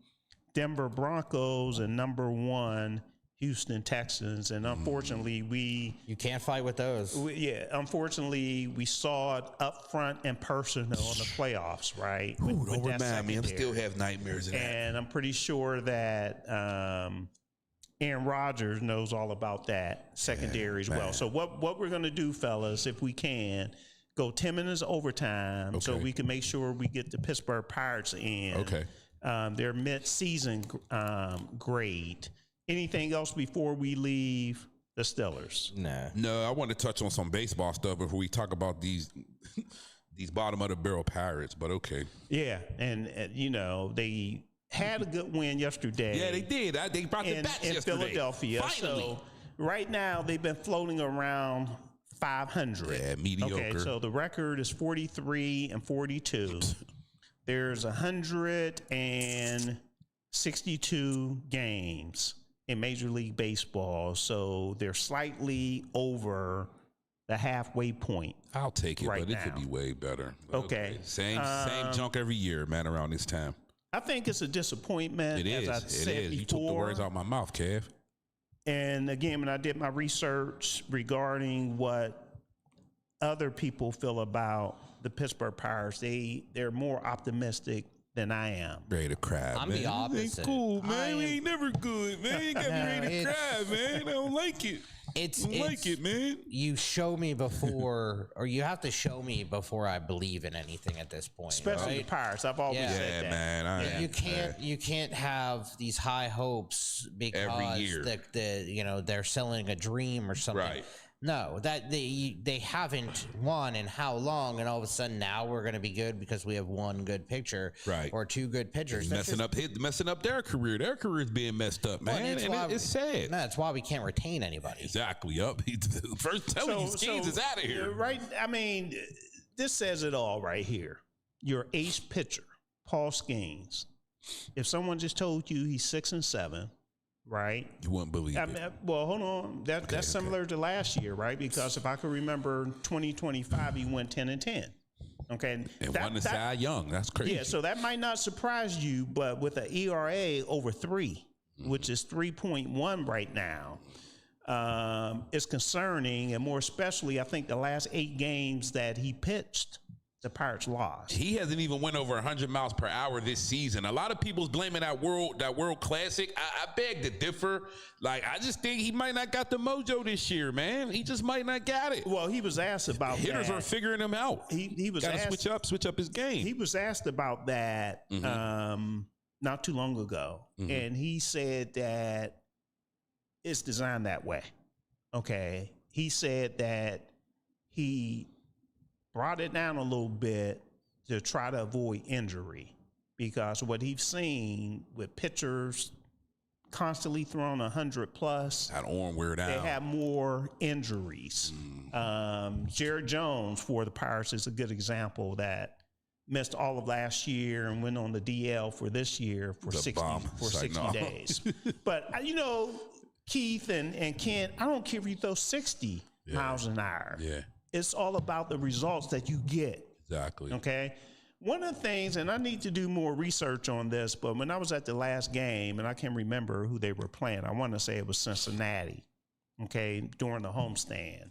Denver Broncos. And number 1, Houston Texans. And unfortunately, you can't fight with those. Unfortunately, we saw it up front and personal in the playoffs, right? Don't remind me. I still have nightmares of that. And I'm pretty sure that Aaron Rodgers knows all about that secondary as well. So what we're going to do, fellas, if we can, go 10 minutes overtime so we can make sure we get the Pittsburgh Pirates in. Okay. Their mid-season grade. Anything else before we leave the Steelers? No, I want to touch on some baseball stuff before we talk about these bottom of the barrel Pirates, but okay. Yeah, and they had a good win yesterday. Yeah, they did. They brought the bats yesterday. In Philadelphia. Finally. So right now they've been floating around 500. Yeah, mediocre. Okay, so the record is 43-42. There's 162 games in Major League Baseball, so they're slightly over the halfway point. I'll take it, right but now. It could be way better. Okay. Same junk every year, man, around this time. I think it's a disappointment. It is. As I said before. You took the words out of my mouth, Kev. And again, when I did my research regarding what other people feel about the Pittsburgh Pirates, they're more optimistic than I am. Ready to cry, I'm man. the opposite. Ain't cool, man. We ain't never good, man. You got me ready to cry, man. I don't like it. I don't like it, man. You show me before, or you have to show me before I believe in anything at this point. Especially the Pirates. I've always said that. Man. You can't have these high hopes because every year they're selling a dream or something. Right. No, that they haven't won in how long, and all of a sudden now we're going to be good because we have one good pitcher, right, or 2 good pitchers. Messing up their career. Their career's being messed up, man, and it's sad. That's why we can't retain anybody. Exactly. Yup. First telling you, Skeens is out of here. Right. I mean, this says it all right here. Your ace pitcher, Paul Skeens. If someone just told you he's 6-7. Right, you wouldn't believe it. Well, hold on. That's similar to last year, right? Because if I could remember, 2025, he went 10-10. Okay, and won the Cy Young. That's crazy. Yeah, so that might not surprise you, but with an ERA over 3, which is 3.1 right now, is concerning, and more especially, I think the last 8 games that he pitched, the Pirates lost. He hasn't even went over 100 miles per hour this season. A lot of people's blaming that World Classic. I beg to differ. Like, I just think he might not got the mojo this year, man. He just might not got it. Well, he was asked about that. Hitters are figuring him out. He was gotta asked, switch up his game. He was asked about that not too long ago, and he said that it's designed that way. Okay, he said that he brought it down a little bit to try to avoid injury, because what he's seen with pitchers constantly throwing 100 plus, that arm wear down, they have more injuries. Jared Jones for the Pirates is a good example that missed all of last year and went on the DL for this year for 60 days. But Keith and Ken, I don't care if you throw 60 miles an hour. Yeah. It's all about the results that you get. Exactly. Okay. One of the things, and I need to do more research on this, but when I was at the last game, and I can't remember who they were playing, I want to say it was Cincinnati, okay, during the homestand.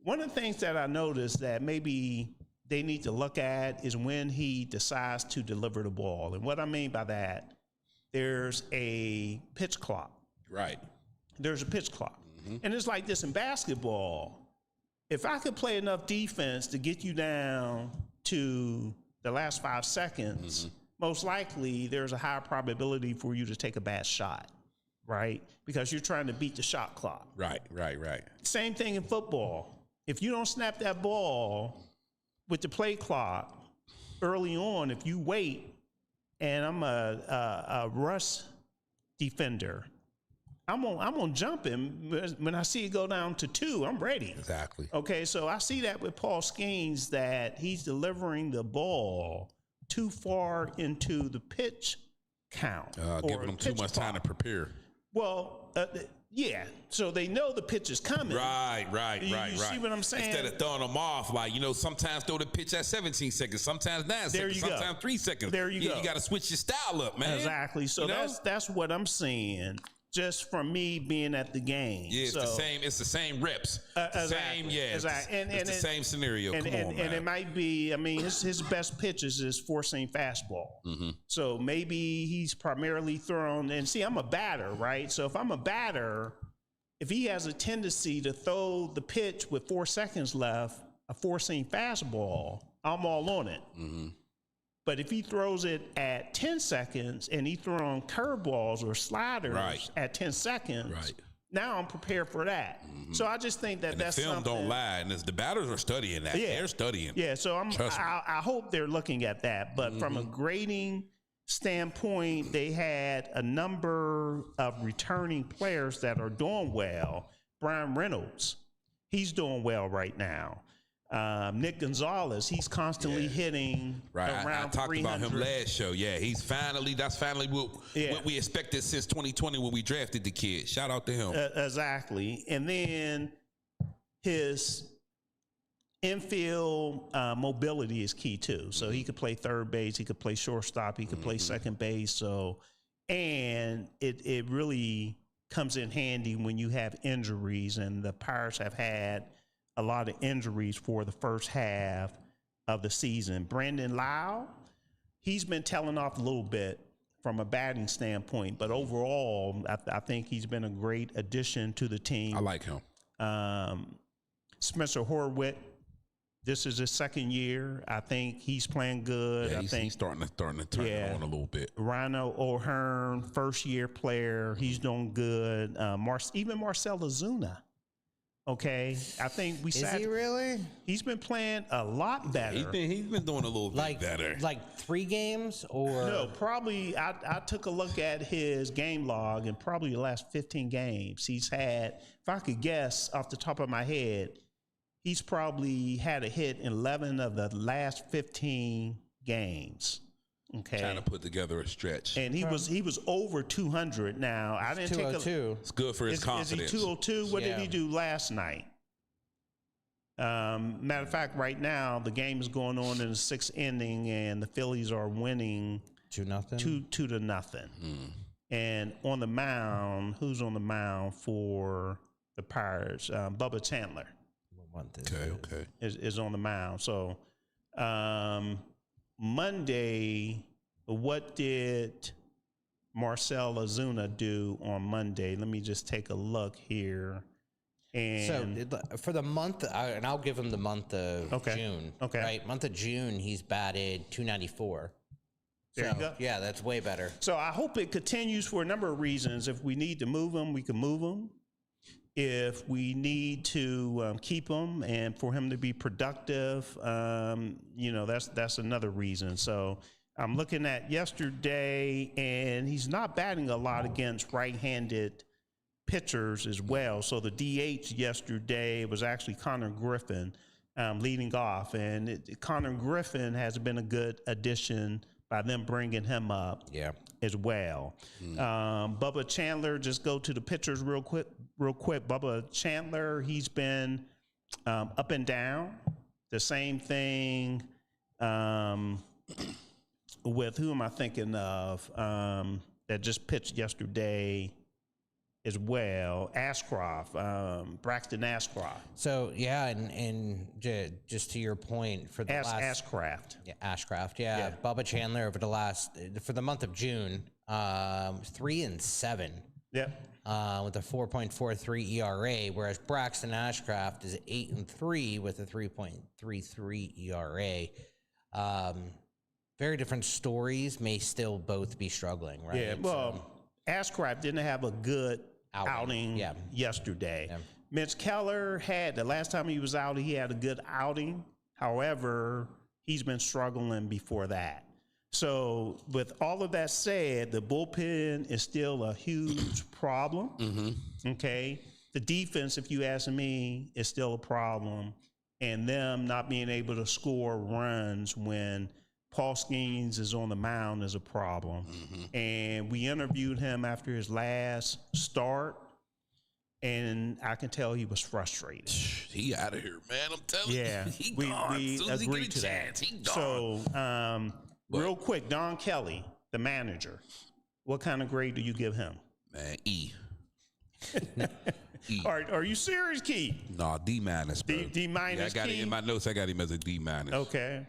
One of the things that I noticed that maybe they need to look at is when he decides to deliver the ball. And what I mean by that, there's a pitch clock. Right. There's a pitch clock. And it's like this in basketball. If I could play enough defense to get you down to the last 5 seconds, most likely there's a higher probability for you to take a bad shot, right? Because you're trying to beat the shot clock. Right. Same thing in football. If you don't snap that ball with the play clock early on, if you wait, and I'm a rush defender, I'm gonna jump him when I see it go down to 2. I'm ready. Exactly. Okay, so I see that with Paul Skeens, that he's delivering the ball too far into the pitch count, giving them too much time to prepare. Well, yeah. So they know the pitch is coming. Right. You see what I'm saying? Instead of throwing them off, like, sometimes throw the pitch at 17 seconds, sometimes 9 seconds, sometimes 3 seconds. There you go. You got to switch your style up, man. Exactly. So that's what I'm seeing, just from me being at the game. Yeah, it's the same reps. Exactly. Exactly. It's the same scenario. Come on, man. And it might be, his best pitches is four-seam fastball. So maybe he's primarily thrown, and see, I'm a batter, right? So if I'm a batter, if he has a tendency to throw the pitch with 4 seconds left, a four-seam fastball, I'm all on it. But if he throws it at 10 seconds and he throwing curveballs or sliders at 10 seconds, now I'm prepared for that. So I just think that that's the film something. don't lie, and the batters are studying that. Yeah. They're studying. Yeah, so I hope they're looking at that. But from a grading standpoint, they had a number of returning players that are doing well. Brian Reynolds, he's doing well right now. Nick Gonzalez, he's constantly hitting around I talked 300. about him last show. Yeah, that's finally what we expected since 2020 when we drafted the kid. Shout out to him. Exactly. And then his infield mobility is key too. So he could play third base, he could play shortstop, he could play second base. So, and it really comes in handy when you have injuries, and the Pirates have had a lot of injuries for the first half of the season. Brandon Lau, he's been tailing off a little bit from a batting standpoint, but overall, I think he's been a great addition to the team. I like him. Spencer Horwitz, this is his second year. I think he's playing good. Yeah, I think he's starting to turn it on a little bit. Rhino O'Hearn, first year player, he's doing good. Even Marcell Ozuna. Okay, I think we. Is he really? He's been playing a lot better. He's been doing a little bit better. Like 3 games or no? Probably. I took a look at his game log, and probably the last 15 games he's had. If I could guess off the top of my head, he's probably had a hit in 11 of the last 15 games. Okay, trying to put together a stretch, and he was over 200. Now I didn't take 202. It's good for his confidence. Is he 202? What did he do last night? Matter of fact, right now the game is going on in the 6th inning, and the Phillies are winning 2-0. 2-0. And on the mound, who's on the mound for the Pirates. Bubba Chandler is on the mound. So Monday, what did Marcell Ozuna do on Monday? Let me just take a look here. And so for the month, and I'll give him the month of June. Okay. Right, month of June, he's batted .294. There you go. Yeah, that's way better. So I hope it continues for a number of reasons. If we need to move him, we can move him. If we need to keep him and for him to be productive, that's another reason. So I'm looking at yesterday, and he's not batting a lot against right-handed pitchers as well. So the DH yesterday was actually Connor Griffin leading off, and Connor Griffin has been a good addition by them bringing him up as well. Bubba Chandler, just go to the pitchers real quick. Bubba Chandler, he's been up and down. The same thing with, who am I thinking of, that just pitched yesterday as well, Ashcroft, Braxton Ashcroft. So yeah, and just to your point, for the Ashcraft. Yeah, Ashcraft. Yeah. Bubba Chandler for the month of June, 3-7. Yep. With a 4.43 ERA, whereas Braxton Ashcraft is 8-3 with a 3.33 ERA. Very different stories, may still both be struggling, right? Yeah. Well, Ashcraft didn't have a good outing yesterday. Yeah. Mitch Keller the last time he was out, he had a good outing. However, he's been struggling before that. So with all of that said, the bullpen is still a huge problem. Okay. The defense, if you ask me, is still a problem. And them not being able to score runs when Paul Skeens is on the mound is a problem. And we interviewed him after his last start, and I can tell he was frustrated. He out of here, man. I'm telling you. He gone. We agreed to that. He gone. So real quick, Don Kelly, the manager, what kind of grade do you give him? Man, E. E. Are you serious, Keith? No, D-, bro. D-. Yeah, I got it in my notes. I got him as a D-. Okay.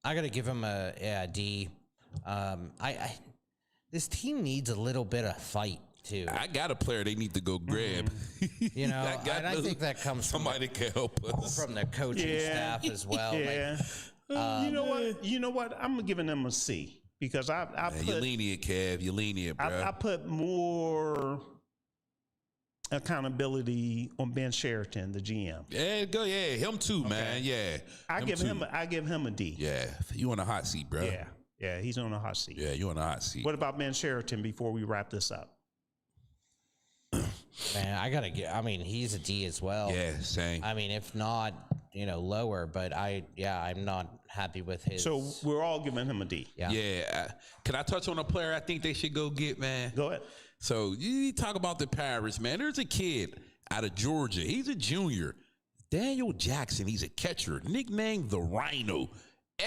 I got to give him a D. This team needs a little bit of fight too. I got a player they need to go grab. And I think that comes somebody from can help us from the coaching staff as well. Yeah. You know what? I'm giving them a C because I put, you lenient, Kev. You lenient, bro. I put more accountability on Ben Sheraton, the GM. Yeah, him too, man. Yeah, I give him a D. Yeah, you on a hot seat, bro. Yeah, he's on a hot seat. Yeah, you on a hot seat. What about Ben Sheraton before we wrap this up? Man, he's a D as well. Yeah, same. I mean, if not, lower, but I'm not happy with his. So we're all giving him a D. Yeah. Can I touch on a player I think they should go get, man? Go ahead. So you talk about the Pirates, man. There's a kid out of Georgia. He's a junior. Daniel Jackson. He's a catcher, nicknamed the Rhino.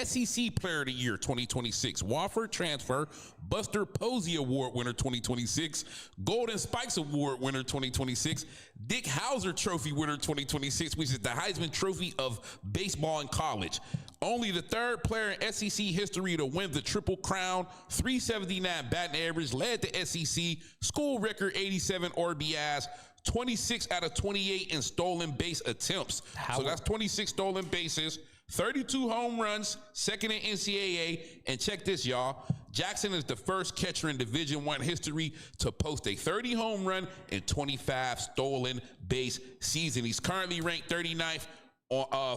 SEC Player of the Year 2026, Wofford transfer, Buster Posey Award winner 2026, Golden Spikes Award winner 2026, Dick Hauser Trophy winner 2026, which is the Heisman Trophy of baseball in college. Only the third player in SEC history to win the Triple Crown, 379 batting average, led the SEC, school record 87 RBIs, 26 out of 28 in stolen base attempts. So that's 26 stolen bases, 32 home runs, second in NCAA, and check this, y'all. Jackson is the first catcher in Division I history to post a 30 home run and 25 stolen base season. He's currently ranked 39th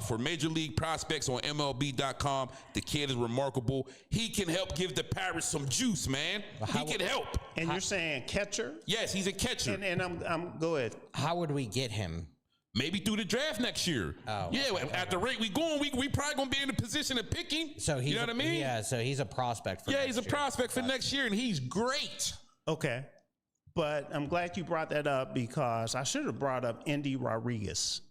for Major League Prospects on MLB.com. The kid is remarkable. He can help give the Pirates some juice, man. He can help. And you're saying catcher? Yes, he's a catcher. And I'm go ahead. How would we get him? Maybe through the draft next year. Oh, yeah. At the rate we going, we probably gonna be in a position of picking. So you know what I mean? Yeah. So he's a prospect. He's a prospect for next year, and he's great. Okay, but I'm glad you brought that up because I should have brought up Indy Rodriguez.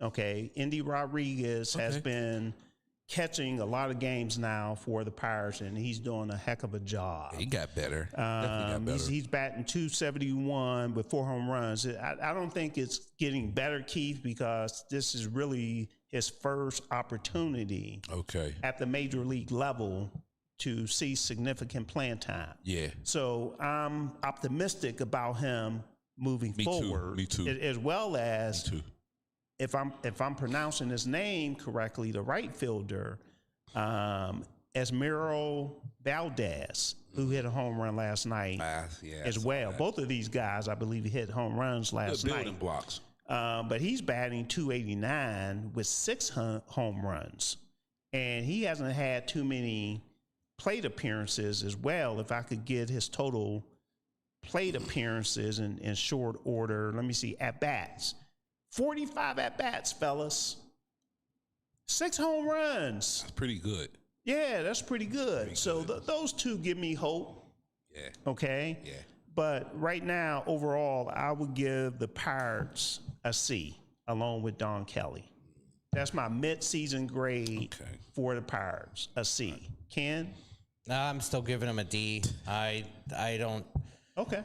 Okay, Indy Rodriguez has been catching a lot of games now for the Pirates, and he's doing a heck of a job. He got better. Definitely got better. He's batting .271 with 4 home runs. I don't think it's getting better, Keith, because this is really his first opportunity at the major league level to see significant playing time. Yeah. So I'm optimistic about him moving forward. Me too. As well as if I'm pronouncing his name correctly, the right fielder, Esmeralda Valdez, who hit a home run last night as well. Both of these guys, I believe, hit home runs last night. Building blocks. But he's batting .289 with 6 home runs, and he hasn't had too many plate appearances as well. If I could get his total plate appearances in short order, let me see, at-bats. 45 at-bats, fellas. 6 home runs. That's pretty good. Yeah, that's pretty good. Those two give me hope. Yeah. Okay? Yeah. But right now, overall, I would give the Pirates a C, along with Don Kelly. That's my mid-season grade for the Pirates, a C. Ken? I'm still giving them a D. I don't. Okay.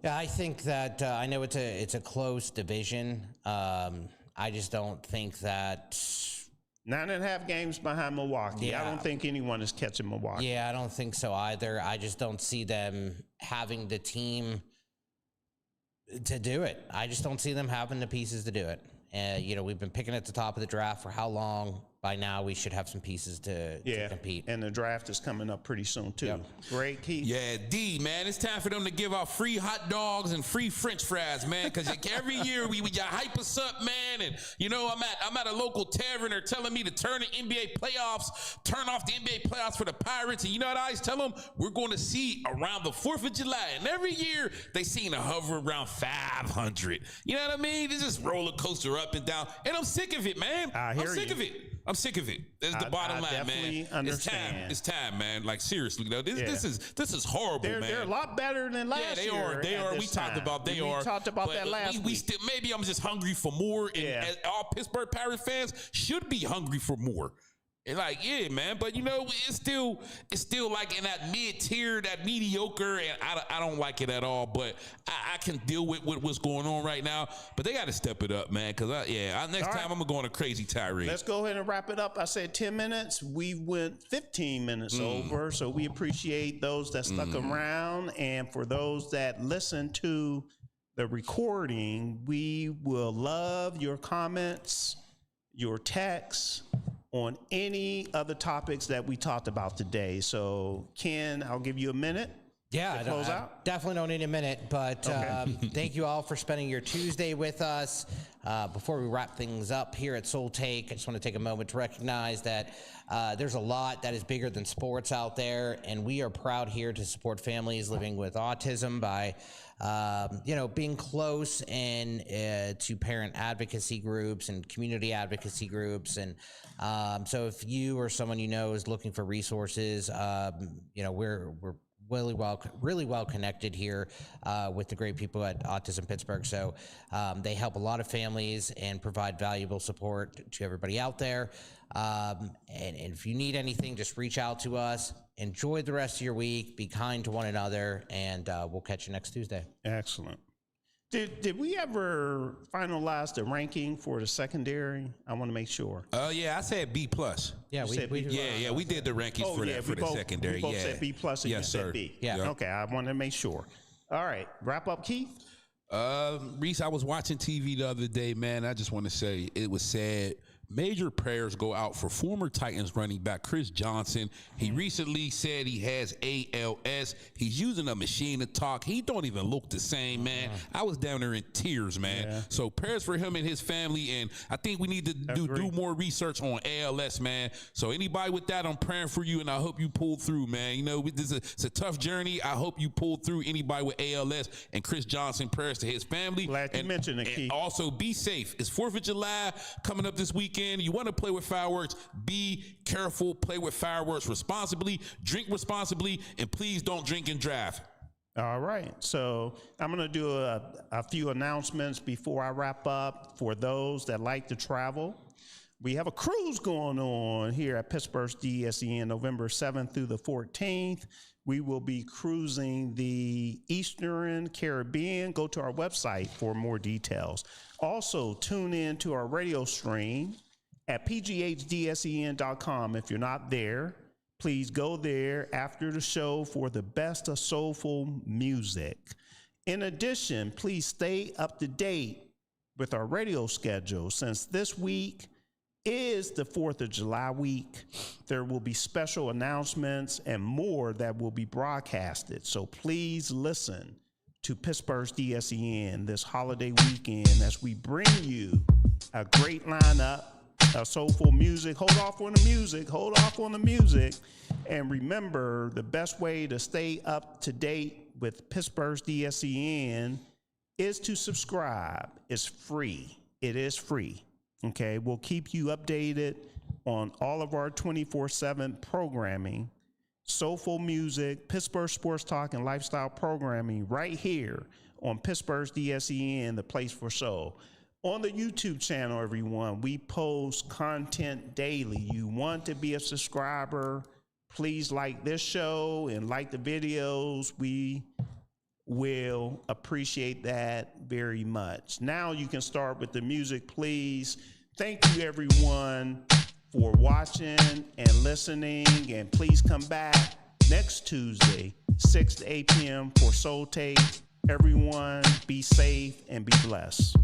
Yeah, I think that I know it's a close division. I just don't think that 9.5 games behind Milwaukee. Yeah. I don't think anyone is catching Milwaukee. Yeah, I don't think so either. I just don't see them having the team to do it. I just don't see them having the pieces to do it. We've been picking at the top of the draft for how long? By now, we should have some pieces to compete. And the draft is coming up pretty soon, too. Yep. Great, Keith. Yeah, D, man. It's time for them to give out free hot dogs and free French fries, man, because every year we got hype us up, man. And, I'm at a local tavern. They're telling me to turn the NBA playoffs, turn off the NBA playoffs for the Pirates. And you know what I always tell them? We're going to see around the 4th of July. And every year, they seem to hover around 500. You know what I mean? They just roller coaster up and down. And I'm sick of it, man. I'm sick of it. I'm sick of it. That's the bottom line, man. Understand. It's time, man. Like seriously, though, this is horrible, man. They're a lot better than last year. They are. We talked about we talked about that last week. We still, maybe I'm just hungry for more, and all Pittsburgh Pirates fans should be hungry for more. And man, but it's still like in that mid-tier, that mediocre, and I don't like it at all. But I can deal with what's going on right now. But they got to step it up, man. Because next time I'm gonna go on a crazy tirade. Let's go ahead and wrap it up. I said 10 minutes. We went 15 minutes over, so we appreciate those that stuck around, and for those that listened to the recording, we will love your comments, your texts on any other topics that we talked about today. So, Ken, I'll give you a minute. Yeah, I definitely don't need a minute, but thank you all for spending your Tuesday with us. Before we wrap things up here at Soul Take, I just want to take a moment to recognize that there's a lot that is bigger than sports out there, and we are proud here to support families living with autism by being close and to parent advocacy groups and community advocacy groups. And so if you or someone you know is looking for resources, we're really well connected here with the great people at Autism Pittsburgh. So they help a lot of families and provide valuable support to everybody out there. And if you need anything, just reach out to us. Enjoy the rest of your week. Be kind to one another, and we'll catch you next Tuesday. Excellent. Did we ever finalize the ranking for the secondary? I want to make sure. Yeah, I said B+. Yeah, we did the rankings for the secondary. We both said B+ and you said B. Yeah. Okay, I want to make sure. All right, wrap up, Keith. Reese, I was watching TV the other day, man. I just want to say it was sad. Major prayers go out for former Titans running back Chris Johnson. He recently said he has ALS. He's using a machine to talk. He don't even look the same, man. I was down there in tears, man. Yeah. So prayers for him and his family, and I think we need to do more research on ALS, man. So anybody with that, I'm praying for you, and I hope you pull through, man. It's a tough journey. I hope you pull through. Anybody with ALS and Chris Johnson, prayers to his family. Glad you mentioned it, Keith. Also, be safe. It's 4th of July coming up this weekend. You want to play with fireworks, be careful, play with fireworks responsibly, drink responsibly, and please don't drink and drive. All right. So I'm going to do a few announcements before I wrap up. For those that like to travel, we have a cruise going on here at Pittsburgh's DSEN November 7th through the 14th. We will be cruising the Eastern Caribbean. Go to our website for more details. Also, tune in to our radio stream at pghdsen.com. If you're not there, please go there after the show for the best of soulful music. In addition, please stay up to date with our radio schedule. Since this week is the 4th of July week, there will be special announcements and more that will be broadcasted. So please listen to Pittsburgh's DSEN this holiday weekend as we bring you a great lineup of soulful music. Hold off on the music. And remember, the best way to stay up to date with Pittsburgh's DSEN is to subscribe. It's free. It is free. Okay, we'll keep you updated on all of our 24/7 programming, soulful music, Pittsburgh sports talk, and lifestyle programming right here on Pittsburgh's DSEN, the place for soul. On the YouTube channel, everyone, we post content daily. You want to be a subscriber, please like this show and like the videos. We will appreciate that very much. Now you can start with the music, please. Thank you, everyone, for watching and listening. And please come back next Tuesday, 6 to 8 p.m. for Soul Tape. Everyone, be safe and be blessed.